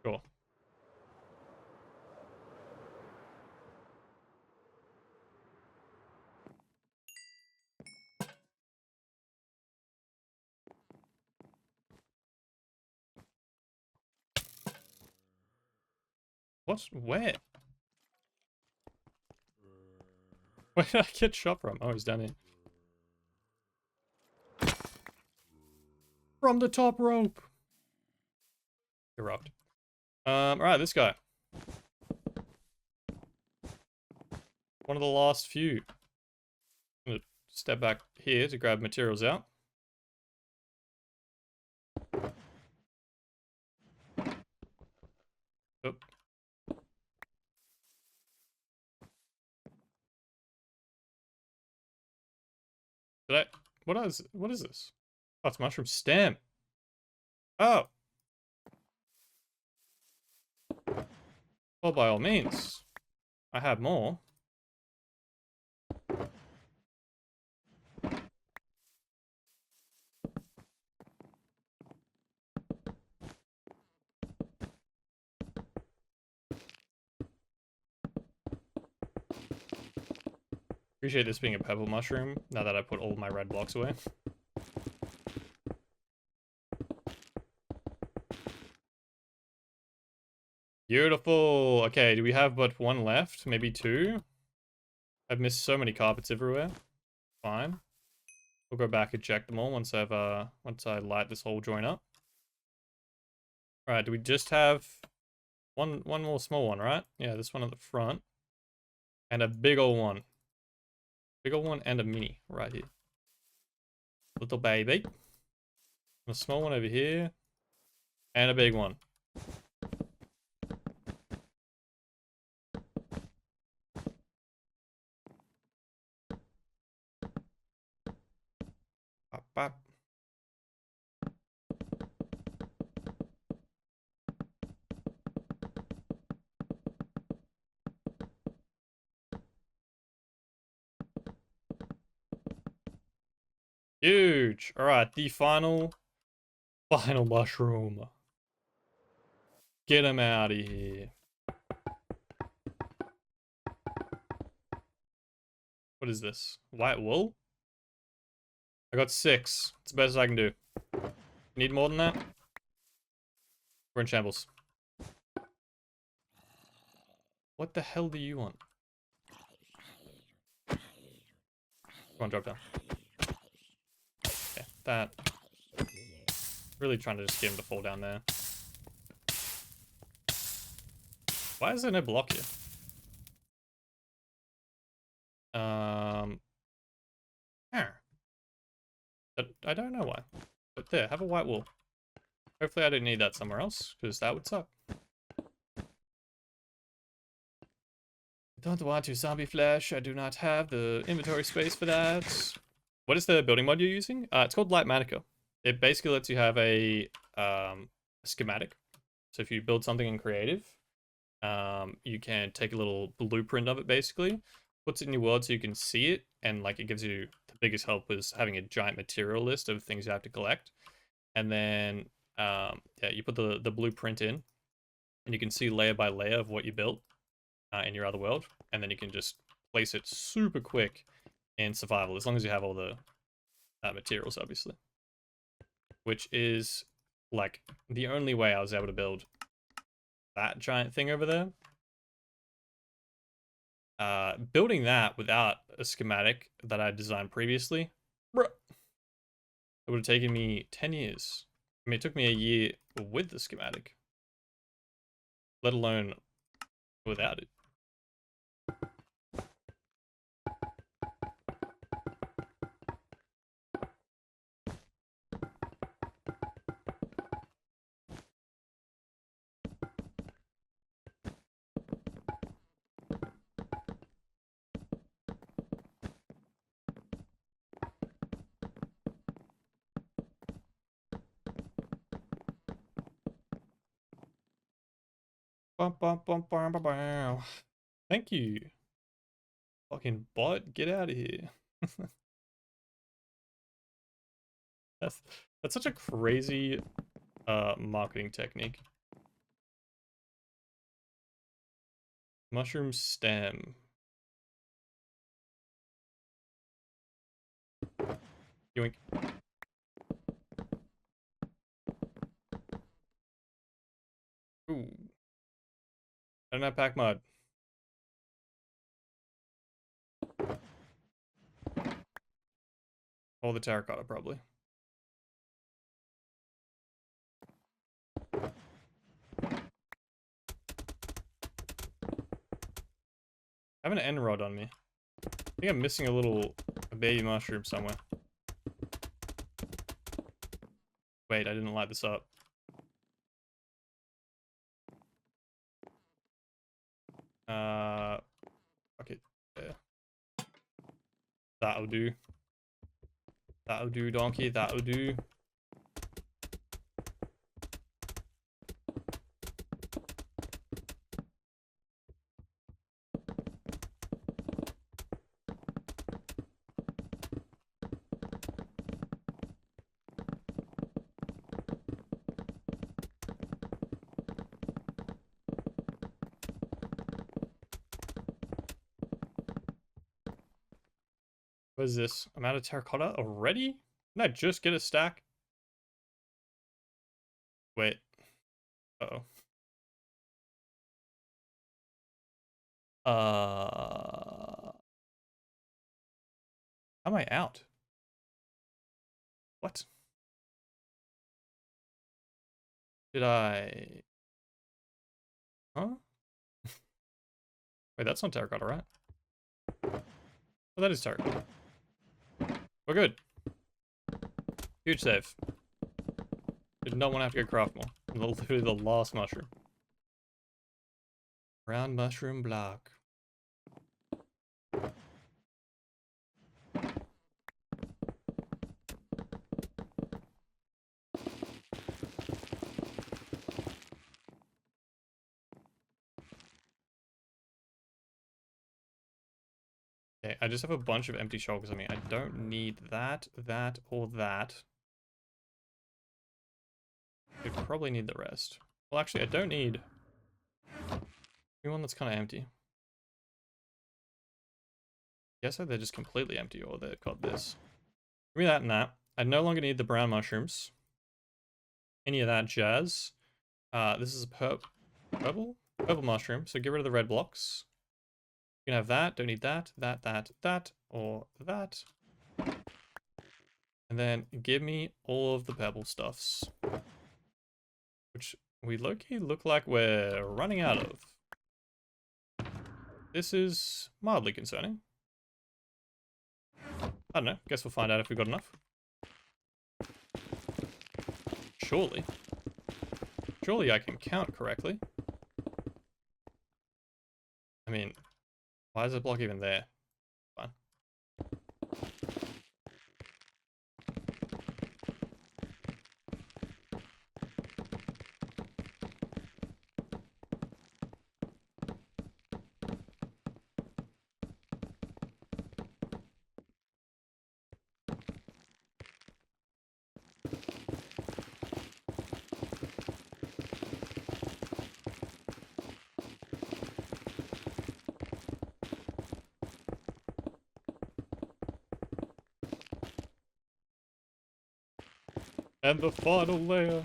Sure. What? Where? Where did I get shot from? Oh, he's down here. From the top rope. Erupt. Alright, this guy. One of the last few. I'm gonna step back here to grab materials out. Oh. What is this? Oh, it's mushroom stem. Oh. Well, by all means. I have more. Appreciate this being a purple mushroom, now that I put all my red blocks away. Beautiful! Okay, do we have but one left? Maybe two? I've missed so many carpets everywhere. Fine. We'll go back and check them all once once I light this whole joint up. Alright, do we just have one more small one, right? Yeah, this one at the front. And a big old one. Big old one and a mini right here. Little baby. A small one over here. And a big one. Bop, bop. Huge. All right, the final mushroom. Get him out of here. What is this? White wool? I got 6. It's the best I can do. Need more than that? We're in shambles. What the hell do you want? Come on, drop down. Yeah, that. Really trying to just get him to fall down there. Why is there no block here? I don't know why. But there, have a white wool. Hopefully I don't need that somewhere else, because that would suck. I don't want to zombie flesh. I do not have the inventory space for that. What is the building mod you're using? It's called IJAMinecraft. It basically lets you have a schematic. So if you build something in creative, you can take a little blueprint of it basically, puts it in your world so you can see it, and like it gives you the biggest help is having a giant material list of things you have to collect. And then yeah, you put the blueprint in, and you can see layer by layer of what you built in your other world, and then you can just place it super quick in survival as long as you have all the materials, obviously. Which is like the only way I was able to build that giant thing over there. Building that without a schematic that I designed previously, bruh, it would have taken me 10 years. I mean, it took me a year with the schematic, let alone without it. Bum, bum, bum, bum, bum, bum. Thank you. Fucking bot, get out of here. That's that's such a crazy marketing technique. Mushroom stem. Yoink. Ooh. I don't have pack mud. All the terracotta, probably. I have an end rod on me. I think I'm missing a baby mushroom somewhere. Wait, I didn't light this up. Okay, there. That'll do. That'll do, donkey, that'll do. What is this? I'm out of terracotta already? Didn't I just get a stack? Wait. Uh-oh. Am I out? What? Did I... Huh? Wait, that's not terracotta, right? Oh, that is terracotta. We're good. Huge save. Did not want to have to go craft more. Literally the last mushroom. Round mushroom block. Okay, I just have a bunch of empty shulkers on me. I don't need that, that, or that. I probably need the rest. Well, actually, I don't need one that's kind of empty. Guess they're just completely empty, or they've got this. Give me that and that. I no longer need the brown mushrooms. Any of that jazz. This is a purple mushroom, so get rid of the red blocks. You can have that, don't need that, that, or that. And then give me all of the purple stuffs. Which we low-key look like we're running out of. This is mildly concerning. I don't know, guess we'll find out if we've got enough. Surely. Surely I can count correctly. I mean, why is the block even there? Fine. And the final layer.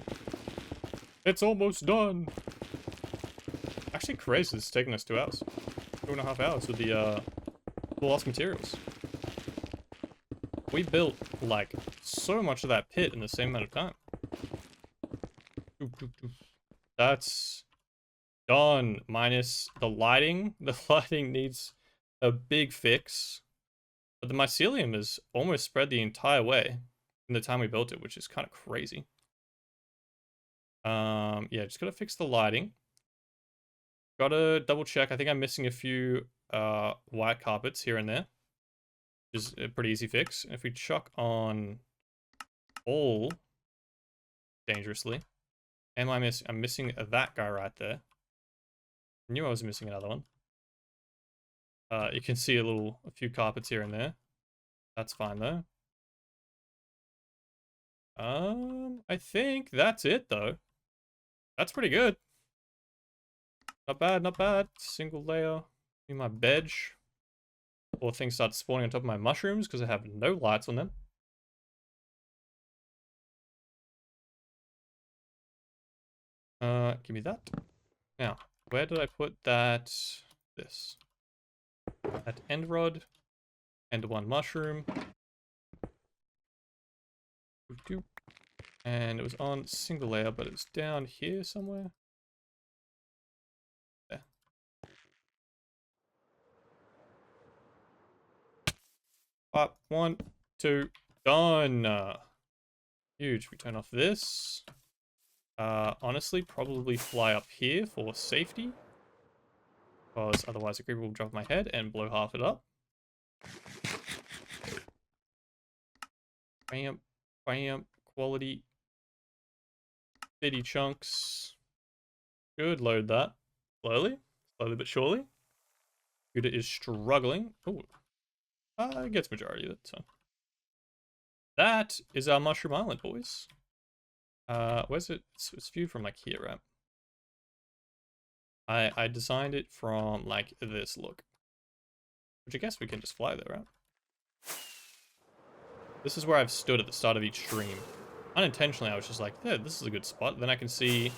It's almost done. Actually crazy, it's taking us 2 hours. 2.5 hours with the lost materials. We built, like, so much of that pit in the same amount of time. That's done. Minus the lighting. The lighting needs a big fix. But the mycelium is almost spread the entire way in the time we built it, which is kind of crazy. Yeah, just gotta fix the lighting. Gotta double check. I think I'm missing a few white carpets here and there, which is a pretty easy fix. And if we chuck on all dangerously, I'm missing that guy right there. Knew I was missing another one. You can see a few carpets here and there. That's fine though. I think that's it though. That's pretty good. Not bad, not bad. Single layer in my bed. Or things start spawning on top of my mushrooms because I have no lights on them. Give me that. Now, where did I put that? This. That end rod. And one mushroom. And it was on single layer, but it's down here somewhere. There. Up, 1, 2, done. Huge. We turn off this. Honestly, probably fly up here for safety. Because otherwise a creeper will drop my head and blow half it up. Bam, bam, quality. Bitty chunks. Good, load that. Slowly but surely. Computer is struggling. Oh, it gets majority of it, so. That is our Mushroom Island, boys. Where's it? It's viewed from like here, right? I designed it from like this look. Which I guess we can just fly there, right? This is where I've stood at the start of each stream. Unintentionally, I was just like, yeah, this is a good spot. Then I can see,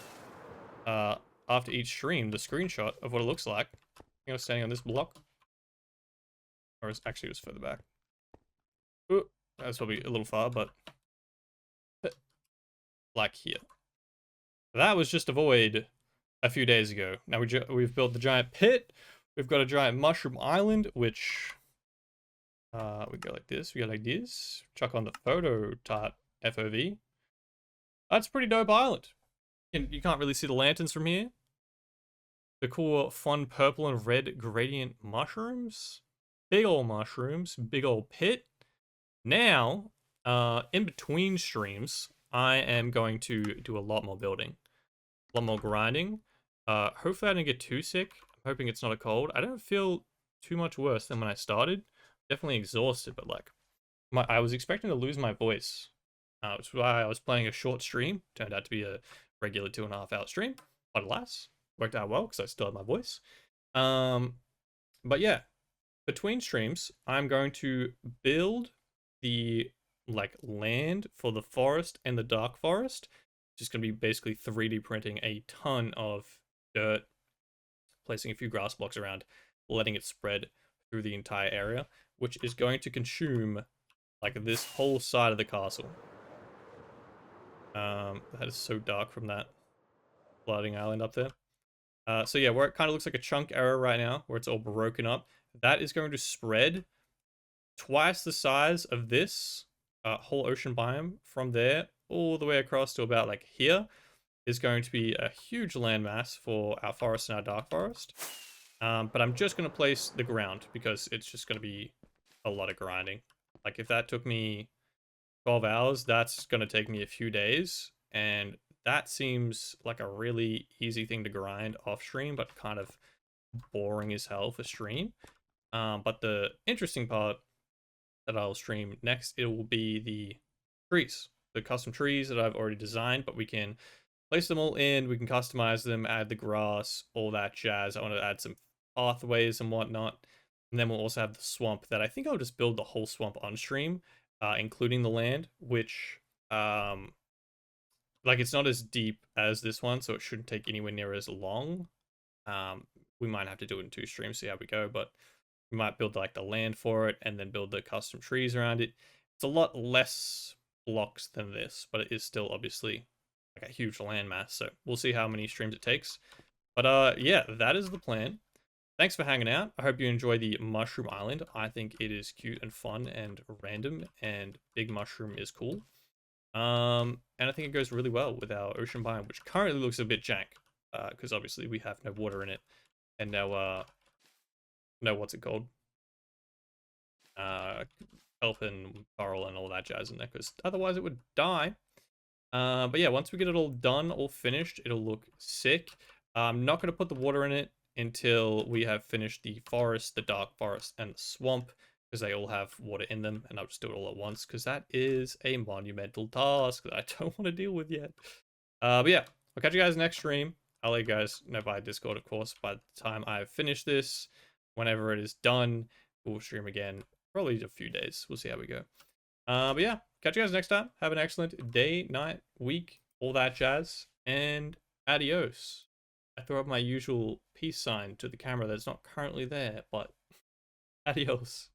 after each stream, the screenshot of what it looks like. I think I was standing on this block. Or actually, it was further back. Ooh, that's probably a little far, but like here. That was just a void a few days ago. Now we've built the giant pit. We've got a giant mushroom island, which we go like this. We go like this. Chuck on the photo tart FOV. That's a pretty dope island. You can't really see the lanterns from here. The cool, fun purple and red gradient mushrooms. Big old mushrooms. Big old pit. Now, in between streams, I am going to do a lot more building. A lot more grinding. Hopefully I didn't get too sick. I'm hoping it's not a cold. I don't feel too much worse than when I started. Definitely exhausted, but like, I was expecting to lose my voice. Which is why I was playing a short stream. Turned out to be a regular 2.5 hour stream. But alas, worked out well because I still had my voice. But yeah, between streams, I'm going to build the like land for the forest and the dark forest. Just going to be basically 3D printing a ton of dirt, placing a few grass blocks around, letting it spread through the entire area, which is going to consume like this whole side of the castle. That is so dark from that floating island up there. So yeah, where it kind of looks like a chunk area right now, where it's all broken up, that is going to spread twice the size of this whole ocean biome from there all the way across to about like here is going to be a huge landmass for our forest and our dark forest. But I'm just going to place the ground because it's just going to be a lot of grinding. Like if that took me 12 hours, that's going to take me a few days. And that seems like a really easy thing to grind off stream, but kind of boring as hell for stream. But the interesting part that I'll stream next, it will be the trees, the custom trees that I've already designed, but we can place them all in, we can customize them, add the grass, all that jazz. I want to add some pathways and whatnot. And then we'll also have the swamp that I think I'll just build the whole swamp on stream, including the land, which, like it's not as deep as this one, so it shouldn't take anywhere near as long. We might have to do it in 2 streams, see how we go, but we might build like the land for it and then build the custom trees around it. It's a lot less blocks than this, but it is still obviously like a huge landmass. So we'll see how many streams it takes. But yeah, that is the plan. Thanks for hanging out. I hope you enjoy the Mushroom Island. I think it is cute and fun and random, and Big Mushroom is cool. And I think it goes really well with our ocean biome, which currently looks a bit jank, because obviously we have no water in it, and no what's it called? Kelp and coral and all that jazz in there, because otherwise it would die. But yeah, once we get it all done, all finished, it'll look sick. I'm not going to put the water in it until we have finished the forest, the dark forest, and the swamp, because they all have water in them, and I'll just do it all at once, because that is a monumental task that I don't want to deal with yet. But yeah, I'll catch you guys next stream. I'll let you guys know via Discord, of course, by the time I finish this. Whenever it is done, we'll stream again. Probably a few days. We'll see how we go. But yeah, catch you guys next time. Have an excellent day, night, week, all that jazz, and adios. I throw up my usual peace sign to the camera that's not currently there, but adios.